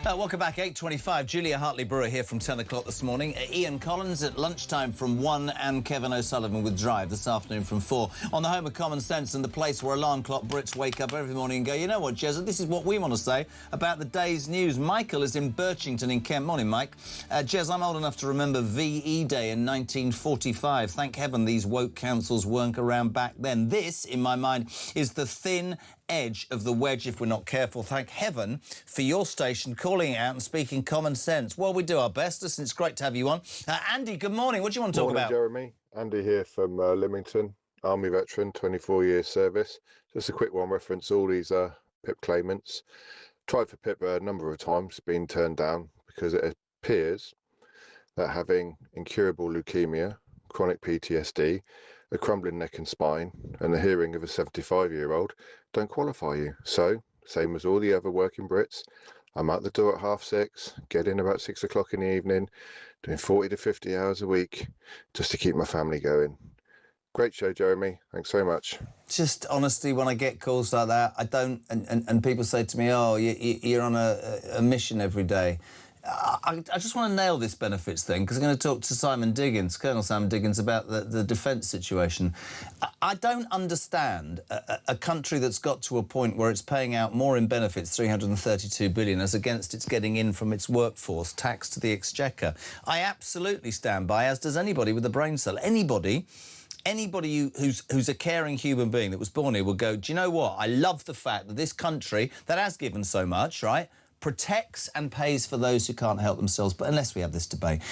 Welcome back, 8:25. Julia Hartley-Brewer here from 10 o'clock this morning. Ian Collins at lunchtime from 1, and Kevin O'Sullivan with Drive this afternoon from 4. On the home of common sense and the place where alarm clock Brits wake up every morning and go, you know what, Jez, this is what we want to say about the day's news. Michael is in Birchington in Kent. Morning, Mike. Jez, I'm old enough to remember VE Day in 1945. Thank heaven these woke councils weren't around back then. This, in my mind, is the thin edge of the wedge if we're not careful. Thank heaven for your station calling it out and speaking common sense. Well, we do our best. Listen, it's great to have you on. Andy, good morning. What do you want to talk about? Jeremy. Andy here from Lymington, Army veteran, 24 years service. Just a quick one, reference all these PIP claimants. Tried for PIP a number of times, been turned down because it appears that having incurable leukemia, chronic PTSD, a crumbling neck and spine, and the hearing of a 75-year-old don't qualify you. So, same as all the other working Brits, I'm out the door at 6:30, get in about 6 o'clock in the evening, doing 40 to 50 hours a week just to keep my family going. Great show, Jeremy. Thanks very much. Just honestly, when I get calls like that, I don't, and people say to me, oh, you're on a mission every day. I just want to nail this benefits thing because I'm going to talk to Simon Diggins, Colonel Simon Diggins, about the defence situation. I don't understand a country that's got to a point where it's paying out more in benefits, 332 billion, as against it's getting in from its workforce, tax to the exchequer. I absolutely stand by, as does anybody with a brain cell. Anybody who's a caring human being that was born here will go, do you know what? I love the fact that this country that has given so much, right, protects and pays for those who can't help themselves. But unless we have this debate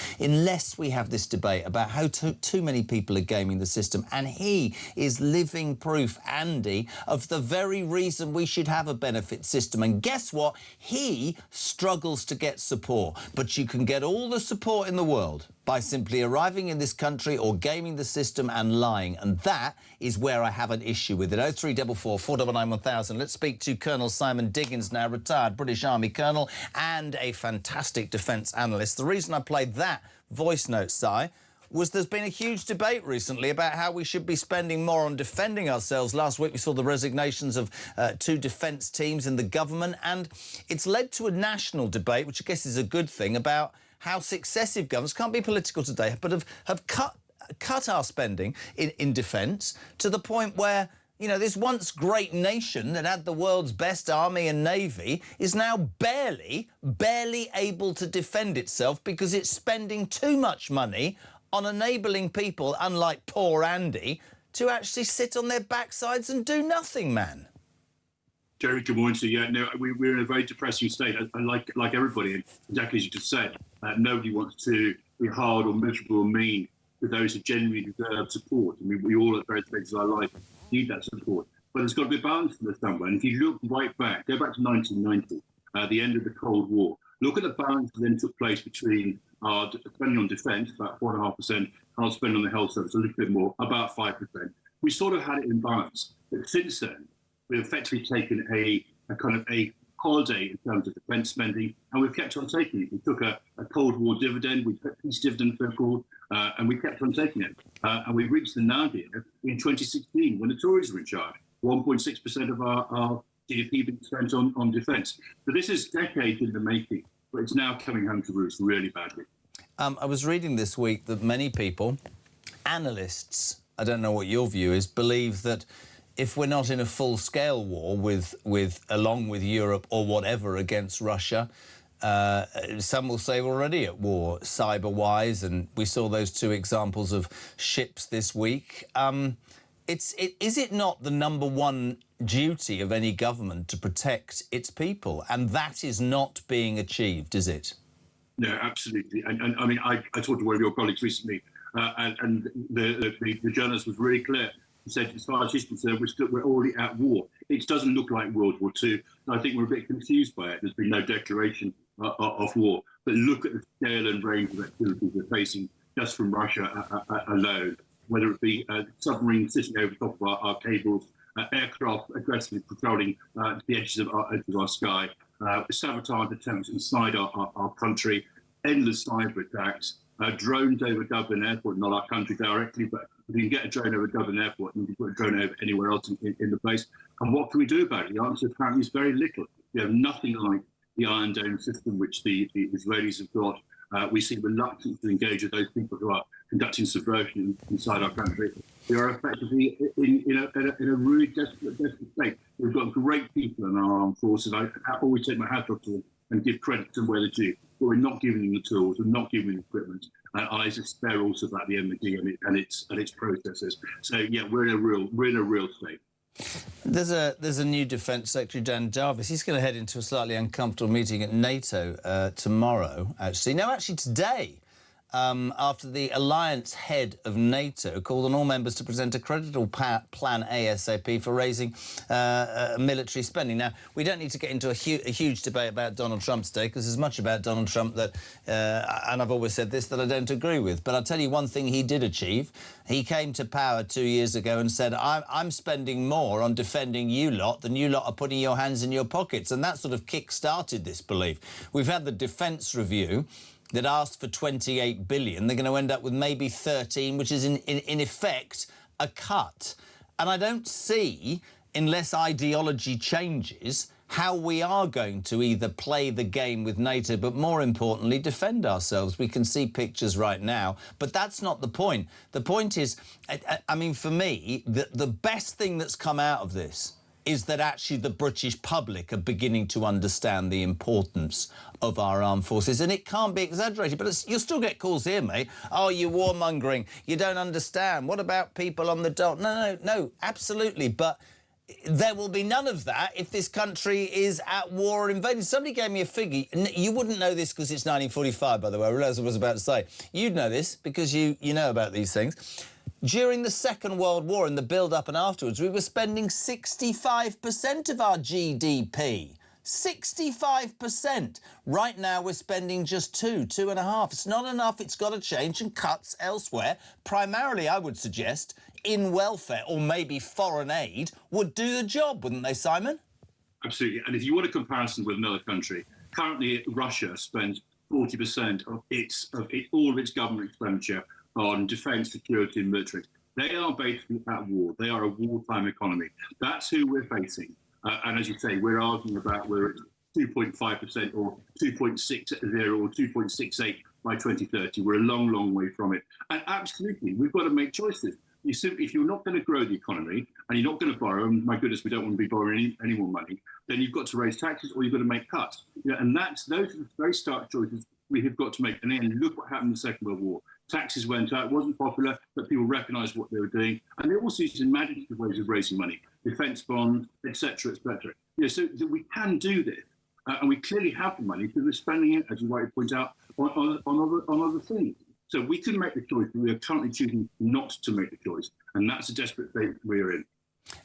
about how too many people are gaming the system, and he is living proof, Andy, of the very reason we should have a benefit system. And guess what? He struggles to get support. But you can get all the support in the world by simply arriving in this country or gaming the system and lying. And that is where I have an issue with it. 0344 499 1000. Let's speak to Colonel Simon Diggins now, retired British Army Colonel and a fantastic defence analyst. The reason I played that voice note, Si, was there's been a huge debate recently about how we should be spending more on defending ourselves. Last week we saw the resignations of 2 defence teams in the government, and it's led to a national debate, which I guess is a good thing, about how successive governments, can't be political today, but have cut our spending in defence to the point where, you know, this once great nation that had the world's best army and navy is now barely able to defend itself because it's spending too much money on enabling people, unlike poor Andy, to actually sit on their backsides and do nothing, man. Jerry, good morning to you. Yeah, no, we're in a very depressing state, and like everybody, and exactly as you just said, nobody wants to be hard or miserable or mean to those who genuinely deserve support. I mean, we all at various stages of our life need that support. But there's got to be a balance in this somewhere. And if you look right back, go back to 1990, the end of the Cold War, look at the balance that then took place between our spending on defence, about 4.5%, and our spending on the health service, a little bit more, about 5%. We sort of had it in balance. But since then, we've effectively taken a kind of a holiday in terms of defence spending, and we've kept on taking it. We took a Cold War dividend, we took peace dividend, so-called, and we kept on taking it. And we reached the nadir in 2016 when the Tories were in charge. 1.6% of our GDP being spent on defence. So this is decades in the making, but it's now coming home to roost really badly. I was reading this week that many people, analysts, I don't know what your view is, believe that if we're not in a full-scale war along with Europe or whatever against Russia, some will say we're already at war cyber-wise, and we saw those 2 examples of ships this week. Is it not the #1 duty of any government to protect its people? And that is not being achieved, is it? No, absolutely. And I mean, I talked to one of your colleagues recently, and the journalist was really clear. He said, as far as he's concerned, we're already at war. It doesn't look like World War II. I think we're a bit confused by it. There's been no declaration of war. But look at the scale and range of activities we're facing just from Russia alone, whether it be submarines sitting over top of our cables, aircraft aggressively patrolling the edges of our sky, sabotage attempts inside our country, endless cyber attacks, drones over Dublin Airport, not our country directly, but if you can get a drone over Dublin Airport, you can put a drone over anywhere else in the place. And what can we do about it? The answer apparently is very little. We have nothing like the Iron Dome system, which the Israelis have got. We see reluctance to engage with those people who are conducting subversion inside our country. We are effectively in a really desperate state. We've got great people in our armed forces. I always take my hat off to them and give credit to where they do. But we're not giving them the tools, we're not giving them the equipment. And I despair also about the MOD and its processes. So yeah, we're in a real state. There's a new Defence Secretary, Dan Jarvis. He's going to head into a slightly uncomfortable meeting at NATO tomorrow, actually. No, actually today, after the alliance head of NATO called on all members to present a credible plan ASAP for raising military spending. Now, we don't need to get into a huge debate about Donald Trump today, because there's much about Donald Trump that, and I've always said this, that I don't agree with. But I'll tell you one thing he did achieve. He came to power 2 years ago and said, I'm spending more on defending you lot than you lot are putting your hands in your pockets. And that sort of kick-started this belief. We've had the Defence Review that asked for 28 billion. They're going to end up with maybe 13, which is in effect a cut. And I don't see, unless ideology changes, how we are going to either play the game with NATO, but more importantly, defend ourselves. We can see pictures right now, but that's not the point. The point is, I mean, for me, the best thing that's come out of this is that actually the British public are beginning to understand the importance of our armed forces. And it can't be exaggerated, but you'll still get calls here, mate. Oh, you're warmongering. You don't understand. What about people on the dole? No, absolutely. But there will be none of that if this country is at war or invaded. Somebody gave me a figure. You wouldn't know this because it's 1945, by the way. I realised I was about to say. You'd know this because you know about these things. During the Second World War, in the build-up and afterwards, we were spending 65% of our GDP. 65%. Right now, we're spending just 2.5%. It's not enough. It's got to change, and cuts elsewhere. Primarily, I would suggest, in welfare or maybe foreign aid would do the job, wouldn't they, Simon? Absolutely. And if you want a comparison with another country, currently Russia spends 40% of all of its government expenditure on defence, security and military. They are basically at war. They are a wartime economy. That's who we're facing. And as you say, we're arguing about whether it's 2.5% or 2.60 or 2.68 by 2030. We're a long, long way from it. And absolutely, we've got to make choices. You simply, if you're not going to grow the economy and you're not going to borrow, and my goodness, we don't want to be borrowing any more money, then you've got to raise taxes or you've got to make cuts. And those are the very stark choices we have got to make. And then look what happened in the Second World War. Taxes went up, it wasn't popular, but people recognised what they were doing. And they also used imaginative ways of raising money, defence bonds, etc., etc. So that we can do this. And we clearly have the money because we're spending it, as you rightly point out, on other things. So we can make the choice, but we are currently choosing not to make the choice. And that's a desperate state we're in.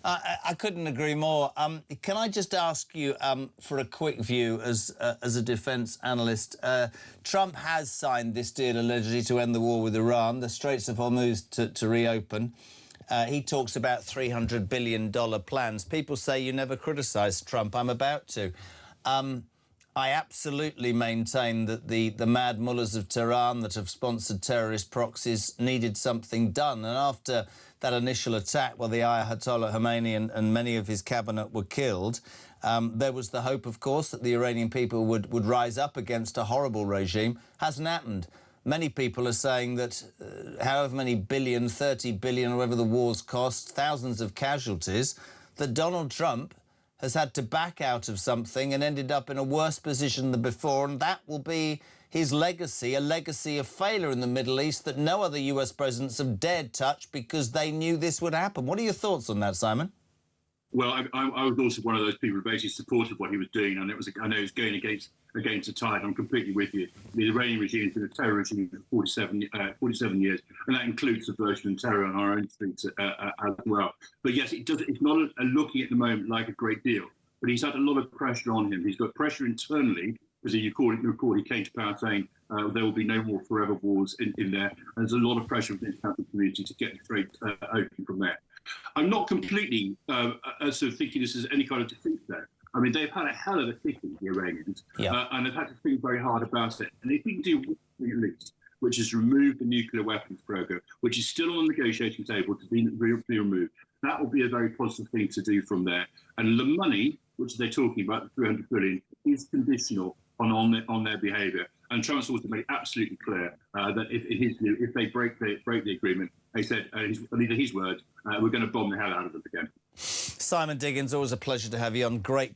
I couldn't agree more. Can I just ask you for a quick view as a defence analyst? Trump has signed this deal allegedly to end the war with Iran, the Straits of Hormuz to reopen. He talks about $300 billion plans. People say you never criticised Trump. I'm about to. I absolutely maintain that the mad mullahs of Tehran that have sponsored terrorist proxies needed something done. And after that initial attack where the Ayatollah Khomeini and many of his cabinet were killed, there was the hope, of course, that the Iranian people would rise up against a horrible regime. Hasn't happened. Many people are saying that however many billion, 30 billion, whatever the wars cost, thousands of casualties, that Donald Trump has had to back out of something and ended up in a worse position than before, and that will be his legacy, a legacy of failure in the Middle East that no other US presidents have dared touch because they knew this would happen. What are your thoughts on that, Simon? Well, I was also one of those people who basically supported what he was doing, and I know he was going against the tide. I'm completely with you. The Iranian regime has been a terror regime for 47 years, and that includes subversion and terror on our own streets as well. But yes, it's not looking at the moment like a great deal, but he's had a lot of pressure on him. He's got pressure internally, as you recall, he came to power saying there will be no more forever wars in there. And there's a lot of pressure from the international community to get the trade open from there. I'm not completely sort of thinking this is any kind of defeat there. I mean, they've had a hell of a kicking, the Iranians, and they've had to think very hard about it. And if we can do one thing at least, which is remove the nuclear weapons program, which is still on the negotiating table to be removed, that will be a very positive thing to do from there. And the money, which they're talking about, the 300 billion, is conditional on their behaviour. And Trump's also made absolutely clear that if they break the agreement, they said, these are his words, we're going to bomb the hell out of them again. Simon Diggins, always a pleasure to have you on. Great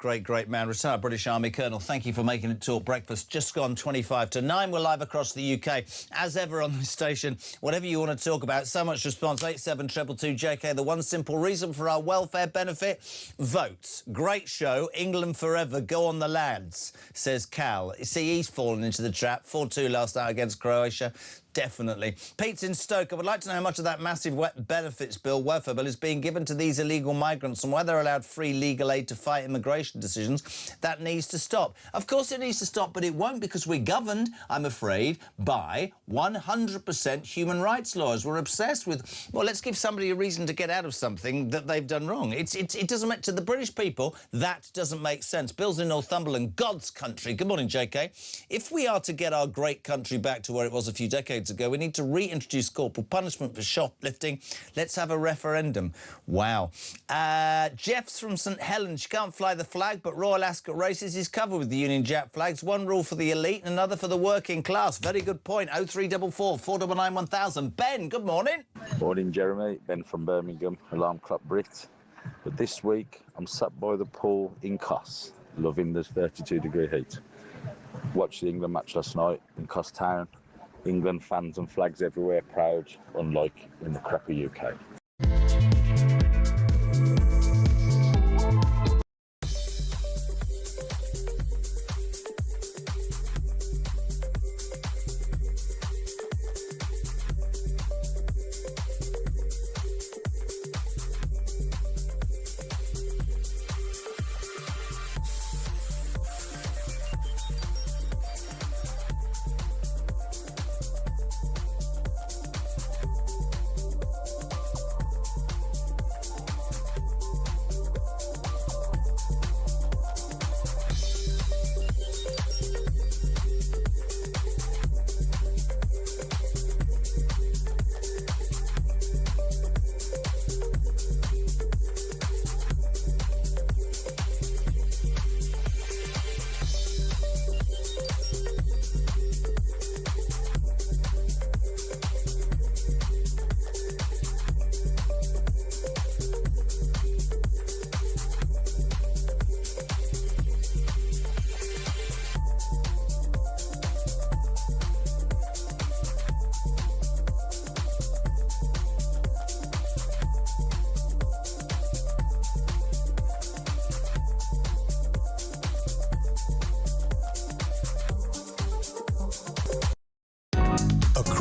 man. Retired British Army Colonel. Thank you for making it Talk Breakfast. Just gone 25 to 9. We're live across the UK. As ever on this station, whatever you want to talk about, so much response. 87222 JK. The one simple reason for our welfare benefit, votes. Great show. England forever. Go on the lads, says Cal. See, he's fallen into the trap. 4-2 last night against Croatia. Definitely. Pete's in Stoke. I would like to know how much of that massive benefits bill, welfare bill, is being given to these illegal migrants and why they're allowed free legal aid to fight immigration decisions. That needs to stop. Of course it needs to stop, but it won't because we're governed, I'm afraid, by 100% human rights laws. We're obsessed with, well, let's give somebody a reason to get out of something that they've done wrong. It doesn't make, to the British people, that doesn't make sense. Bill's in Northumberland, God's country. Good morning, JK. If we are to get our great country back to where it was a few decades ago, we need to reintroduce corporal punishment for shoplifting. Let's have a referendum. Wow. Jeff's from St Helens. She can't fly the flag, but Royal Ascot Races is covered with the Union Jack flags. One rule for the elite and another for the working class. Very good point. 0344 499 1000. Ben, good morning. Morning, Jeremy. Ben from Birmingham, alarm clock Brit. But this week, I'm sat by the pool in Cos, loving the 32-degree heat. Watched the England match last night in Cos Town. England fans and flags everywhere, proud, unlike in the crappy UK.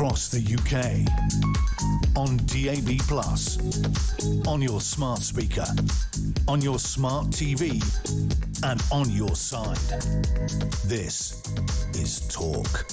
across the UK. On DAB+, on your smart speaker, on your smart TV, and on your side. This is Talk.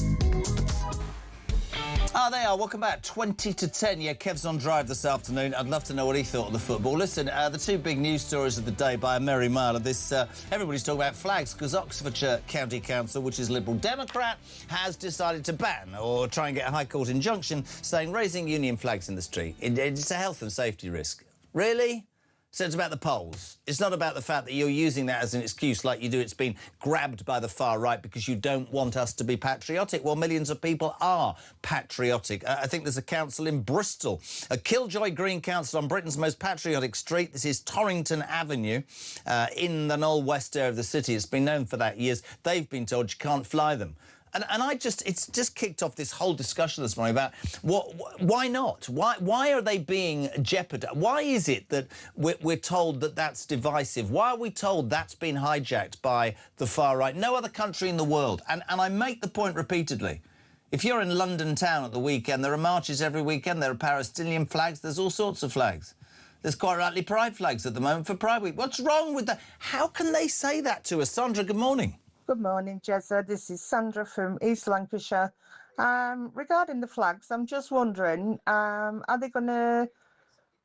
Ah, they are. Welcome back. 20 to 10. Yeah, Kev's on drive this afternoon. I'd love to know what he thought of the football. Listen, the two big news stories of the day by a merry mile are this. Everybody's talking about flags because Oxfordshire County Council, which is Liberal Democrat, has decided to ban or try and get a High Court injunction saying raising Union flags in the street. It's a health and safety risk. Really? So it's about the polls. It's not about the fact that you're using that as an excuse like you do. It's been grabbed by the far right because you don't want us to be patriotic. Well, millions of people are patriotic. I think there's a council in Bristol, a Killjoy Green Council on Britain's most patriotic street. This is Torrington Avenue in the Knoll West area of the city. It's been known for that years. They've been told you can't fly them. And it's just kicked off this whole discussion this morning about why not? Why are they being jeopardised? Why is it that we're told that that's divisive? Why are we told that's been hijacked by the far right? No other country in the world. And I make the point repeatedly. If you're in London town at the weekend, there are marches every weekend. There are Palestinian flags. There's all sorts of flags. There's quite rightly pride flags at the moment for Pride Week. What's wrong with that? How can they say that to us? Sandra, good morning. Good morning, Jezza. This is Sandra from East Lancashire. Regarding the flags, I'm just wondering, are they going to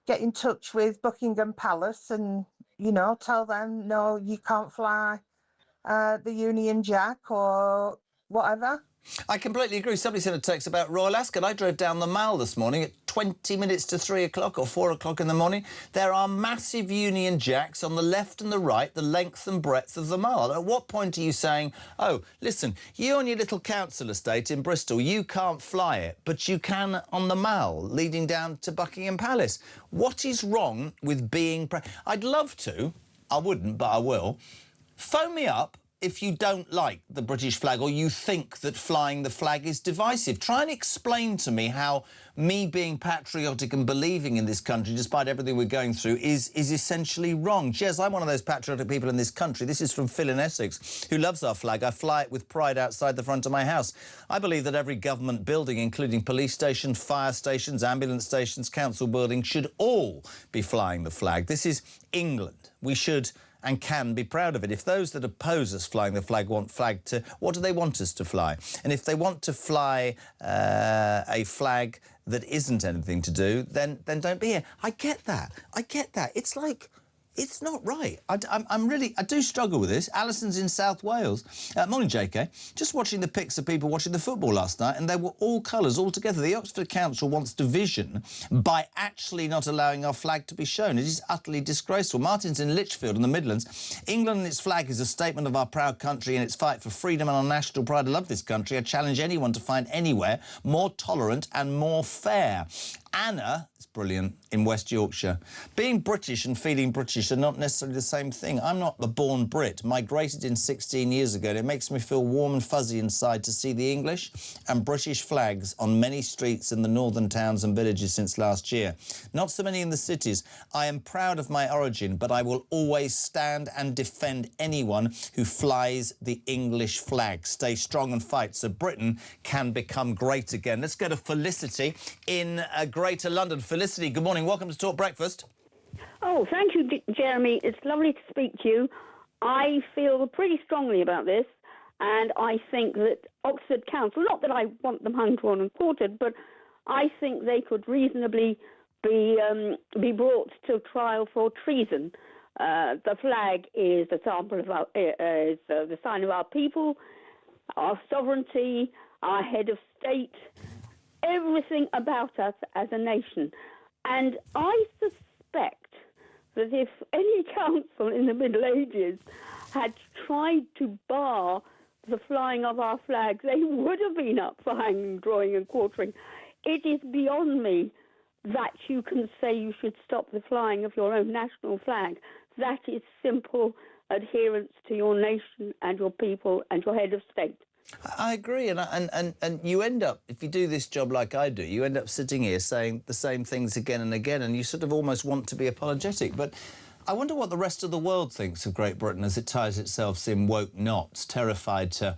get in touch with Buckingham Palace and, you know, tell them, no, you can't fly the Union Jack or whatever? I completely agree. Somebody sent a text about Royal Ascot. I drove down the Mall this morning at 20 minutes to 3 o'clock or 4 o'clock in the morning. There are massive Union Jacks on the left and the right, the length and breadth of the Mall. At what point are you saying, oh, listen, you on your little council estate in Bristol, you can't fly it, but you can on the Mall leading down to Buckingham Palace? What is wrong with being... I'd love to. I wouldn't, but I will. Phone me up if you don't like the British flag or you think that flying the flag is divisive. Try and explain to me how me being patriotic and believing in this country, despite everything we're going through, is essentially wrong. Jez, I'm one of those patriotic people in this country. This is from Phil in Essex, who loves our flag. I fly it with pride outside the front of my house. I believe that every government building, including police stations, fire stations, ambulance stations, council buildings, should all be flying the flag. This is England. We should and can be proud of it. If those that oppose us flying the flag want flag to... What do they want us to fly? And if they want to fly a flag that isn't anything to do, then don't be here. I get that. I get that. It's like... It's not right. I do struggle with this. Alison's in South Wales. Morning, JK. Just watching the pics of people watching the football last night, and they were all colours, all together. The Oxford Council wants division by actually not allowing our flag to be shown. It is utterly disgraceful. Martin's in Lichfield in the Midlands. England and its flag is a statement of our proud country and its fight for freedom and our national pride. I love this country. I challenge anyone to find anywhere more tolerant and more fair. Anna, it's brilliant, in West Yorkshire. Being British and feeling British are not necessarily the same thing. I'm not a born Brit, migrated in 16 years ago, and it makes me feel warm and fuzzy inside to see the English and British flags on many streets in the northern towns and villages since last year. Not so many in the cities. I am proud of my origin, but I will always stand and defend anyone who flies the English flag. Stay strong and fight so Britain can become great again. Let's go to Felicity in Greater London. Felicity, good morning. Welcome to Talk Breakfast. Oh, thank you, Jeremy. It's lovely to speak to you. I feel pretty strongly about this, and I think that Oxford Council, not that I want them hung, drawn and quartered, but I think they could reasonably be brought to trial for treason. The flag is a sample of our, the sign of our people, our sovereignty, our head of state, everything about us as a nation. And I suspect that if any council in the Middle Ages had tried to bar the flying of our flags, they would have been up for hanging, drawing and quartering. It is beyond me that you can say you should stop the flying of your own national flag. That is simple adherence to your nation and your people and your head of state. I agree, and you end up, if you do this job like I do, you end up sitting here saying the same things again and again, and you sort of almost want to be apologetic. But I wonder what the rest of the world thinks of Great Britain as it ties itself in woke knots, terrified to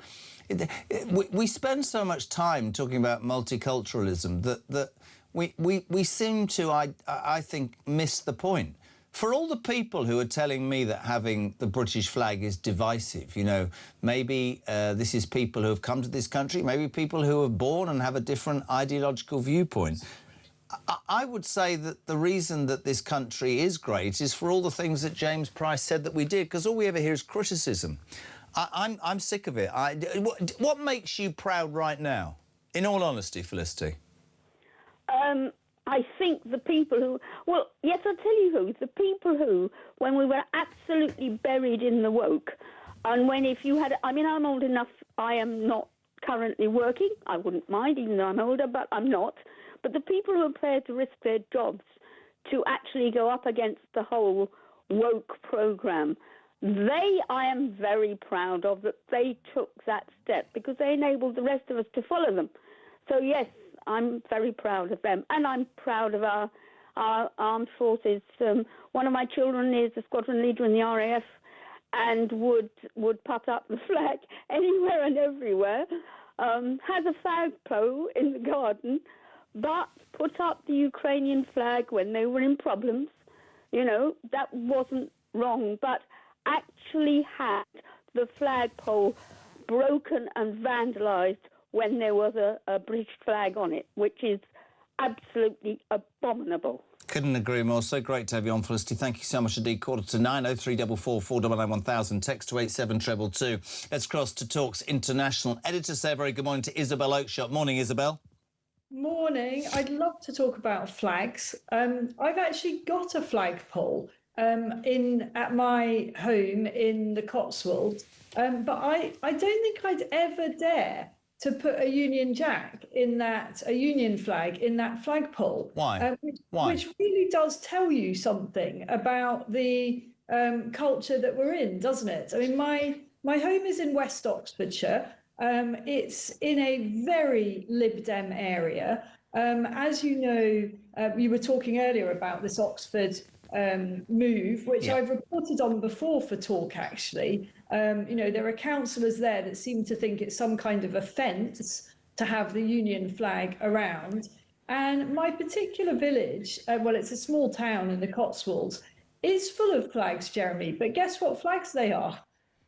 We spend so much time talking about multiculturalism that we seem to, I think, miss the point. For all the people who are telling me that having the British flag is divisive, you know, maybe this is people who have come to this country, maybe people who are born and have a different ideological viewpoint. I would say that the reason that this country is great is for all the things that James Price said that we did, because all we ever hear is criticism. I'm sick of it. What makes you proud right now, in all honesty, Felicity? I think the people who, well, yes, I'll tell you who, the people who, when we were absolutely buried in the woke, and when if you had, I mean, I'm old enough, I am not currently working, I wouldn't mind, even though I'm older, but I'm not. But the people who are prepared to risk their jobs to actually go up against the whole woke programme, I am very proud of that they took that step because they enabled the rest of us to follow them. So, yes, I'm very proud of them, and I'm proud of our armed forces. One of my children is a squadron leader in the RAF and would put up the flag anywhere and everywhere, has a flag pole in the garden, but put up the Ukrainian flag when they were in problems. You know, that wasn't wrong, but actually had the flagpole broken and vandalised when there was a British flag on it, which is absolutely abominable. Couldn't agree more. So great to have you on, Felicity. Thank you so much indeed. 9:45 0344 499 1000. Text to 87222. Let's cross to Talk's international editor. Say a very good morning to Isabel Oakeshott. Morning, Isabel. Morning. I'd love to talk about flags. I've actually got a flagpole at my home in the Cotswolds, but I don't think I'd ever dare to put a Union Jack a Union flag in that flagpole. Why? Which really does tell you something about the culture that we're in, doesn't it? I mean, my home is in West Oxfordshire. It's in a very Lib Dem area. As you know, you were talking earlier about this Oxford move, which I've reported on before for Talk, actually. You know, there are councillors there that seem to think it's some kind of offence to have the Union flag around. And my particular village, well, it's a small town in the Cotswolds, is full of flags, Jeremy. But guess what flags they are?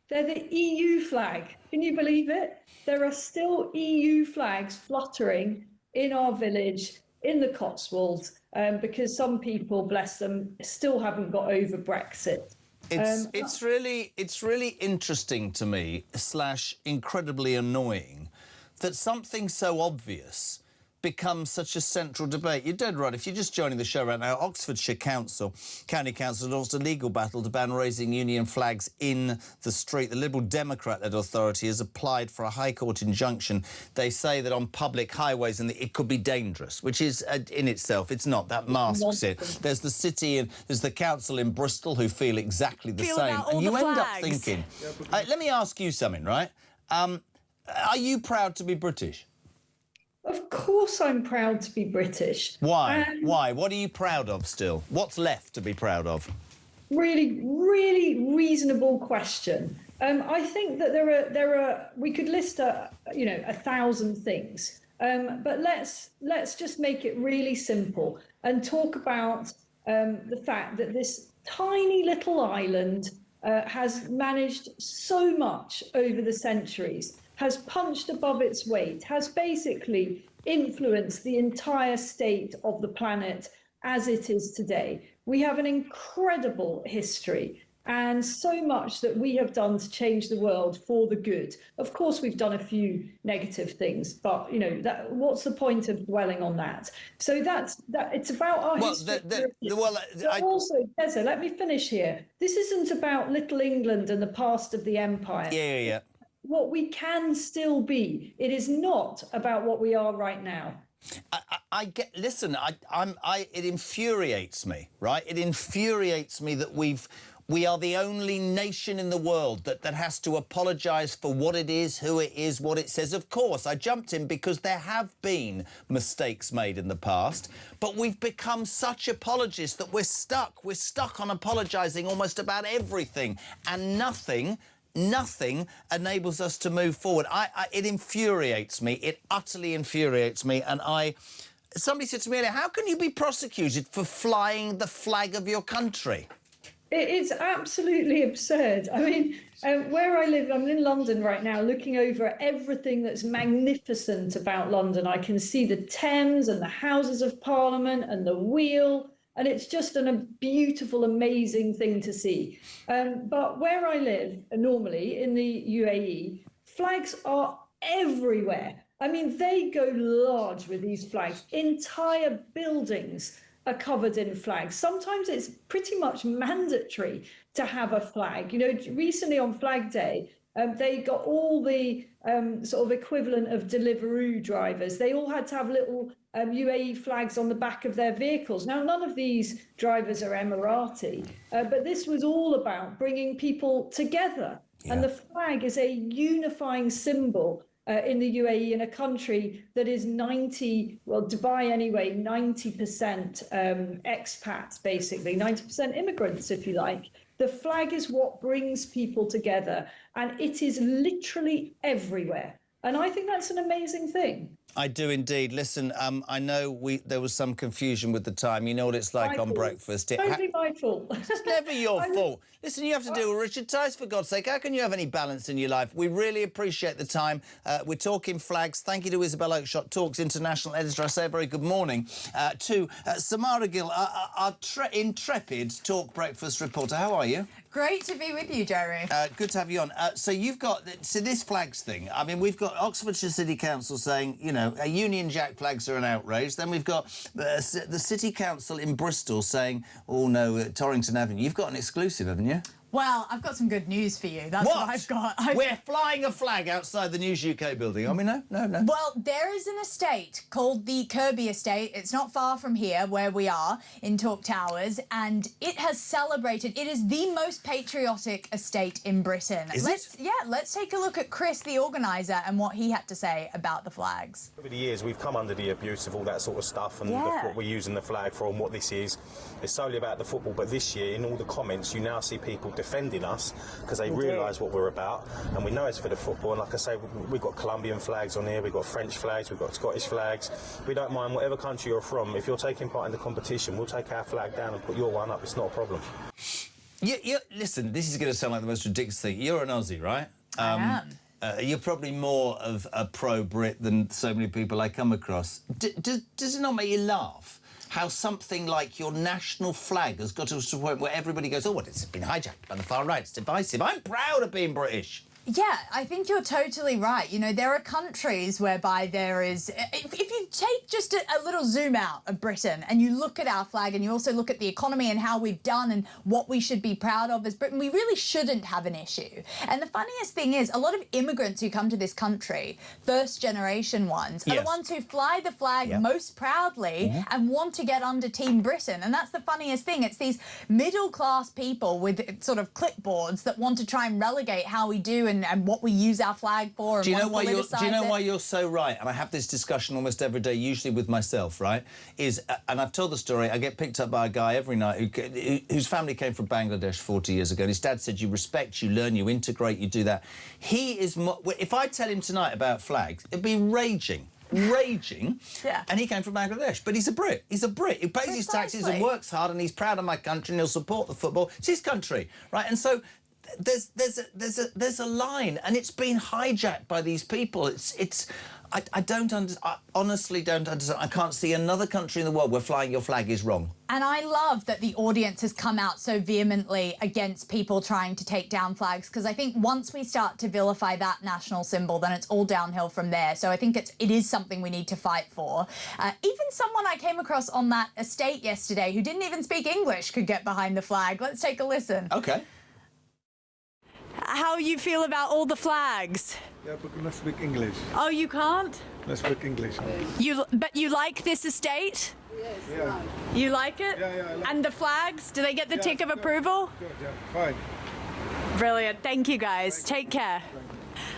They're the EU flag. Can you believe it? There are still EU flags fluttering in our village in the Cotswolds because some people, bless them, still haven't got over Brexit. It's really interesting to me / incredibly annoying that something so obvious becomes such a central debate. You're dead right. If you're just joining the show right now, Oxfordshire County Council launched a legal battle to ban raising Union flags in the street. The Liberal Democrat-led authority has applied for a High Court injunction. They say that on public highways and it could be dangerous, which is in itself, it's not. That masks it. There's the city and there's the council in Bristol who feel exactly the same. And you end up thinking, let me ask you something, right? Are you proud to be British? Of course I'm proud to be British. Why? Why? What are you proud of still? What's left to be proud of? Really, really reasonable question. I think that there are we could list 1,000 things, but let's just make it really simple and talk about the fact that this tiny little island has managed so much over the centuries, has punched above its weight, has basically influenced the entire state of the planet as it is today. We have an incredible history and so much that we have done to change the world for the good. Of course, we've done a few negative things, but, you know, what's the point of dwelling on that? So that's it's about our history. Also, Tessa, let me finish here. This isn't about Little England and the past of the empire. Yeah. What we can still be. It is not about what we are right now. It infuriates me, right? It infuriates me that we are the only nation in the world that has to apologise for what it is, who it is, what it says. Of course, I jumped in because there have been mistakes made in the past, but we've become such apologists that we're stuck. We're stuck on apologising almost about everything, and nothing nothing enables us to move forward. It infuriates me. It utterly infuriates me. And somebody said to me earlier, how can you be prosecuted for flying the flag of your country? It's absolutely absurd. I mean, where I live, I'm in London right now, looking over everything that's magnificent about London. I can see the Thames and the Houses of Parliament and the Wheel, and it's just a beautiful, amazing thing to see. But where I live, normally in the UAE, flags are everywhere. I mean, they go large with these flags. Entire buildings are covered in flags. Sometimes it's pretty much mandatory to have a flag. You know, recently on Flag Day, they got all the sort of equivalent of Deliveroo drivers. They all had to have little UAE flags on the back of their vehicles. Now, none of these drivers are Emirati, but this was all about bringing people together. Yeah. And the flag is a unifying symbol in the UAE, in a country that is Dubai anyway, 90% expats, basically, 90% immigrants, if you like. The flag is what brings people together, and it is literally everywhere. And I think that's an amazing thing. I do indeed. Listen, I know there was some confusion with the time. You know what it's like on breakfast. Totally my fault. It's never your fault. Listen, you have to deal with Richard Tice, for God's sake. How can you have any balance in your life? We really appreciate the time. We're talking flags. Thank you to Isabel Oakeshott, Talk's international editor. I say a very good morning to Samara Gill, our intrepid Talk breakfast reporter. How are you? Great to be with you, Jeremy. Good to have you on. So you've got this flags thing. I mean, we've got Oxfordshire City Council saying, you know, Union Jack flags are an outrage. Then we've got the City Council in Bristol saying, oh no, Torrington Avenue. You've got an exclusive, haven't you? Well, I've got some good news for you. That's what I've got. We're flying a flag outside the News UK building, are we? No. Well, there is an estate called the Kirby Estate. It's not far from here, where we are, in Talk Towers, and it has celebrated. It is the most patriotic estate in Britain. Let's take a look at Chris, the organiser, and what he had to say about the flags. Over the years, we've come under the abuse of all that sort of stuff, and what we're using the flag for and what this is. It's solely about the football, but this year, in all the comments, you now see people defending us because they realise what we're about, and we know it's for the football. And like I say, we've got Colombian flags on here, we've got French flags, we've got Scottish flags. We don't mind whatever country you're from. If you're taking part in the competition, we'll take our flag down and put your one up. It's not a problem. Listen, this is going to sound like the most ridiculous thing. You're an Aussie, right? I am. You're probably more of a pro-Brit than so many people I come across. Does it not make you laugh how something like your national flag has got to a point where everybody goes, oh, well, it's been hijacked by the far right, it's divisive. I'm proud of being British. Yeah, I think you're totally right. You know, there are countries whereby there is... If you take just a little zoom out of Britain and you look at our flag and you also look at the economy and how we've done and what we should be proud of as Britain, we really shouldn't have an issue. And the funniest thing is, a lot of immigrants who come to this country, first-generation ones, are the ones who fly the flag most proudly and want to get under Team Britain. And that's the funniest thing. It's these middle-class people with sort of clipboards that want to try and relegate how we do and what we use our flag for. And do you know why you're so right? And I have this discussion almost every day, usually with myself, right? And I've told the story. I get picked up by a guy every night whose family came from Bangladesh 40 years ago. And his dad said, you respect, you learn, you integrate, you do that. He is... If I tell him tonight about flags, it'd be raging. And he came from Bangladesh, but he's a Brit. He pays his taxes and works hard, and he's proud of my country, and he'll support the football. It's his country, right? And so there's a line, and it's been hijacked by these people. I honestly don't understand. I can't see another country in the world where flying your flag is wrong. And I love that the audience has come out so vehemently against people trying to take down flags, because I think once we start to vilify that national symbol, then it's all downhill from there. So I think it is something we need to fight for. Even someone I came across on that estate yesterday who didn't even speak English could get behind the flag. Let's take a listen. OK. How you feel about all the flags? Yeah, but let's speak English. Oh, you can't? Let's speak English. But you like this estate? Yes. Yeah. You like it? Yeah, I like And the flags? Do they get the tick of approval? Good, yeah, fine. Brilliant. Thank you, guys. Take care.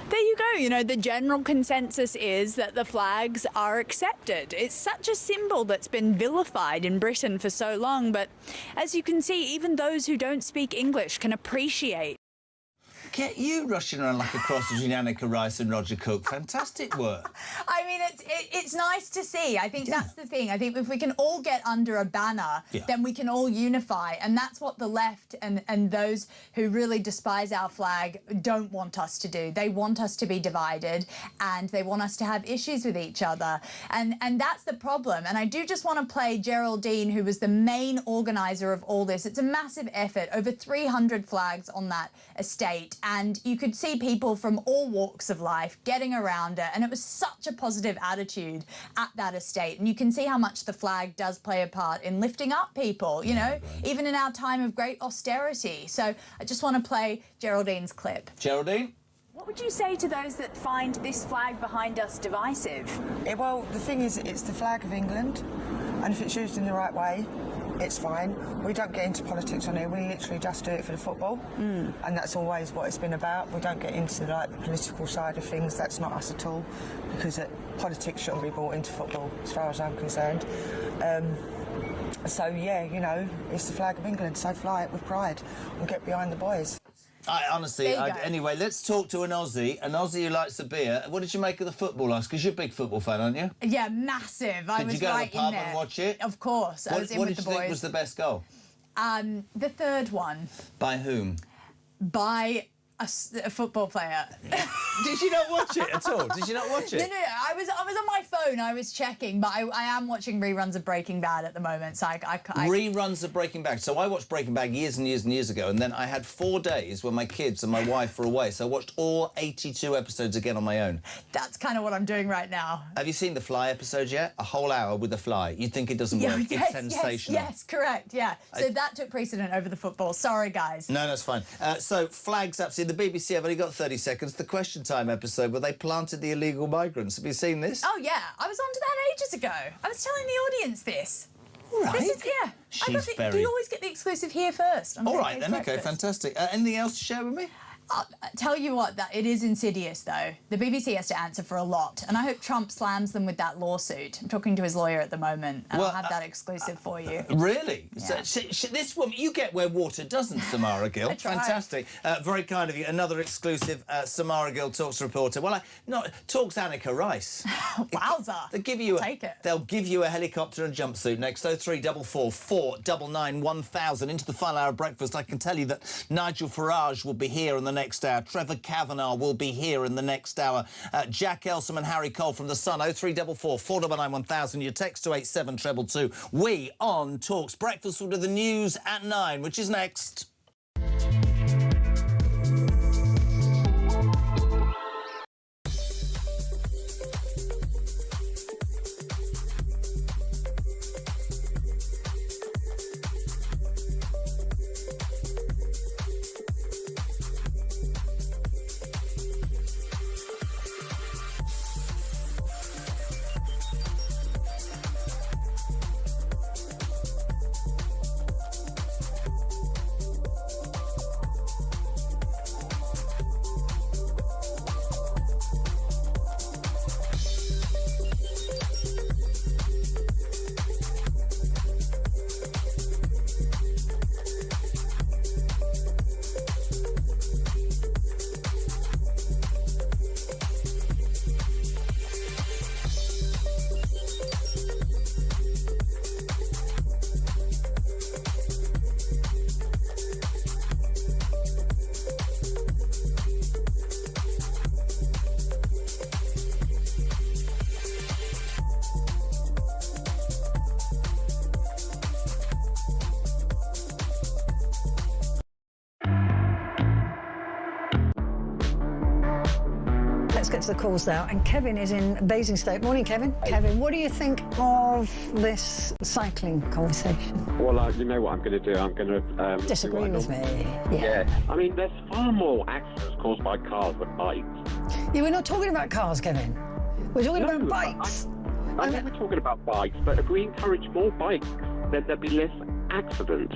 There you go. You know, the general consensus is that the flags are accepted. It's such a symbol that's been vilified in Britain for so long, but as you can see, even those who don't speak English can appreciate. Look at you rushing around like a cross between Annika Rice and Roger Cook. Fantastic work. I mean, it's nice to see. I think that's the thing. I think if we can all get under a banner, then we can all unify. And that's what the left and those who really despise our flag don't want us to do. They want us to be divided and they want us to have issues with each other. And that's the problem. And I do just want to play Geraldine, who was the main organiser of all this. It's a massive effort, over 300 flags on that estate. And you could see people from all walks of life getting around it. And it was such a positive attitude at that estate. And you can see how much the flag does play a part in lifting up people, you know, even in our time of great austerity. So I just want to play Geraldine's clip. Geraldine? What would you say to those that find this flag behind us divisive? Well, the thing is, it's the flag of England, and if it's used in the right way, it's fine. We don't get into politics on it. We literally just do it for the football, and that's always what it's been about. We don't get into the political side of things. That's not us at all, because politics shouldn't be brought into football, as far as I'm concerned. So yeah, you know, it's the flag of England. So fly it with pride and get behind the boys. Honestly, anyway, let's talk to an Aussie who likes the beer. What did you make of the football last? Because you're a big football fan, aren't you? Yeah, massive. I was Did you go right to the pub in there. and watch it? Of course, I was in with the boys. What did you think was the best goal? The third one. By whom? By a football player. Did you not watch it at all? Did you not watch it? No, I was on my phone. I was checking, but I am watching reruns of Breaking Bad at the moment. So I Reruns of Breaking Bad. So I watched Breaking Bad years and years and years ago, and then I had 4 days when my kids and my wife were away. So I watched all 82 episodes again on my own. That's kind of what I'm doing right now. Have you seen the Fly episode yet? A whole hour with the Fly. You'd think it doesn't work. It's sensational. Yes, correct. Yeah. So that took precedent over the football. Sorry, guys. No, that's fine. So flags absolutely. The BBC have only got 30 seconds. The Question Time episode where they planted the illegal migrants. Have you seen this? Oh yeah, I was onto that ages ago. I was telling the audience this. All right. This is, yeah. She's very... You always get the exclusive here first. All right then. Okay, fantastic. Anything else to share with me? I'll tell you what, that it is insidious though. The BBC has to answer for a lot, and I hope Trump slams them with that lawsuit. I'm talking to his lawyer at the moment, and I'll have that exclusive for you. Really? Yeah. So, this woman, you get where water doesn't, Samara Gill. I try. Fantastic. Very kind of you. Another exclusive Samara Gill Talks reporter. Well, Talks Annika Rice. Wowza. Take it. They'll give you a helicopter and jumpsuit next. 0344 499 1000 into the final hour of breakfast. I can tell you that Nigel Farage will be here in the next hour. Trevor Kavanagh will be here in the next hour. Jack Elsom and Harry Cole from The Sun. 0344 499 1000. Your text to 87222. We on Talks Breakfast will do the news at 9, which is next. Let's get to the calls now. And Kevin is in Basingstoke. Morning, Kevin. Hey. Kevin, what do you think of this cycling conversation? Well, you know what I'm going to do? I'm going to... disagree with me. Yeah. I mean, there's far more accidents caused by cars than bikes. Yeah, we're not talking about cars, Kevin. We're talking about bikes. I know we're talking about bikes, but if we encourage more bikes, then there'll be less accidents.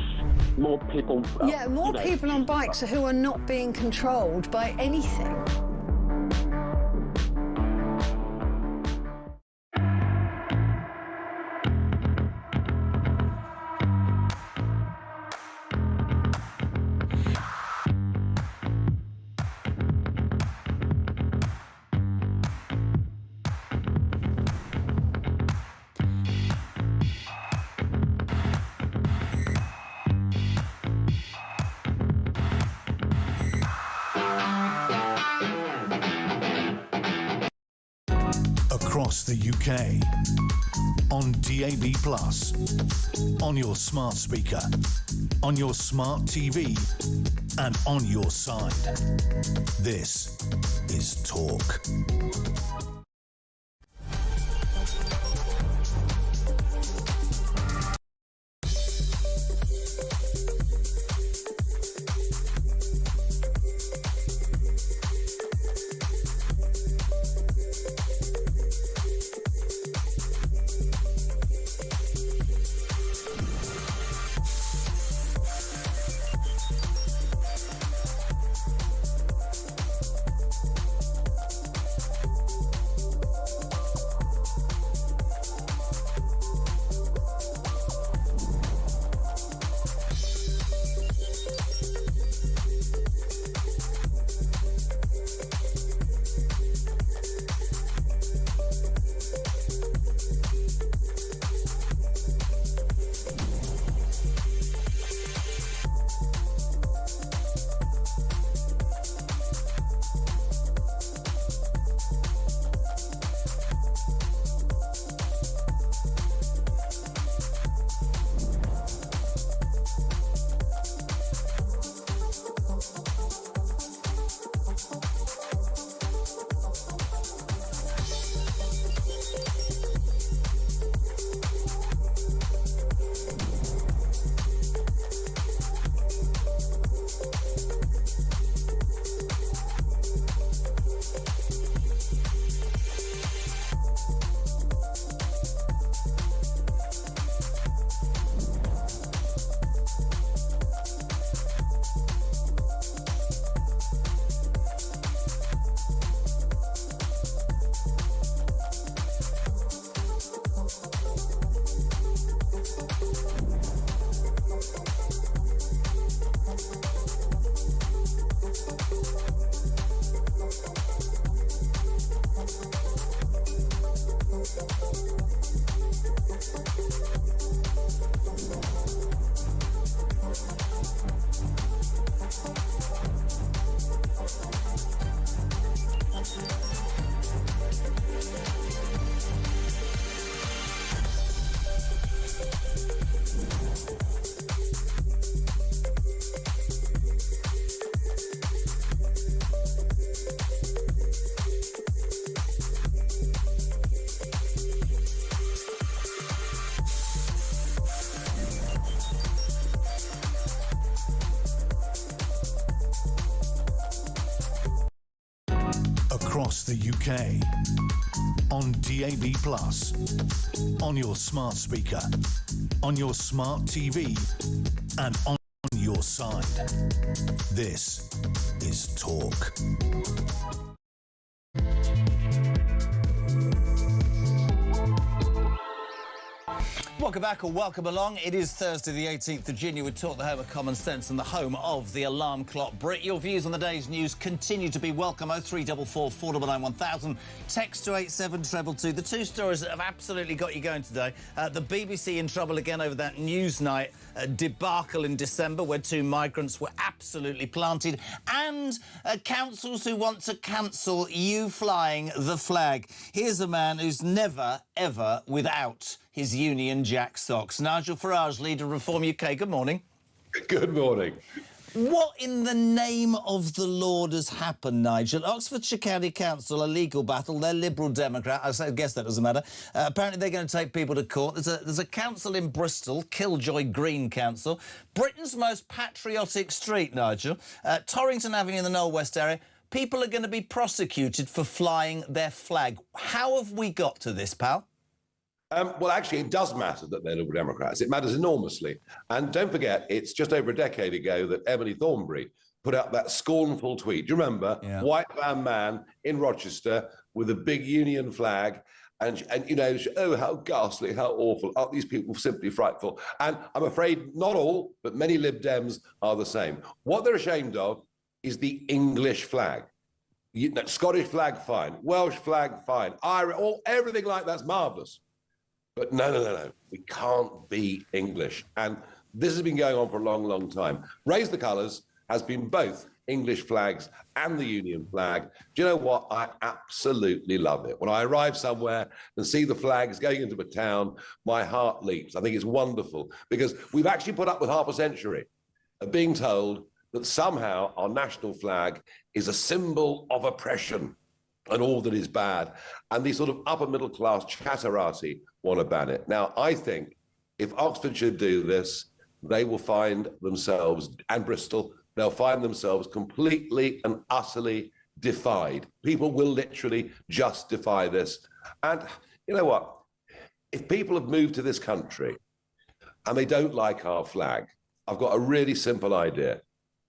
More people... yeah, more people on bikes who are not being controlled by anything. across the UK, on DAB+, on your smart speaker, on your smart TV, and on your side. This is Talk. Across the UK, on DAB+, on your smart speaker, on your smart TV, and on your side. This is Talk. Welcome back or welcome along. It is Thursday the 18th of June. We talk the home of common sense and the home of the alarm clock. Brit, your views on the day's news continue to be welcome. 0344 499 1000. Text to 87222. The two stories that have absolutely got you going today. The BBC in trouble again over that Newsnight debacle in December where two migrants were absolutely planted. And councils who want to cancel you flying the flag. Here's a man who's never, ever without his Union Jack socks. Nigel Farage, leader of Reform UK. Good morning. Good morning. What in the name of the Lord has happened, Nigel? Oxfordshire County Council, a legal battle. They're Liberal Democrat. I guess that doesn't matter. Apparently they're going to take people to court. There's a council in Bristol, Killjoy Green Council, Britain's most patriotic street, Nigel. Torrington Avenue in the Knoll West area. People are going to be prosecuted for flying their flag. How have we got to this, pal? Well, actually, it does matter that they're Liberal Democrats. It matters enormously. And don't forget, it's just over a decade ago that Emily Thornberry put out that scornful tweet. Do you remember? Yeah. White van man in Rochester with a big Union flag. And you know, oh, how ghastly, how awful. Aren't these people simply frightful? And I'm afraid not all, but many Lib Dems are the same. What they're ashamed of is the English flag. Scottish flag, fine. Welsh flag, fine. Irish, everything like that's marvellous. But no. We can't be English. And this has been going on for a long, long time. Raise the colours, has been both English flags and the Union flag. Do you know what? I absolutely love it. When I arrive somewhere and see the flags going into a town, my heart leaps. I think it's wonderful because we've actually put up with half a century of being told that somehow our national flag is a symbol of oppression and all that is bad. And these sort of upper middle class chatterati want to ban it. Now, I think if Oxford should do this, they will find themselves, and Bristol, they'll find themselves completely and utterly defied. People will literally just defy this. And you know what? If people have moved to this country and they don't like our flag, I've got a really simple idea.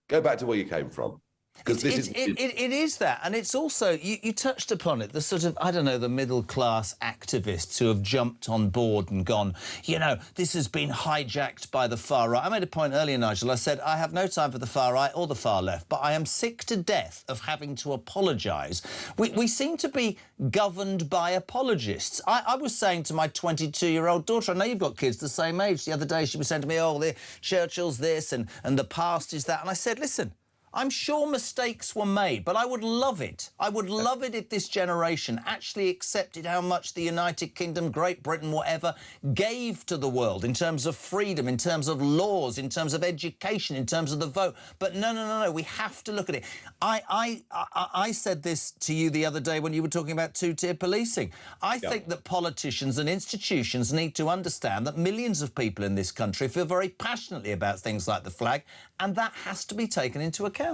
Go back to where you came from. Because it is that, and it's also, you touched upon it, the sort of, I don't know, the middle-class activists who have jumped on board and gone, you know, this has been hijacked by the far right. I made a point earlier, Nigel, I said, I have no time for the far right or the far left, but I am sick to death of having to apologise. We seem to be governed by apologists. I was saying to my 22-year-old daughter, I know you've got kids the same age, the other day she was saying to me, oh, the Churchill's this and the past is that, and I said, listen, I'm sure mistakes were made, but I would love it. I would love it if this generation actually accepted how much the United Kingdom, Great Britain, whatever, gave to the world in terms of freedom, in terms of laws, in terms of education, in terms of the vote. But no, we have to look at it. I said this to you the other day when you were talking about two-tier policing. I think that politicians and institutions need to understand that millions of people in this country feel very passionately about things like the flag, and that has to be taken into account.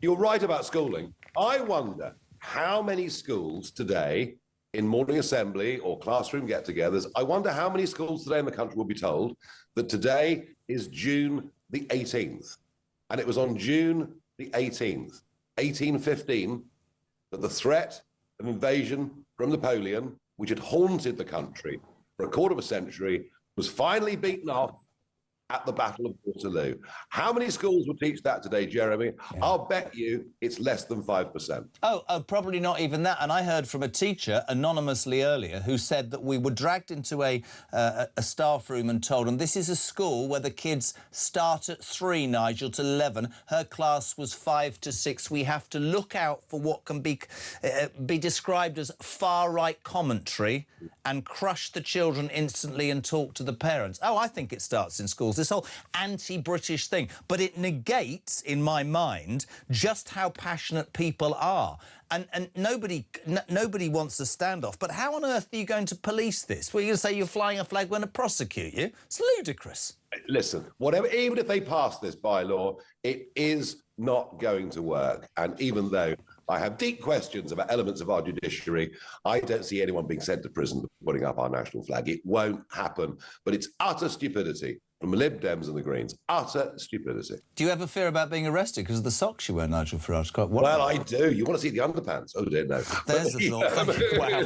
You're right about schooling. I wonder how many schools today in morning assembly or classroom get-togethers, I wonder how many schools today in the country will be told that today is June the 18th. And it was on June the 18th, 1815, that the threat of invasion from Napoleon, which had haunted the country for a quarter of a century, was finally beaten off at the Battle of Waterloo. How many schools will teach that today, Jeremy? Yeah. I'll bet you it's less than 5%. Oh, probably not even that. And I heard from a teacher anonymously earlier who said that we were dragged into a staff room and told them this is a school where the kids start at 3, Nigel, to 11. Her class was 5 to 6. We have to look out for what can be described as far-right commentary and crush the children instantly and talk to the parents. Oh, I think it starts in schools, this whole anti-British thing. But it negates, in my mind, just how passionate people are. And nobody wants a standoff. But how on earth are you going to police this? Well, you're going to say you're flying a flag, we're going to prosecute you? It's ludicrous. Listen, whatever, even if they pass this bylaw, it is not going to work. And even though I have deep questions about elements of our judiciary, I don't see anyone being sent to prison for putting up our national flag. It won't happen. But it's utter stupidity from the Lib Dems and the Greens. Utter stupidity. Do you ever fear about being arrested because of the socks you wear, Nigel Farage? Well, I do. You want to see the underpants? Oh, dear, no. There's the thought. Wow.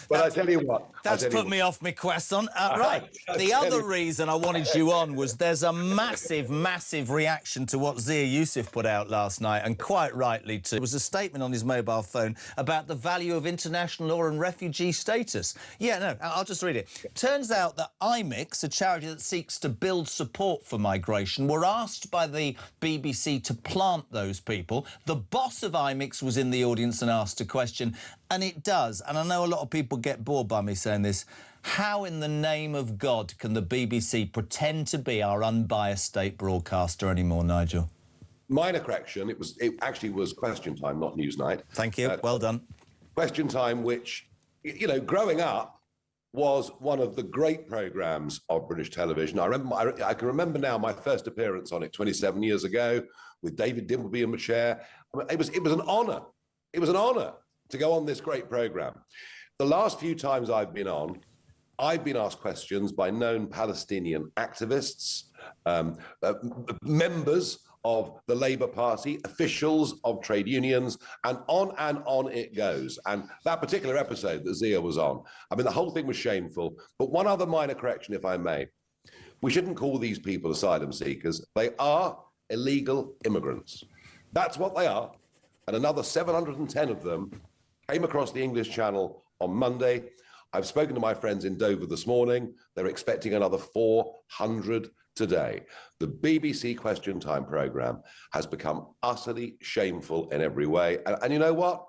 But I tell you what. That's put me off my croissant. Right. The other reason I wanted you on was there's a massive, massive reaction to what Zia Youssef put out last night, and quite rightly too. It was a statement on his mobile phone about the value of international law and refugee status. Yeah, no, I'll just read it. Turns out that IMIX, a charity that seeks to build support for migration, were asked by the BBC to plant those people. The boss of IMIX was in the audience and asked a question, and it does. And I know a lot of people get bored by me saying this. How in the name of God can the BBC pretend to be our unbiased state broadcaster anymore, Nigel? Minor correction. It actually was Question Time, not Newsnight. Thank you. Well done. Question Time, which, you know, growing up, was one of the great programmes of British television. I can remember now my first appearance on it 27 years ago with David Dimbleby in the chair. I mean, it was an honour. It was an honour to go on this great programme. The last few times I've been on, I've been asked questions by known Palestinian activists, members of the Labour Party, officials of trade unions, and on it goes. And that particular episode that Zia was on, I mean, the whole thing was shameful. But one other minor correction, if I may. We shouldn't call these people asylum seekers. They are illegal immigrants. That's what they are. And another 710 of them came across the English Channel on Monday. I've spoken to my friends in Dover this morning. They're expecting another 400 today. The BBC Question Time programme has become utterly shameful in every way. And you know what?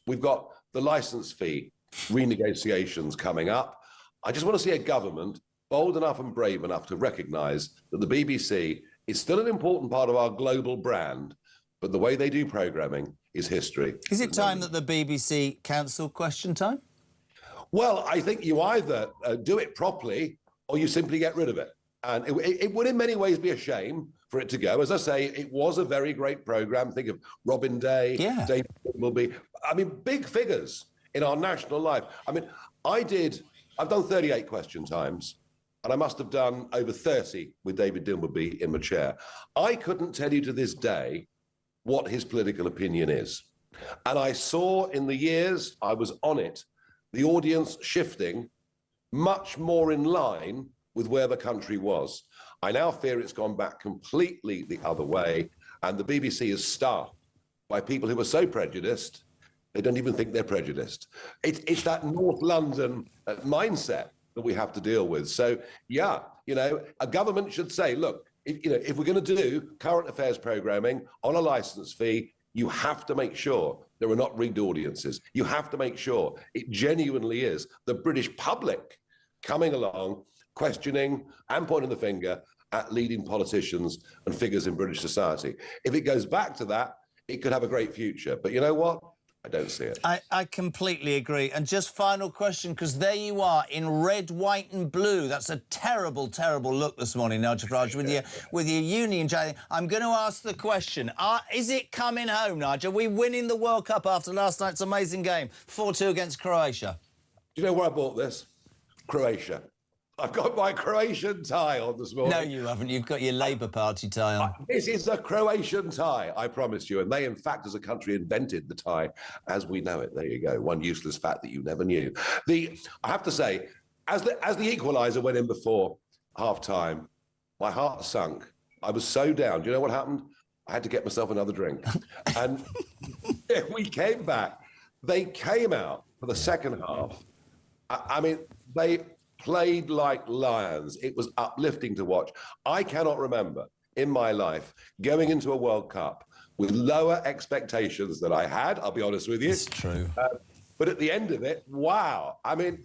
We've got the licence fee renegotiations coming up. I just want to see a government bold enough and brave enough to recognise that the BBC is still an important part of our global brand, but the way they do programming is history. Is it time that the BBC cancel Question Time? Well, I think you either do it properly or you simply get rid of it. And it would in many ways be a shame for it to go. As I say, it was a very great programme. Think of Robin Day, David Dimbleby. I mean, big figures in our national life. I mean, I've done 38 Question Times, and I must have done over 30 with David Dimbleby in my chair. I couldn't tell you to this day what his political opinion is. And I saw in the years I was on it, the audience shifting much more in line with where the country was. I now fear it's gone back completely the other way, and the BBC is staffed by people who are so prejudiced, they don't even think they're prejudiced. It's that North London mindset that we have to deal with. So, yeah, you know, a government should say, look, if we're going to do current affairs programming on a licence fee, you have to make sure there are not rigged audiences. You have to make sure it genuinely is the British public coming along, questioning and pointing the finger at leading politicians and figures in British society. If it goes back to that, it could have a great future. But you know what? I don't see it. I completely agree. And just final question, because there you are in red, white and blue. That's a terrible, terrible look this morning, Nigel Farage, with your Union Jack. I'm going to ask the question. Is it coming home, Nigel? Are we winning the World Cup after last night's amazing game? 4-2 against Croatia. Do you know where I bought this? Croatia. I've got my Croatian tie on this morning. No, you haven't. You've got your Labour Party tie on. This is a Croatian tie, I promise you. And they, in fact, as a country, invented the tie as we know it. There you go. One useless fact that you never knew. I have to say, as the equaliser went in before half-time, my heart sunk. I was so down. Do you know what happened? I had to get myself another drink. And we came back. They came out for the second half. I mean, they played like lions. It was uplifting to watch. I cannot remember in my life going into a World Cup with lower expectations than I had, I'll be honest with you. It's true. But at the end of it, wow. I mean,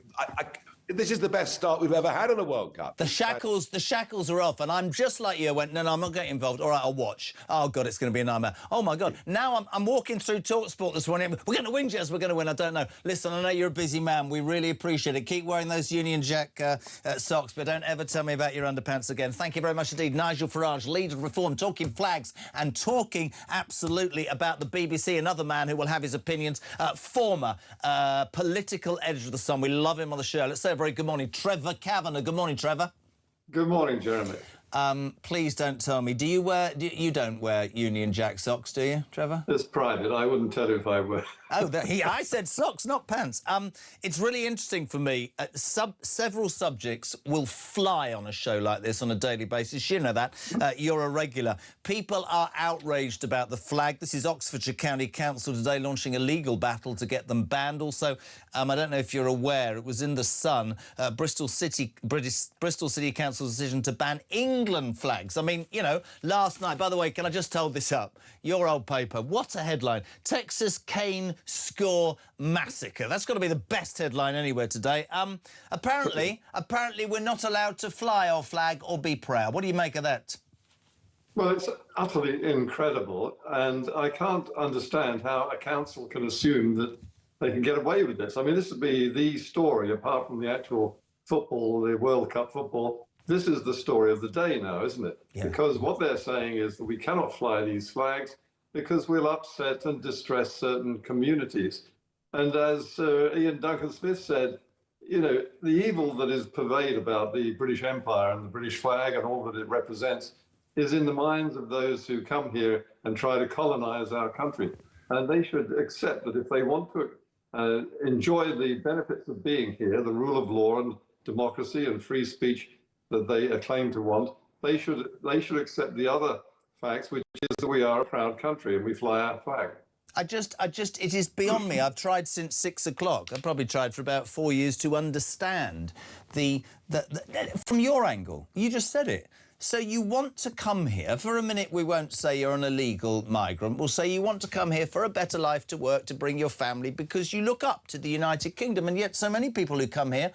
this is the best start we've ever had in a World Cup. The shackles are off, and I'm just like you. I went, no, I'm not getting involved. All right, I'll watch. Oh, God, it's going to be a nightmare. Oh, my God. Now I'm walking through TalkSport this morning. We're going to win, Jez. We're going to win. I don't know. Listen, I know you're a busy man. We really appreciate it. Keep wearing those Union Jack socks, but don't ever tell me about your underpants again. Thank you very much indeed. Nigel Farage, leader of Reform, talking flags and talking absolutely about the BBC. Another man who will have his opinions. Former political editor of The Sun. We love him on the show. Let's say a very good morning, Trevor Kavanagh. Good morning, Trevor. Good morning, Jeremy. Please don't tell me. You don't wear Union Jack socks, do you, Trevor? It's private. I wouldn't tell you if I were. Oh, I said socks, not pants. It's really interesting for me. Several subjects will fly on a show like this on a daily basis. You know that. You're a regular. People are outraged about the flag. This is Oxfordshire County Council today launching a legal battle to get them banned. Also, I don't know if you're aware, it was in The Sun, Bristol City Council's decision to ban England flags. I mean, you know, last night, by the way, can I just hold this up? Your old paper, what a headline. Texas cane score massacre. That's got to be the best headline anywhere today. Apparently we're not allowed to fly our flag or be proud. What do you make of that? Well, it's utterly incredible, and I can't understand how a council can assume that they can get away with this. I mean, this would be the story, apart from the actual football, the World Cup football. This is the story of the day now, isn't it? Yeah. Because what they're saying is that we cannot fly these flags because we'll upset and distress certain communities. And as Ian Duncan Smith said, you know, the evil that is purveyed about the British Empire and the British flag and all that it represents is in the minds of those who come here and try to colonize our country. And they should accept that if they want to enjoy the benefits of being here, the rule of law and democracy and free speech that they claim to want, they should accept the other facts, which is that we are a proud country and we fly our flag. it is beyond me. I've tried since 6 o'clock. I've probably tried for about 4 years to understand from your angle. You just said it. So you want to come here, for a minute we won't say you're an illegal migrant, we'll say you want to come here for a better life, to work, to bring your family, because you look up to the United Kingdom, and yet so many people who come here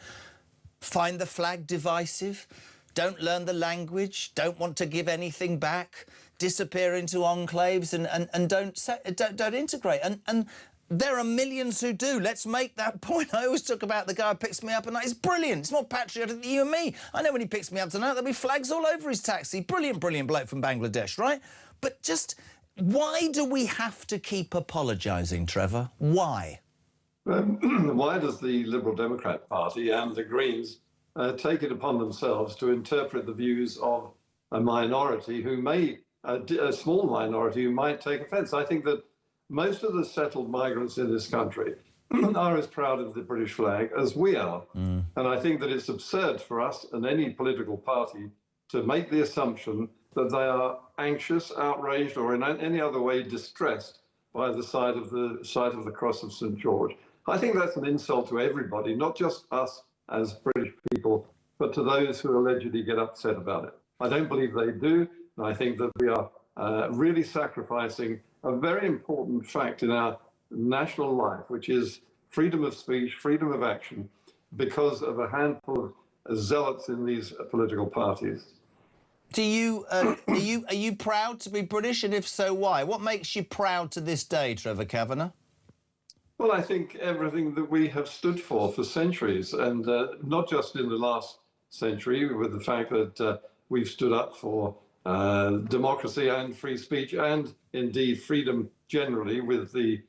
find the flag divisive, don't learn the language, don't want to give anything back, disappear into enclaves and don't integrate. And there are millions who do. Let's make that point. I always talk about the guy who picks me up and it's brilliant. It's more patriotic than you and me. I know when he picks me up tonight, there'll be flags all over his taxi. Brilliant, brilliant bloke from Bangladesh, right? But just why do we have to keep apologising, Trevor? Why? Why does the Liberal Democrat Party and the Greens take it upon themselves to interpret the views of a minority who may, a small minority who might take offence? I think that most of the settled migrants in this country are as proud of the British flag as we are. And I think that it's absurd for us and any political party to make the assumption that they are anxious, outraged, or in any other way distressed by the sight of the cross of St. George. I think that's an insult to everybody, not just us as British people, but to those who allegedly get upset about it. I don't believe they do, and I think that we are really sacrificing a very important fact in our national life, which is freedom of speech, freedom of action, because of a handful of zealots in these political parties. Do you are you proud to be British, and if so, why? What makes you proud to this day, Trevor Kavanagh? Well, I think everything that we have stood for centuries, and not just in the last century, with the fact that we've stood up for democracy and free speech, and indeed freedom generally, with the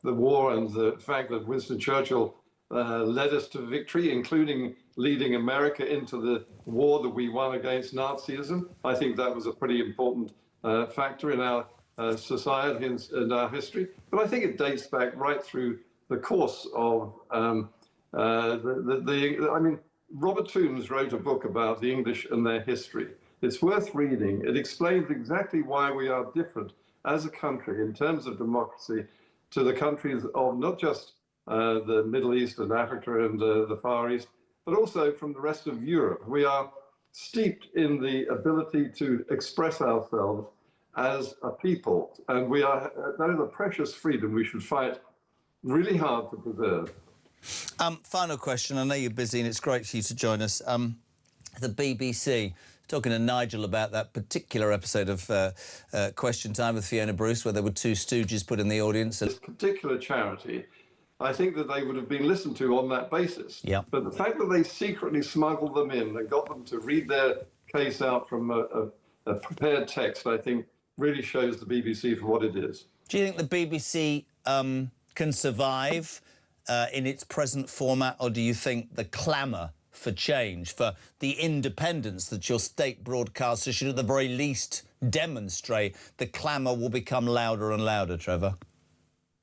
war and the fact that Winston Churchill led us to victory, including leading America into the war that we won against Nazism. I think that was a pretty important factor in our society and our history. But I think it dates back right through the course of I mean, Robert Toombs wrote a book about the English and their history. It's worth reading. It explains exactly why we are different as a country in terms of democracy to the countries of not just the Middle East and Africa and the Far East, but also from the rest of Europe. We are steeped in the ability to express ourselves as a people, and that is a precious freedom we should fight really hard to preserve. Final question. I know you're busy and it's great for you to join us. The BBC, talking to Nigel about that particular episode of Question Time with Fiona Bruce, where there were two stooges put in the audience. This particular charity, I think that they would have been listened to on that basis. Yeah. But the fact that they secretly smuggled them in and got them to read their case out from a prepared text, I think really shows the BBC for what it is. Do you think the BBC can survive in its present format, or do you think the clamour for change, for the independence that your state broadcaster should at the very least demonstrate, the clamour will become louder and louder, Trevor?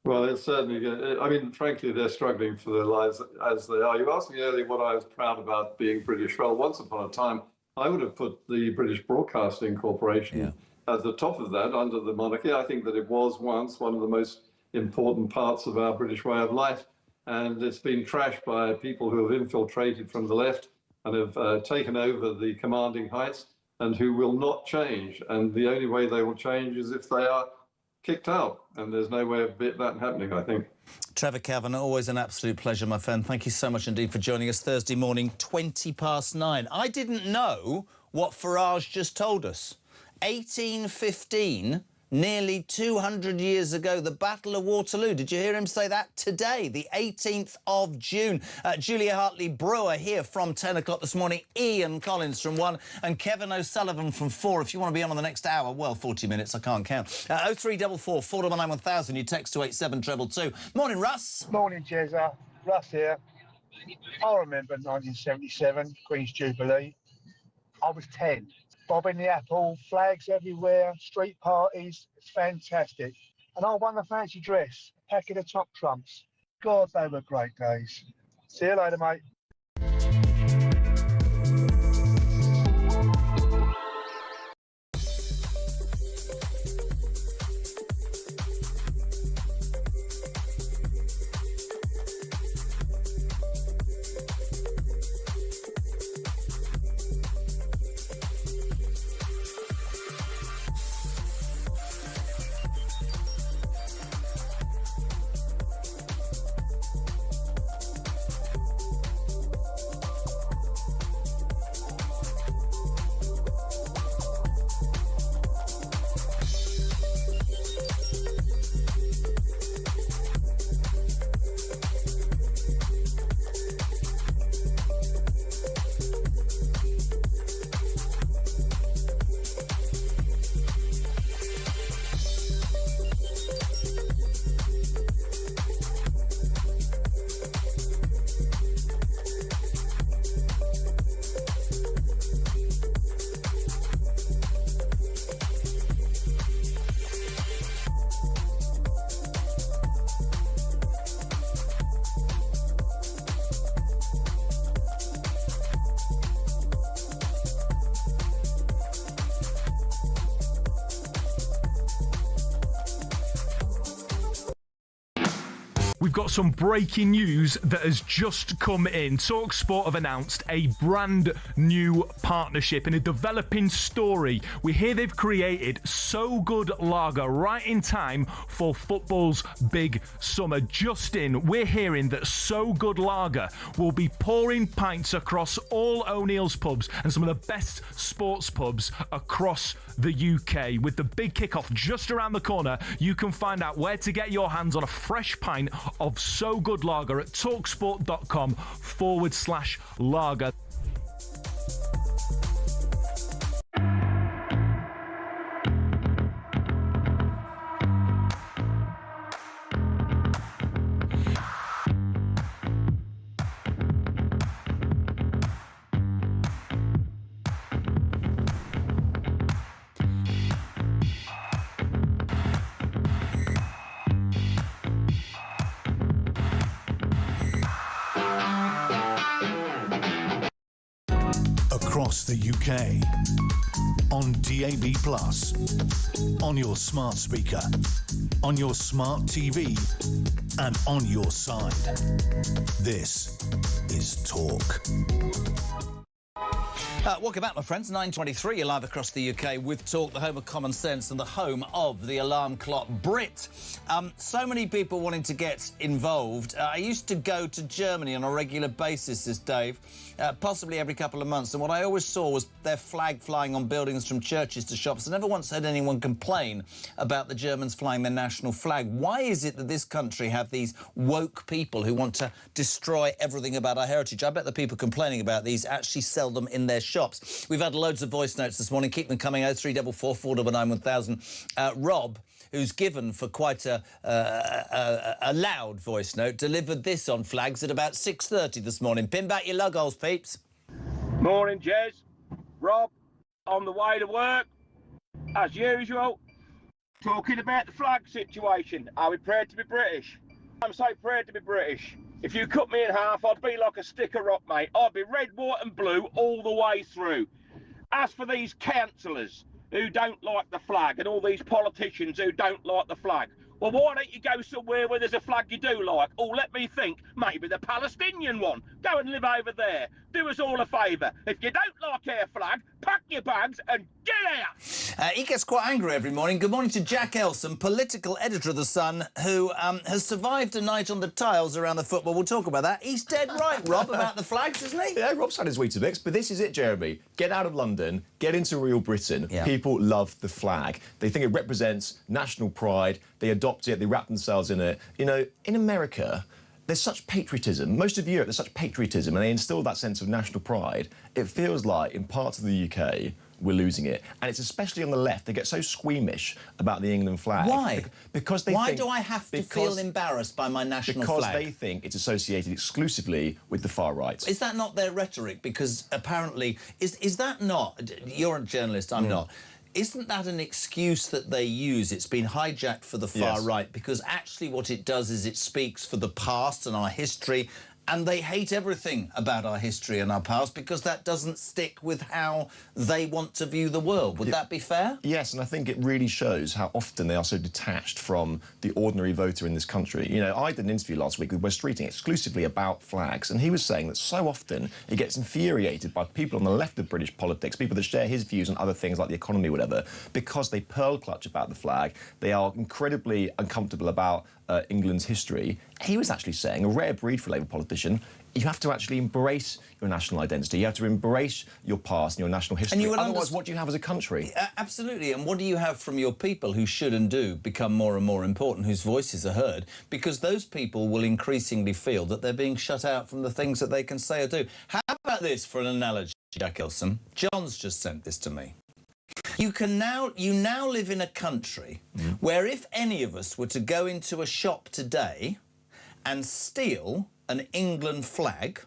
Well, it's certainly, I mean, frankly, they're struggling for their lives as they are. You asked me earlier what I was proud about being British. Well, once upon a time, I would have put the British Broadcasting Corporation at the top of that under the monarchy. I think that it was once one of the most important parts of our British way of life, and it's been trashed by people who have infiltrated from the left and have taken over the commanding heights, and who will not change. And the only way they will change is if they are kicked out, and there's no way of that happening, I think. Trevor Kavanagh, always an absolute pleasure, my friend. Thank you so much indeed for joining us Thursday morning, 9:20. I didn't know what Farage just told us. 1815, nearly 200 years ago, the Battle of Waterloo. Did you hear him say that today, the 18th of June? Julia Hartley-Brewer here from 10 o'clock this morning, Ian Collins from 1, and Kevin O'Sullivan from 4. If you want to be on the next hour, well, 40 minutes, I can't count. 0344 499 1000, you text to 87222. Morning, Russ. Morning, Jezza. Russ here. I remember 1977, Queen's Jubilee. I was 10. Bobbing the apple, flags everywhere, street parties. It's fantastic. And I won the fancy dress, packet of top trumps. God, they were great days. See you later, mate. We've got some breaking news that has just come in. talkSPORT have announced a brand new partnership in a developing story. We hear they've created So Good Lager right in time for football's big summer. Just in, we're hearing that So Good Lager will be pouring pints across all O'Neill's pubs and some of the best sports pubs across the UK. With the big kickoff just around the corner, you can find out where to get your hands on a fresh pint of So Good Lager at talksport.com/lager. Across the UK, on DAB+, on your smart speaker, on your smart TV, and on your side. This is Talk. Welcome back, my friends. 9:23, you're live across the UK with Talk, the home of common sense and the home of the alarm clock Brit. So many people wanting to get involved. I used to go to Germany on a regular basis, says Dave, possibly every couple of months, and what I always saw was their flag flying on buildings from churches to shops. I never once heard anyone complain about the Germans flying their national flag. Why is it that this country have these woke people who want to destroy everything about our heritage? I bet the people complaining about these actually sell them in their shops. We've had loads of voice notes this morning. Keep them coming. 0344 499 1000. Rob, who's given for quite a loud voice note, delivered this on flags at about 6:30 this morning. Pin back your lug holes, peeps. Morning, Jez. Rob, on the way to work, as usual, talking about the flag situation. Are we proud to be British? I'm so proud to be British. If you cut me in half, I'd be like a stick of rock, mate. I'd be red, white and blue all the way through. As for these councillors who don't like the flag and all these politicians who don't like the flag, well, why don't you go somewhere where there's a flag you do like? Oh, let me think, maybe the Palestinian one. Go and live over there. Do us all a favour. If you don't like our flag, pack your bags and get out. He gets quite angry every morning. Good morning to Jack Elson, political editor of The Sun, who has survived a night on the tiles around the football. We'll talk about that. He's dead right, Rob, about the flags, isn't he? Yeah, Rob's had his Weetabix, but this is it, Jeremy. Get out of London, get into real Britain. Yeah. People love the flag. They think it represents national pride. They adopt it, they wrap themselves in it. You know, in America, there's such patriotism. Most of Europe, there's such patriotism, and they instill that sense of national pride. It feels like, in parts of the UK, we're losing it. And it's especially on the left. They get so squeamish about the England flag. Why? Because they Why think... do I have to feel embarrassed by my national flag? Because they think it's associated exclusively with the far right. Is that not their rhetoric? Because apparently... Is that not... You're a journalist, I'm not. Isn't that an excuse that they use? It's been hijacked for the far right, because actually what it does is it speaks for the past and our history, and they hate everything about our history and our past because that doesn't stick with how they want to view the world. Would that be fair? Yes, and I think it really shows how often they are so detached from the ordinary voter in this country. You know, I did an interview last week with Wes Streeting exclusively about flags, and he was saying that so often he gets infuriated by people on the left of British politics, people that share his views on other things like the economy or whatever, because they pearl clutch about the flag. They are incredibly uncomfortable about England's history. He was actually saying, a rare breed for a Labour politician, you have to actually embrace your national identity. You have to embrace your past and your national history. Otherwise, what do you have as a country? Absolutely. And what do you have from your people who should and do become more and more important, whose voices are heard? Because those people will increasingly feel that they're being shut out from the things that they can say or do. How about this for an analogy, Jack Elson? John's just sent this to me. You now live in a country where if any of us were to go into a shop today and steal an England flag,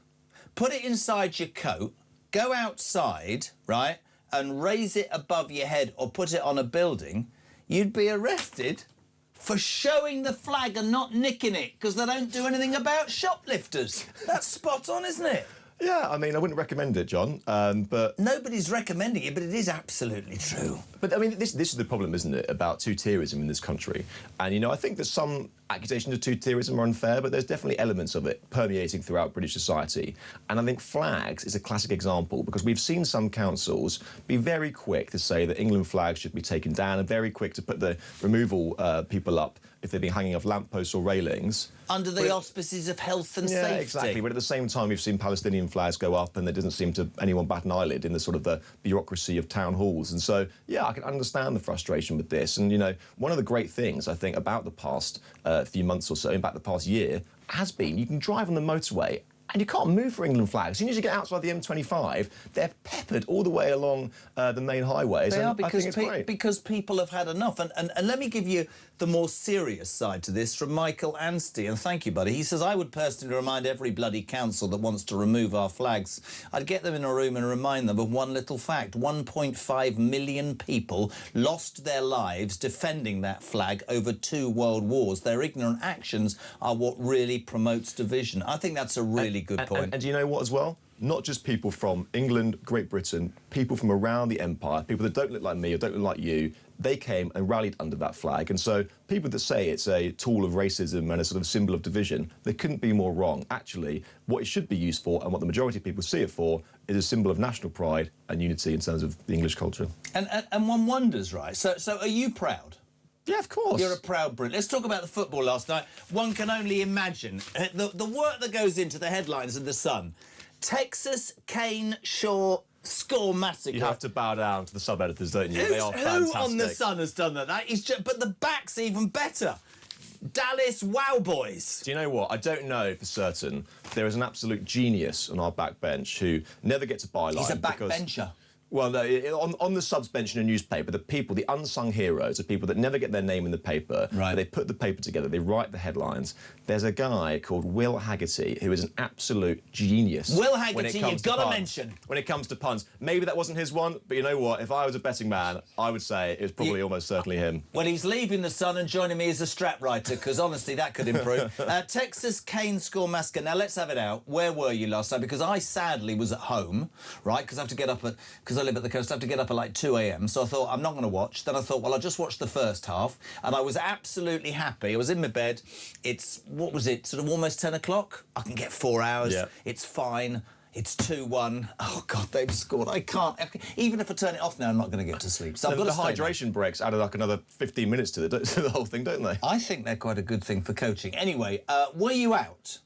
put it inside your coat, go outside, right, and raise it above your head or put it on a building, you'd be arrested for showing the flag and not nicking it because they don't do anything about shoplifters. That's spot on, isn't it? Yeah, I mean, I wouldn't recommend it, John, but... Nobody's recommending it, but it is absolutely true. But, I mean, this is the problem, isn't it, about two-tierism in this country. And, you know, I think that some accusations of two-tierism are unfair, but there's definitely elements of it permeating throughout British society. And I think flags is a classic example, because we've seen some councils be very quick to say that England flags should be taken down and very quick to put the removal people up if they've been hanging off lampposts or railings. Under the auspices of health and safety. Yeah, exactly. But at the same time, we've seen Palestinian flags go up, and there doesn't seem to anyone bat an eyelid in the sort of the bureaucracy of town halls. And so, yeah, I can understand the frustration with this. And, you know, one of the great things, I think, about the past few months or so, in fact, the past year, has been you can drive on the motorway and you can't move for England flags. As soon as you get outside the M25, they're peppered all the way along the main highways. They and are, because, I think it's great. because people have had enough. And let me give you the more serious side to this from Michael Anstey. And thank you, buddy. He says, I would personally remind every bloody council that wants to remove our flags. I'd get them in a room and remind them of one little fact. 1.5 million people lost their lives defending that flag over 2 world wars. Their ignorant actions are what really promotes division. I think that's a really good point. And do you know what as well? Not just people from England, Great Britain, people from around the empire, people that don't look like me or don't look like you, they came and rallied under that flag. And so people that say it's a tool of racism and a sort of symbol of division, they couldn't be more wrong. Actually, what it should be used for, and what the majority of people see it for, is a symbol of national pride and unity in terms of the English culture. And one wonders, right? So are you proud? Yeah, of course. You're a proud Brit. Let's talk about the football last night. One can only imagine the work that goes into the headlines of The Sun. Texas Kane Shaw score massacre. You have to bow down to the sub-editors, don't you? They are fantastic. Who on The Sun has done that? That is just, but the back's even better. Dallas Wow Boys. Do you know what? I don't know for certain. There is an absolute genius on our backbench who never gets a byline. He's a backbencher. Well, no, on the subs bench in a newspaper, the people, the unsung heroes, are people that never get their name in the paper. Right. But they put the paper together, they write the headlines. There's a guy called Will Haggerty who is an absolute genius. Will Haggerty, you've got to mention. When it comes to puns. Maybe that wasn't his one, but you know what? If I was a betting man, I would say it was probably almost certainly him. Well, he's leaving The Sun and joining me as a strap writer, because honestly, that could improve. Texas Kane score massacre. Now, let's have it out. Where were you last night? Because I sadly was at home, right? Because I have to get up at, because I live at the coast, I have to get up at like 2 a.m. So I thought, I'm not going to watch. Then I thought, well, I'll just watch the first half. And I was absolutely happy. I was in my bed. It's, what was it, sort of almost 10 o'clock? I can get 4 hours. Yeah. It's fine. It's 2-1. Oh, God, they've scored. I can't. Even if I turn it off now, I'm not going to get to sleep. So I've got the hydration breaks added like another 15 minutes to the whole thing, don't they? I think they're quite a good thing for coaching. Anyway, were you out?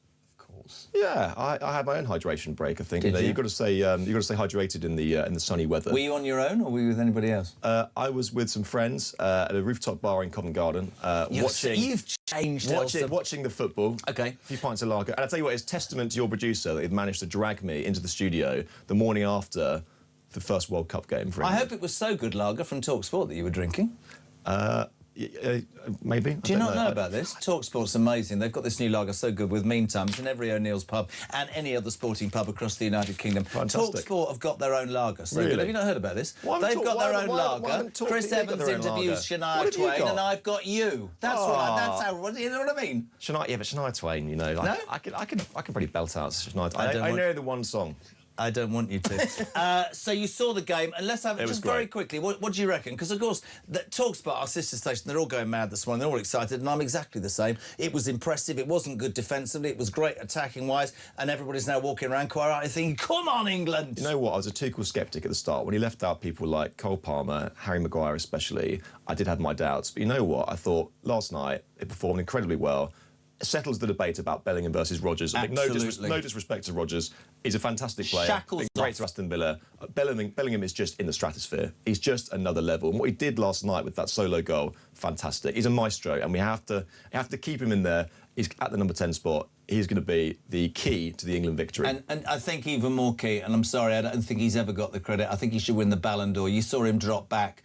Yeah, I had my own hydration break. I think Did you? You've got to stay hydrated in in the sunny weather. Were you on your own, or were you with anybody else? I was with some friends at a rooftop bar in Covent Garden, You've changed. watching the football. Okay, a few pints of lager, and I tell you what, it's testament to your producer that he'd managed to drag me into the studio the morning after the first World Cup game for England. I hope it was so good lager from talkSPORT that you were drinking. Maybe. Do you not know about this? talkSPORT's amazing. They've got this new lager so good with Meantime in every O'Neill's pub and any other sporting pub across the United Kingdom. Fantastic. talkSPORT have got their own lager. So Really? good. Have you not heard about this? Why They've got their own why lager. haven't talkTV Chris got Evans their own interviews lager? Shania What have you Twain, got? and I've got you. That's right. That's how. You know what I mean? Shania, but Shania Twain, you know, No? I could probably belt out Shania Twain. I know the one song. I don't want you to. So you saw the game, and let's have it was just very great. quickly. What do you reckon? Because, of course, talkSPORT, our sister station, they're all going mad this morning. They're all excited, and I'm exactly the same. It was impressive. It wasn't good defensively. It was great attacking-wise, and everybody's now walking around quite rightly thinking, come on, England! You know what? I was a Tuchel sceptic at the start. When he left out people like Cole Palmer, Harry Maguire especially, I did have my doubts. But you know what? I thought last night it performed incredibly well. Settles the debate about Bellingham versus Rodgers. I think no disrespect to Rodgers. He's a fantastic player. Shackles great to Aston Villa. Bellingham is just in the stratosphere. He's just another level. And what he did last night with that solo goal, fantastic. He's a maestro, and we have to keep him in there. He's at the number 10 spot. He's going to be the key to the England victory. And I think even more key, and I'm sorry, I don't think he's ever got the credit. I think he should win the Ballon d'Or. You saw him drop back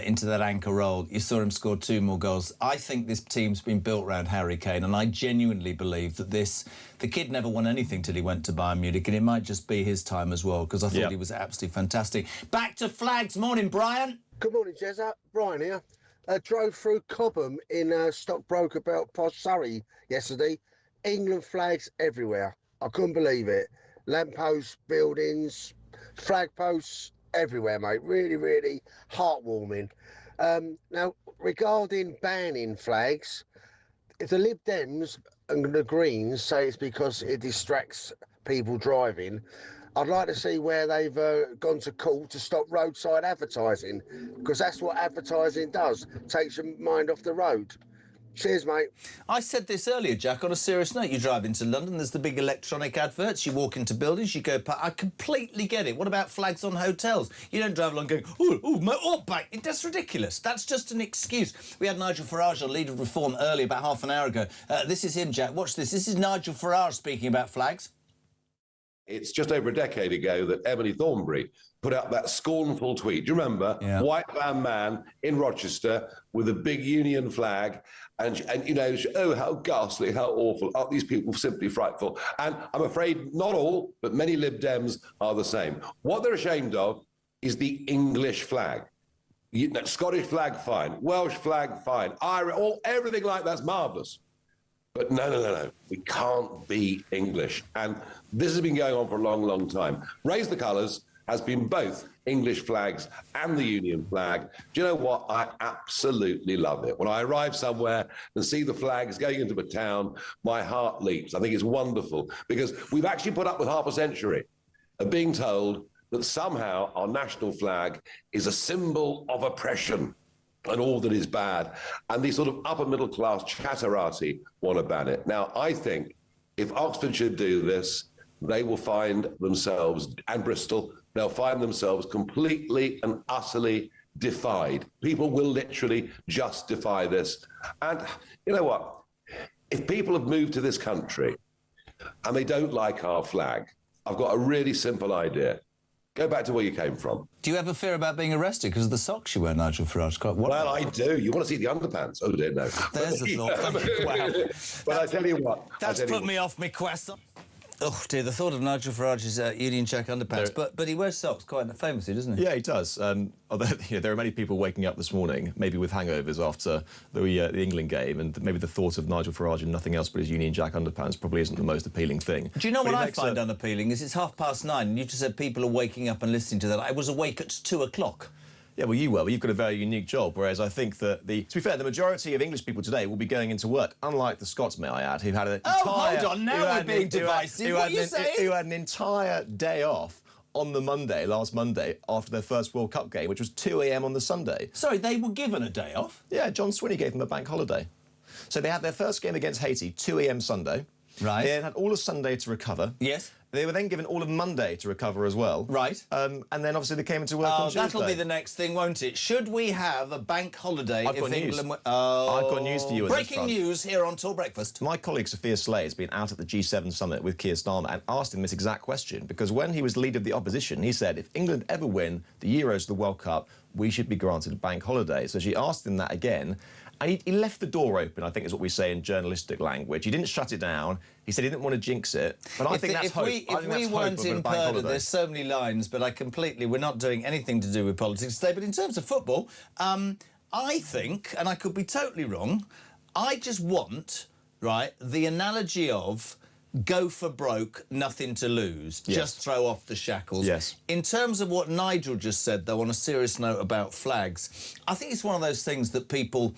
into that anchor role. You saw him score 2 more goals. I think this team's been built around Harry Kane, and I genuinely believe that the kid never won anything till he went to Bayern Munich, and it might just be his time as well, because I thought he was absolutely fantastic. Back to flags. Morning, Brian. Good morning, Jezza. Brian here. Drove through Cobham in Stockbroker Belt past Surrey yesterday. England flags everywhere. I couldn't believe it. lampposts, buildings, flag posts everywhere, mate. Really, really heartwarming. Now, regarding banning flags, if the Lib Dems and the Greens say it's because it distracts people driving, I'd like to see where they've gone to court to stop roadside advertising, because that's what advertising does, takes your mind off the road. Cheers, mate. I said this earlier, Jack, on a serious note. You drive into London, there's the big electronic adverts, you walk into buildings, you go... I completely get it. What about flags on hotels? You don't drive along going, back. That's ridiculous. That's just an excuse. We had Nigel Farage on Leader of Reform earlier, about half an hour ago. This is him, Jack. Watch this. This is Nigel Farage speaking about flags. It's just over a decade ago that Emily Thornberry put out that scornful tweet. Do you remember? Yeah. White van man in Rochester with a big Union flag. And you know, oh, how ghastly, how awful. Aren't these people simply frightful? And I'm afraid not all, but many Lib Dems are the same. What they're ashamed of is the English flag. Scottish flag, fine. Welsh flag, fine. Irish, everything like that's marvellous. But no. We can't be English. And this has been going on for a long, long time. Raise the Colours has been both English flags and the Union flag. Do you know what? I absolutely love it. When I arrive somewhere and see the flags going into a town, my heart leaps. I think it's wonderful because we've actually put up with half a century of being told that somehow our national flag is a symbol of oppression and all that is bad. And these sort of upper middle class chatterati want to ban it. Now, I think if Oxford should do this, they will find themselves, and Bristol, they'll find themselves completely and utterly defied. People will literally just defy this. And you know what? If people have moved to this country and they don't like our flag, I've got a really simple idea. Go back to where you came from. Do you ever fear about being arrested because of the socks you wear, Nigel Farage? Well, I do. You want to see the underpants? Oh, dear, no. There's a thought. Wow. But I tell you what. That's put me off my quest. Oh, dear, the thought of Nigel Farage's Union Jack underpants. But he wears socks quite famously, doesn't he? Yeah, he does. Although there are many people waking up this morning, maybe with hangovers after the England game, and maybe the thought of Nigel Farage and nothing else but his Union Jack underpants probably isn't the most appealing thing. Do you know what I find unappealing is it's 9:30, and you just said people are waking up and listening to that. I was awake at 2 o'clock. Yeah, well, you were. Well, you've got a very unique job, whereas I think that to be fair, the majority of English people today will be going into work, unlike the Scots, may I add, who had an hold on, now we're being divisive. What are you saying? Who had an entire day off on the last Monday, after their first World Cup game, which was 2 a.m. on the Sunday. Sorry, they were given a day off? Yeah, John Swinney gave them a bank holiday. So they had their first game against Haiti, 2 a.m. Sunday. Right. They had all of Sunday to recover. Yes. They were then given all of Monday to recover as well. Right. And then obviously they came into work on Tuesday. That'll be the next thing, won't it? Should we have a bank holiday if England... I've got news for you. Breaking news here on Tour Breakfast. My colleague Sophia Slay has been out at the G7 summit with Keir Starmer and asked him this exact question, because when he was leader of the opposition, he said, if England ever win the Euros, the World Cup, we should be granted a bank holiday. So she asked him that again. And he left the door open, I think is what we say in journalistic language. He didn't shut it down. He said he didn't want to jinx it. But I think that's hope. If we weren't in Purdah, there's so many lines, but we're not doing anything to do with politics today. But in terms of football, I think, and I could be totally wrong, I just want, the analogy of go for broke, nothing to lose, just throw off the shackles. Yes. In terms of what Nigel just said, though, on a serious note about flags, I think it's one of those things that people...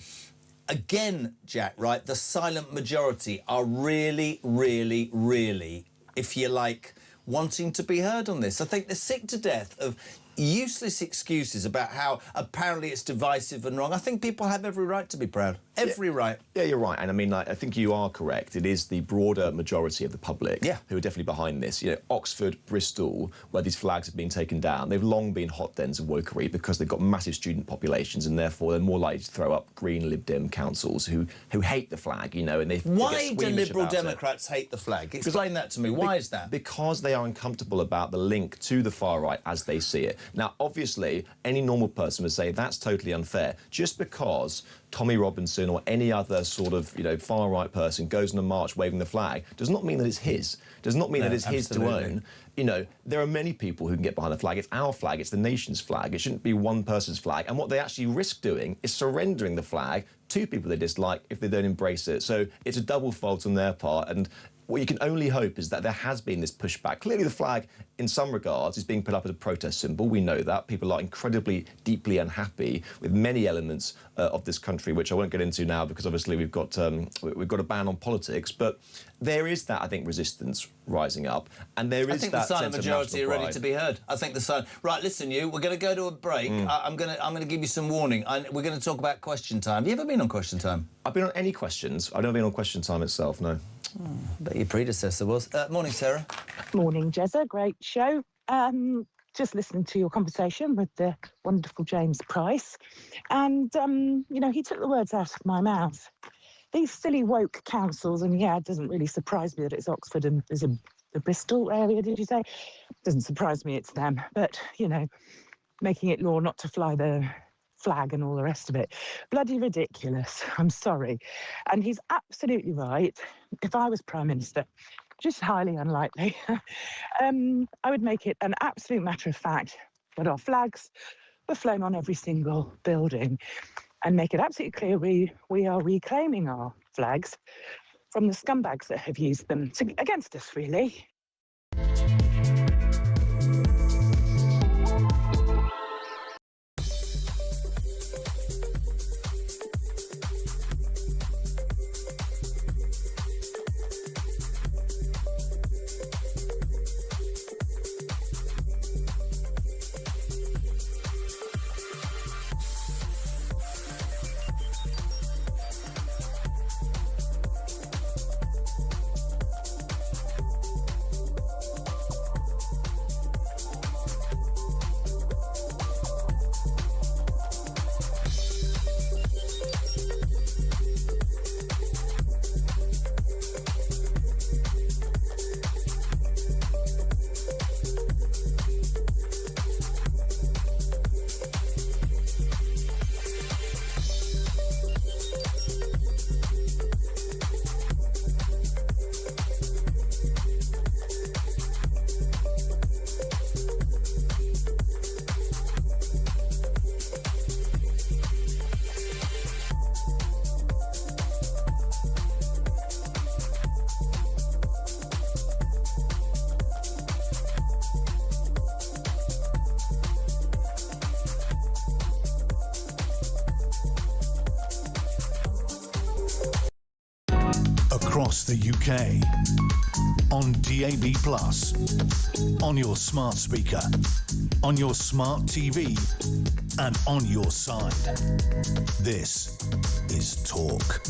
Again, Jack, the silent majority are really, really, really, if you like, wanting to be heard on this. I think they're sick to death of useless excuses about how apparently it's divisive and wrong. I think people have every right to be proud. Every right. Yeah, you're right. And I mean, I think you are correct. It is the broader majority of the public who are definitely behind this. You know, Oxford, Bristol, where these flags have been taken down, they've long been hot dens of wokery because they've got massive student populations and therefore they're more likely to throw up Green Lib Dem councils who hate the flag, you know, and they Why do Liberal Democrats hate the flag? Explain that to me. Why is that? Because they are uncomfortable about the link to the far right as they see it. Now, obviously, any normal person would say that's totally unfair. Just because Tommy Robinson or any other sort of, far-right person goes on a march waving the flag does not mean that it's his. Does not mean that it's his to own. You know, there are many people who can get behind the flag. It's our flag. It's the nation's flag. It shouldn't be one person's flag. And what they actually risk doing is surrendering the flag to people they dislike if they don't embrace it. So it's a double fault on their part. And what you can only hope is that there has been this pushback. Clearly, the flag, in some regards, is being put up as a protest symbol. We know that. People are incredibly, deeply unhappy with many elements of this country, which I won't get into now because obviously we've got a ban on politics. But there is that, I think, resistance rising up, and there is that. I think the silent majority are ready to be heard. I think the silent. Right, listen, we're going to go to a break. I'm going to give you some warning. We're going to talk about Question Time. Have you ever been on Question Time? I've been on any questions. I've never been on Question Time itself, no. I bet your predecessor was. Morning, Sarah. Morning, Jezza. Great show. Just listening to your conversation with the wonderful James Price. And, he took the words out of my mouth. These silly woke councils, and it doesn't really surprise me that it's Oxford and is it the Bristol area, did you say? Doesn't surprise me it's them. But, making it law not to fly the flag and all the rest of it. Bloody ridiculous. I'm sorry. And he's absolutely right. If I was Prime Minister, which is highly unlikely, I would make it an absolute matter of fact that our flags were flown on every single building and make it absolutely clear we are reclaiming our flags from the scumbags that have used them against us, really. Across the UK, on DAB+, on your smart speaker, on your smart TV, and on your side. This is Talk.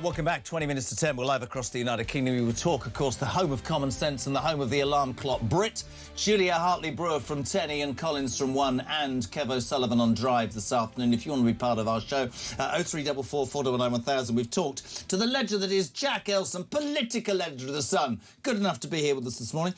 Welcome back. 20 minutes to 10. We're live across the United Kingdom. We will talk, of course, the home of common sense and the home of the alarm clock. Brit, Julia Hartley-Brewer from 10, Ian Collins from 1, and Kev O'Sullivan on Drive this afternoon. If you want to be part of our show, 0344 499 1000. We've talked to the legend that is Jack Elson, political legend of the Sun. Good enough to be here with us this morning.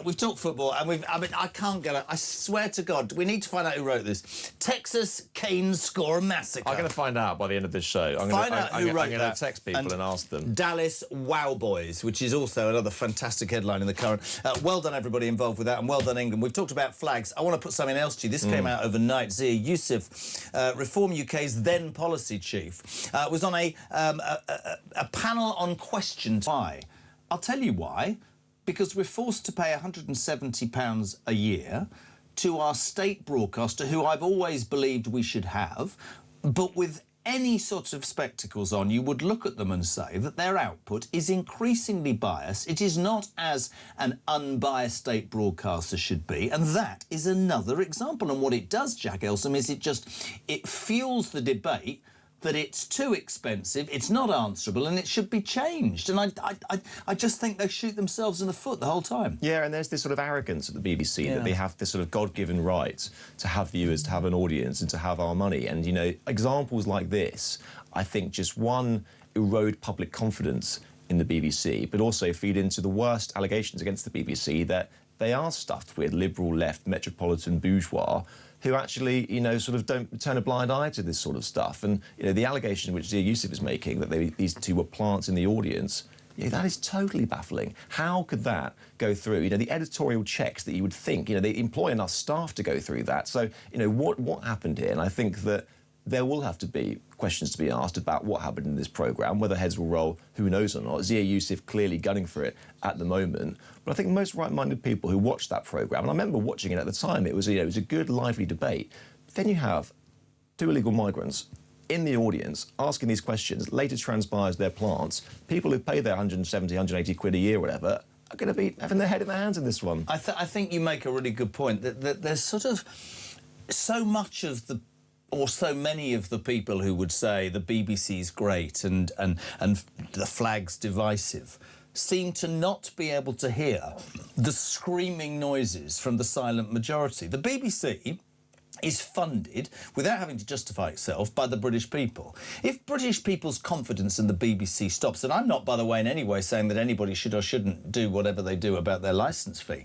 We've talked football, and I can't get it. I swear to God, we need to find out who wrote this. Texas Canes score a massacre. I'm going to find out by the end of this show. I'm Find out who wrote that. Text people and ask them. Dallas Wow Boys, which is also another fantastic headline in the Current. Well done, everybody involved with that, and well done, England. We've talked about flags. I want to put something else to you. This came out overnight. Zia Youssef, Reform UK's then policy chief, was on a panel on Question. Why? I'll tell you why. Because we're forced to pay £170 a year to our state broadcaster, who I've always believed we should have, but with any sort of spectacles on, you would look at them and say that their output is increasingly biased. It is not as an unbiased state broadcaster should be, and that is another example. And what it does, Jack Elson, is it fuels the debate that it's too expensive, it's not answerable, and it should be changed. And I just think they shoot themselves in the foot the whole time. Yeah, and there's this sort of arrogance at the BBC that they have this sort of God-given right to have viewers, to have an audience, and to have our money. And, examples like this, I think, just one, erode public confidence in the BBC, but also feed into the worst allegations against the BBC that they are stuffed with liberal left metropolitan bourgeois who actually, sort of don't turn a blind eye to this sort of stuff. And, the allegation which Zia Youssef is making, that these two were plants in the audience, that is totally baffling. How could that go through? The editorial checks that you would think, they employ enough staff to go through that. So, what happened here? And I think that there will have to be questions to be asked about what happened in this programme, whether heads will roll, who knows or not. Zia Youssef clearly gunning for it at the moment. But I think most right-minded people who watched that programme, and I remember watching it at the time, it was a good, lively debate. Then you have 2 illegal migrants in the audience asking these questions, later transpires their plants. People who pay their 170, 180 quid a year, whatever, are going to be having their head in their hands in this one. I think you make a really good point, that there's sort of so much of the, or so many of the people who would say the BBC's great and the flag's divisive seem to not be able to hear the screaming noises from the silent majority. The BBC is funded, without having to justify itself, by the British people. If British people's confidence in the BBC stops, and I'm not, by the way, in any way saying that anybody should or shouldn't do whatever they do about their licence fee,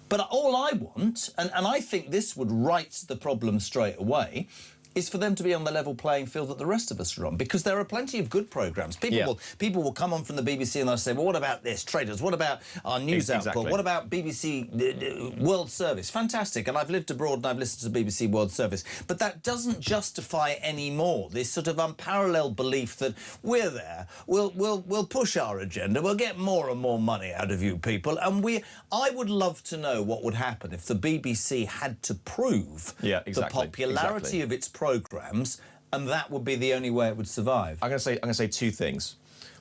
but all I want, and I think this would right the problem straight away, is for them to be on the level playing field that the rest of us are on, because there are plenty of good programmes. People will come on from the BBC and they'll say, well, what about this? Traders, what about our news output? What about BBC World Service? Fantastic, and I've lived abroad and I've listened to BBC World Service. But that doesn't justify anymore this sort of unparalleled belief that we're there, we'll push our agenda, we'll get more and more money out of you people, and I would love to know what would happen if the BBC had to prove the popularity of its programmes, and that would be the only way it would survive. I'm going to say 2 things.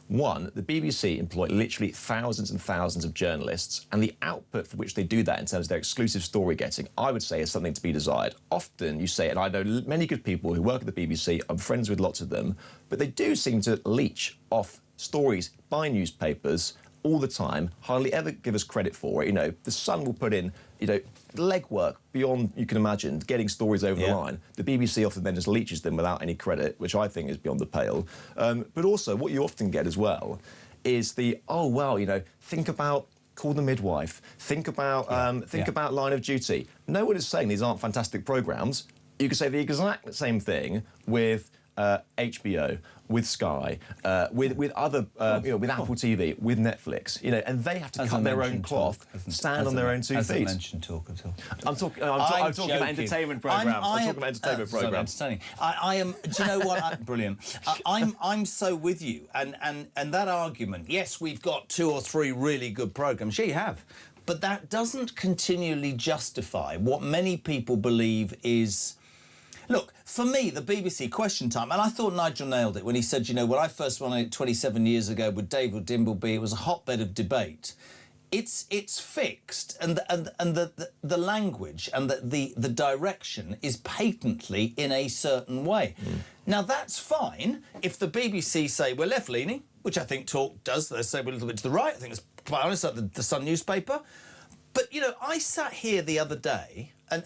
One, the BBC employ literally thousands and thousands of journalists, and the output for which they do that in terms of their exclusive story getting, I would say, is something to be desired. Often you say, and I know many good people who work at the BBC, I'm friends with lots of them, but they do seem to leech off stories by newspapers all the time, hardly ever give us credit for it. You know, The Sun will put in, legwork beyond you can imagine, getting stories over the line. The BBC often then just leeches them without any credit, which I think is beyond the pale. But also, what you often get as well is think about Call the Midwife, think about Line of Duty. No one is saying these aren't fantastic programmes. You could say the exact same thing with HBO, with Sky, with other, with Apple TV, with Netflix, and they have to cut their own cloth, stand on their own 2 feet. Hasn't mentioned talk at all. I'm talking about entertainment programmes. I'm talking about entertainment programmes. I am. Do you know what? Brilliant. I'm so with you, and that argument. Yes, we've got 2 or 3 really good programmes. Yeah, you have. But that doesn't continually justify what many people believe is. Look, for me, the BBC Question Time, and I thought Nigel nailed it when he said, when I first won it 27 years ago with David Dimbleby, it was a hotbed of debate. It's fixed, and the language and the direction is patently in a certain way. Now, that's fine if the BBC say we're left-leaning, which I think Talk does. They say we're a little bit to the right. I think it's quite honest, like the Sun newspaper. But, I sat here the other day, and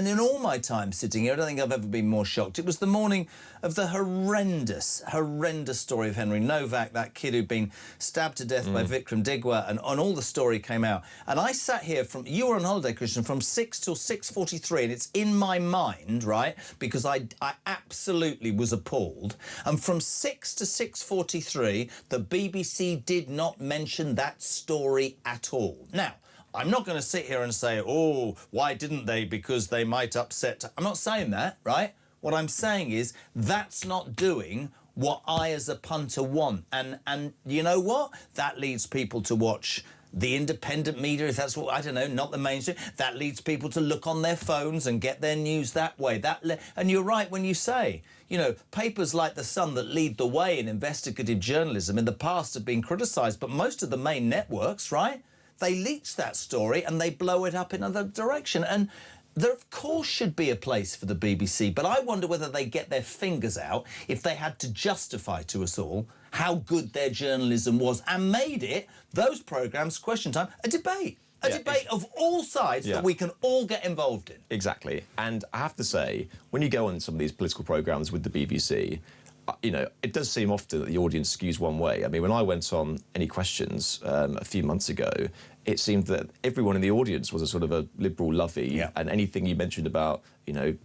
in all my time sitting here, I don't think I've ever been more shocked. It was the morning of the horrendous story of Henry Novak, that kid who'd been stabbed to death by Vikram Digwa, and all the story came out. And I sat here you were on holiday, Christian, from 6 till 6:43, and it's in my mind, right, because I absolutely was appalled. And from 6 to 6:43, the BBC did not mention that story at all. Now, I'm not going to sit here and say, oh, why didn't they? Because they might upset. I'm not saying that, right? What I'm saying is that's not doing what I as a punter want. And you know what? That leads people to watch the independent media, if that's what, I don't know, not the mainstream. That leads people to look on their phones and get their news that way. And you're right when you say, papers like The Sun that lead the way in investigative journalism in the past have been criticised, but most of the main networks, right? They leech that story and they blow it up in another direction. And there, of course, should be a place for the BBC, but I wonder whether they get their fingers out if they had to justify to us all how good their journalism was and made it, those programmes, Question Time, a debate. A debate of all sides that we can all get involved in. Exactly. And I have to say, when you go on some of these political programmes with the BBC, it does seem often that the audience skews one way. I mean, when I went on Any Questions a few months ago, it seemed that everyone in the audience was a sort of a liberal lovey, and anything you mentioned about,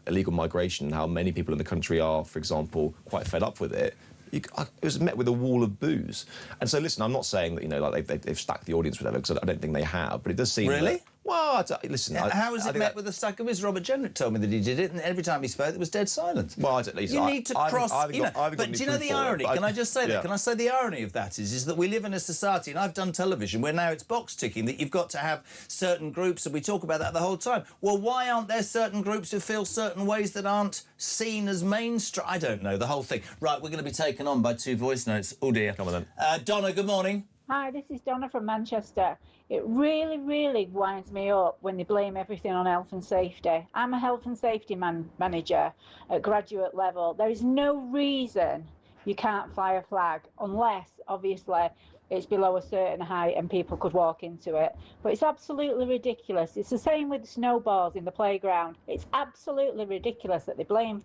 illegal migration and how many people in the country are, for example, quite fed up with it, it was met with a wall of boos. And so, listen, I'm not saying that, they've stacked the audience with whatever, because I don't think they have, but it does seem Really? Well, listen. How was it met with the stack of his? Robert Jenrick told me that he did it, and every time he spoke, there was dead silence. Well, at least you need to cross. But do you know the irony? Can I just say that? Can I say the irony of that is that we live in a society, and I've done television where now it's box ticking that you've got to have certain groups, and we talk about that the whole time. Well, why aren't there certain groups who feel certain ways that aren't seen as mainstream? I don't know the whole thing. Right, we're going to be taken on by 2 voice notes. Oh dear. Come on then. Donna, good morning. Hi, this is Donna from Manchester. It really, really winds me up when they blame everything on health and safety. I'm a health and safety manager at graduate level. There is no reason you can't fly a flag unless, obviously, it's below a certain height and people could walk into it. But it's absolutely ridiculous. It's the same with snowballs in the playground. It's absolutely ridiculous that they blame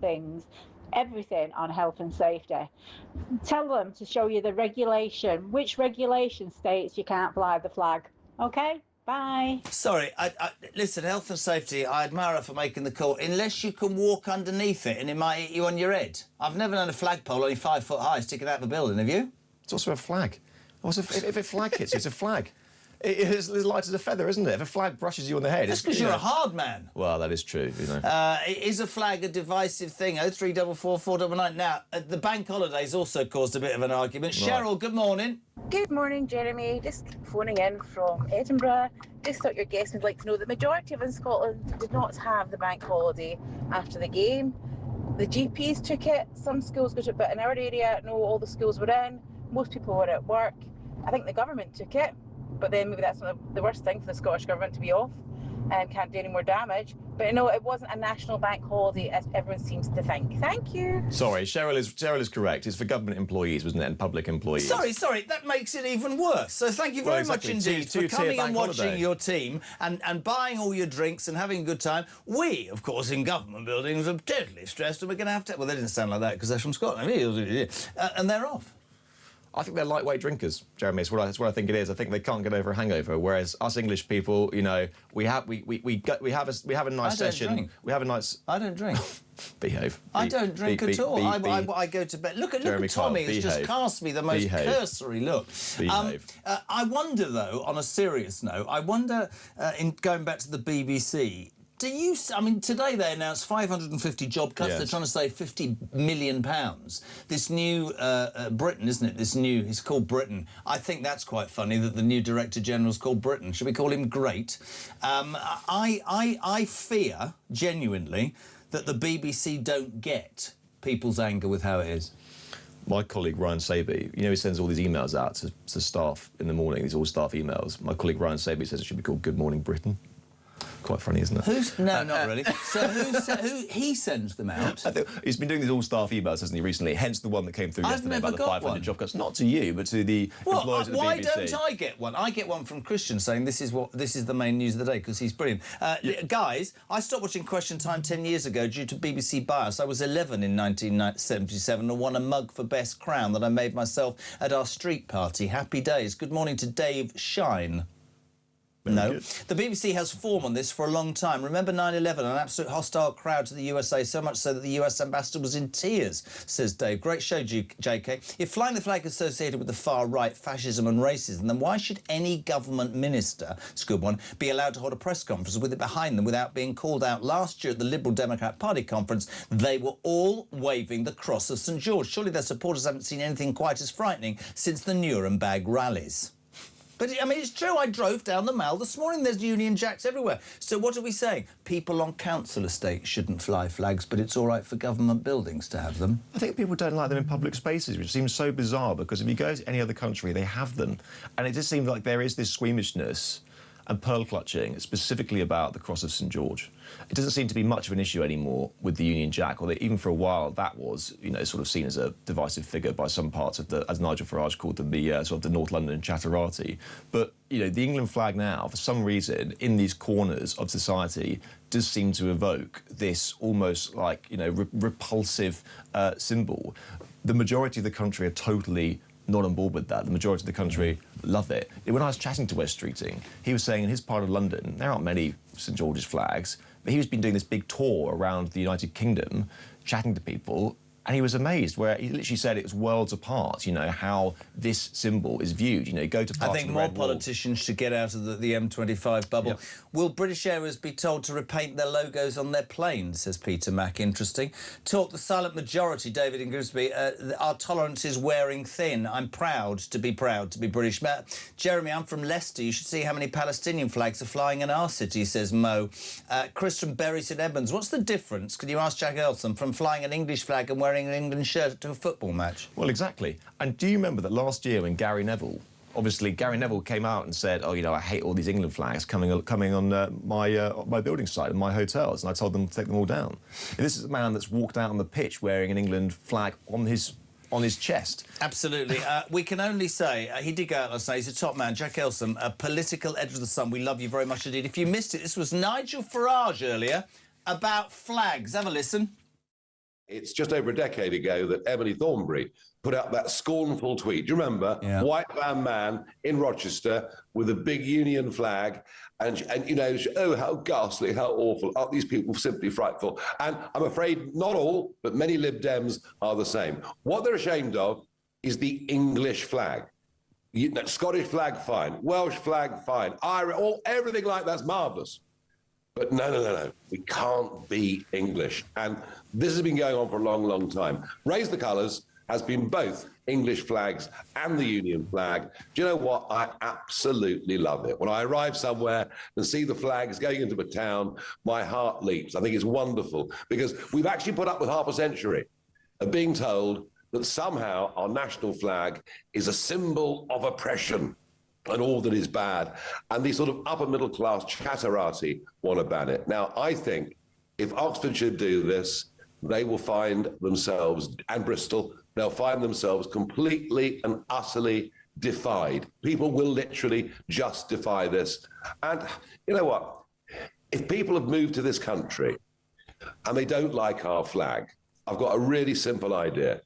everything on health and safety. Tell them to show you the regulation, which regulation states you can't fly the flag. Okay, bye. Sorry, listen, health and safety, I admire her for making the call. Unless you can walk underneath it and it might hit you on your head. I've never known a flagpole only 5 foot high sticking out of a building, have you? It's also a flag. If a flag hits you, it's a flag. It's as light as a feather, isn't it? If a flag brushes you on the head... That's because you're a hard man. Well, that is true, you know. Is a flag a divisive thing? 0344 499. Now, the bank holidays also caused a bit of an argument. Right. Cheryl, good morning. Good morning, Jeremy. Just phoning in from Edinburgh. Just thought your guest would like to know that the majority of in Scotland did not have the bank holiday after the game. The GPs took it. Some schools got it, but in our area, no, all the schools were in. Most people were at work. I think the government took it. But then maybe that's not the worst thing for the Scottish Government to be off and can't do any more damage. But no, it wasn't a national bank holiday as everyone seems to think. Thank you. Sorry, Cheryl is correct. It's for government employees, wasn't it, and public employees. Sorry, that makes it even worse. So thank you very much indeed for coming and watching your team and buying all your drinks and having a good time. We, of course, in government buildings are totally stressed and we're going to have to... Well, they didn't sound like that because they're from Scotland. And they're off. I think they're lightweight drinkers, Jeremy. It's what I think it is. I think they can't get over a hangover. Whereas us English people, you know, we have a nice session. We have a nice. I don't drink. Behave. I don't drink at all. I go to bed. Look at Tommy. It's just cast me the most cursory look. Behave. I wonder, though, on a serious note, in going back to the BBC. Today they announced 550 job cuts. Yes. They're trying to save £50 million. This new Britain, isn't it? It's called Britain. I think that's quite funny that the new Director General's called Britain. Should we call him Great? I fear, genuinely, that the BBC don't get people's anger with how it is. My colleague Ryan Saby, you know, he sends all these emails out to staff in the morning, these all-staff emails. My colleague Ryan Saby says it should be called Good Morning Britain. Quite funny, isn't it? No, not really. So who he sends them out? He's been doing these all-staff emails, hasn't he, recently? Hence the one that came through yesterday about the 500 job cuts. Not to you, but to the employees of the BBC. Why don't I get one? I get one from Christian saying this is the main news of the day because he's brilliant. Guys, I stopped watching Question Time 10 years ago due to BBC bias. I was 11 in 1977 and won a mug for Best Crown that I made myself at our street party. Happy days. Good morning to Dave Shine. No. The BBC has form on this for a long time. Remember 9/11, an absolute hostile crowd to the USA, so much so that the US ambassador was in tears, says Dave. Great show, JK. If flying the flag is associated with the far right, fascism and racism, then why should any government minister, it's a good one, be allowed to hold a press conference with it behind them without being called out? Last year at the Liberal Democrat Party conference, they were all waving the cross of St George. Surely their supporters haven't seen anything quite as frightening since the Nuremberg rallies. But, I mean, it's true. I drove down the Mall this morning. There's Union Jacks everywhere. So what are we saying? People on council estates shouldn't fly flags, but it's all right for government buildings to have them. I think people don't like them in public spaces, which seems so bizarre, because if you go to any other country, they have them. And it just seems like there is this squeamishness and pearl clutching specifically about the Cross of St George. It doesn't seem to be much of an issue anymore with the Union Jack, although even for a while that was, you know, sort of seen as a divisive figure by some parts of as Nigel Farage called them, the sort of the North London Chatterati. But, you know, the England flag now, for some reason, in these corners of society, does seem to evoke this almost like, you know, repulsive symbol. The majority of the country are totally not on board with that. The majority of the country love it. When I was chatting to Wes Streeting, he was saying in his part of London, there aren't many St George's flags, but he's been doing this big tour around the United Kingdom, chatting to people, and he was amazed, where he literally said it was worlds apart, you know, how this symbol is viewed. You know, go to I think more politicians should get out of the M25 bubble. Yep. Will British Airways be told to repaint their logos on their planes, says Peter Mack. Interesting. Talk the silent majority, David in Grimsby. Our tolerance is wearing thin. I'm proud to be British. Jeremy, I'm from Leicester. You should see how many Palestinian flags are flying in our city, says Mo. Chris from Bury St Edmunds. What's the difference, can you ask Jack Elson, from flying an English flag and wearing an England shirt to a football match? Well, exactly. And do you remember that last year when Gary Neville came out and said, oh, you know, I hate all these England flags coming on my building site and my hotels, and I told them to take them all down. And this is a man that's walked out on the pitch wearing an England flag on his chest. Absolutely. We can only say, he did go out last night, he's a top man, Jack Elson, a political edge of the sun. We love you very much indeed. If you missed it, this was Nigel Farage earlier about flags. Have a listen. It's just over a decade ago that Emily Thornberry put out that scornful tweet. Do you remember? Yeah. White van man in Rochester with a big Union flag. And you know, oh, how ghastly, how awful. Aren't these people simply frightful? And I'm afraid not all, but many Lib Dems are the same. What they're ashamed of is the English flag. Scottish flag, fine. Welsh flag, fine. Irish, everything like that's marvellous. But no. We can't be English. And this has been going on for a long, long time. Raise the Colours has been both English flags and the Union flag. Do you know what? I absolutely love it. When I arrive somewhere and see the flags going into a town, my heart leaps. I think it's wonderful because we've actually put up with half a century of being told that somehow our national flag is a symbol of oppression and all that is bad. And these sort of upper middle class chatterati want to ban it. Now, I think if Oxfordshire do this, they will find themselves, and Bristol, they'll find themselves completely and utterly defied. People will literally just defy this. And you know what? If people have moved to this country and they don't like our flag, I've got a really simple idea.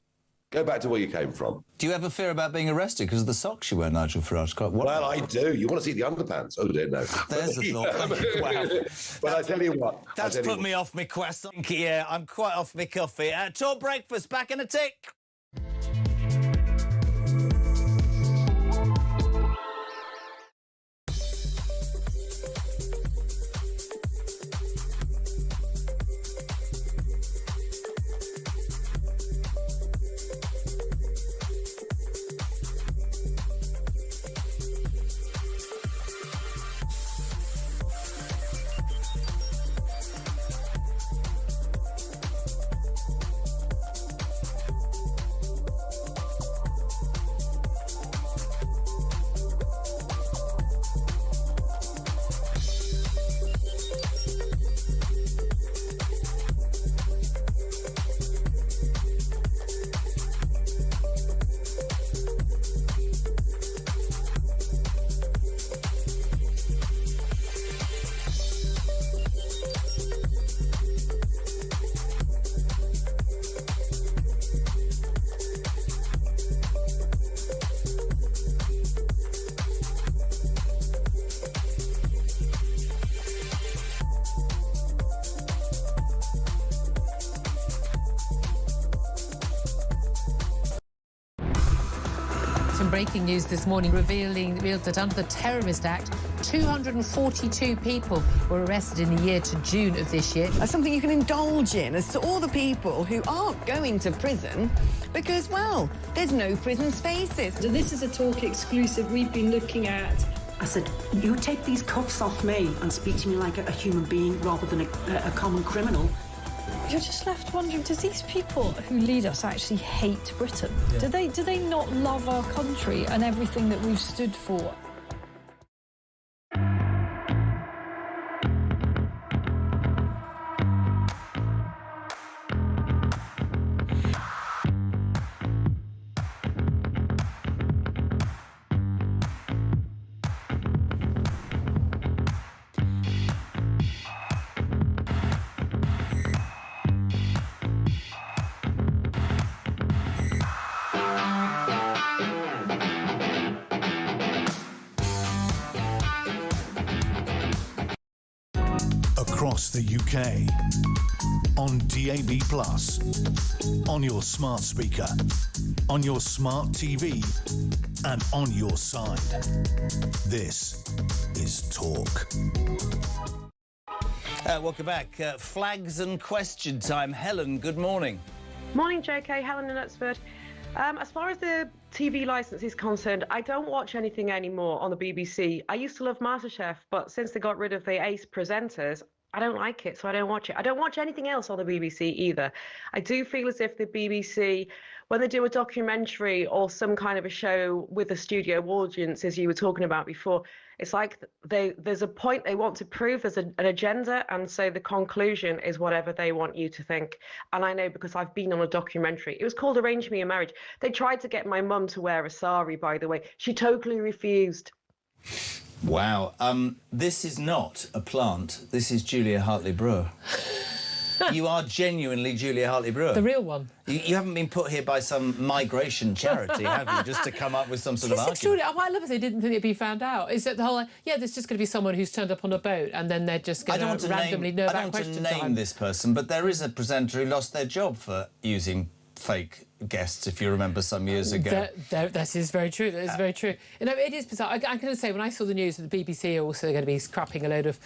Go back to where you came from. Do you ever fear about being arrested because of the socks you wear, Nigel Farage? Well, I do. You want to see the underpants? Oh, dear, no. There's a thought. Wow. But I tell you what. That's put me off my quest. Yeah, I'm quite off my coffee. Talk breakfast, back in a tick. Breaking news this morning revealed that under the Terrorist Act, 242 people were arrested in the year to June of this year. That's something you can indulge in as to all the people who aren't going to prison because, well, there's no prison spaces. So this is a Talk exclusive we've been looking at. I said, you take these cuffs off me and speak to me like a human being rather than a common criminal. You're just left wondering, does these people who lead us actually hate Britain? Yeah. Do they not love our country and everything that we've stood for? across the UK. On DAB+, on your smart speaker, on your smart TV, and on your side. This is Talk. Welcome back. Flags and question time. Helen, good morning. Morning, JK. Helen in Knutsford. As far as the TV licence is concerned, I don't watch anything anymore on the BBC. I used to love MasterChef, but since they got rid of the ace presenters, I don't like it, so I don't watch it. I don't watch anything else on the BBC either. I do feel as if the BBC, when they do a documentary or some kind of a show with a studio audience, as you were talking about before, it's like there's a point they want to prove, there's an agenda, and so the conclusion is whatever they want you to think. And I know because I've been on a documentary. It was called Arrange Me a Marriage. They tried to get my mum to wear a sari, by the way. She totally refused. Wow. This is not a plant. This is Julia Hartley-Brewer. You are genuinely Julia Hartley-Brewer. The real one. You haven't been put here by some migration charity, have you, just to come up with some sort of argument? What I love is they didn't think it'd be found out. Is that the whole, yeah, there's just going to be someone who's turned up on a boat and then they're just going to randomly know about question time. I don't want to name this person, but there is a presenter who lost their job for using fake guests, if you remember, some years ago. That is very true. That is very true. You know, it is bizarre. I'm going to say, when I saw the news that the BBC are also going to be scrapping a load of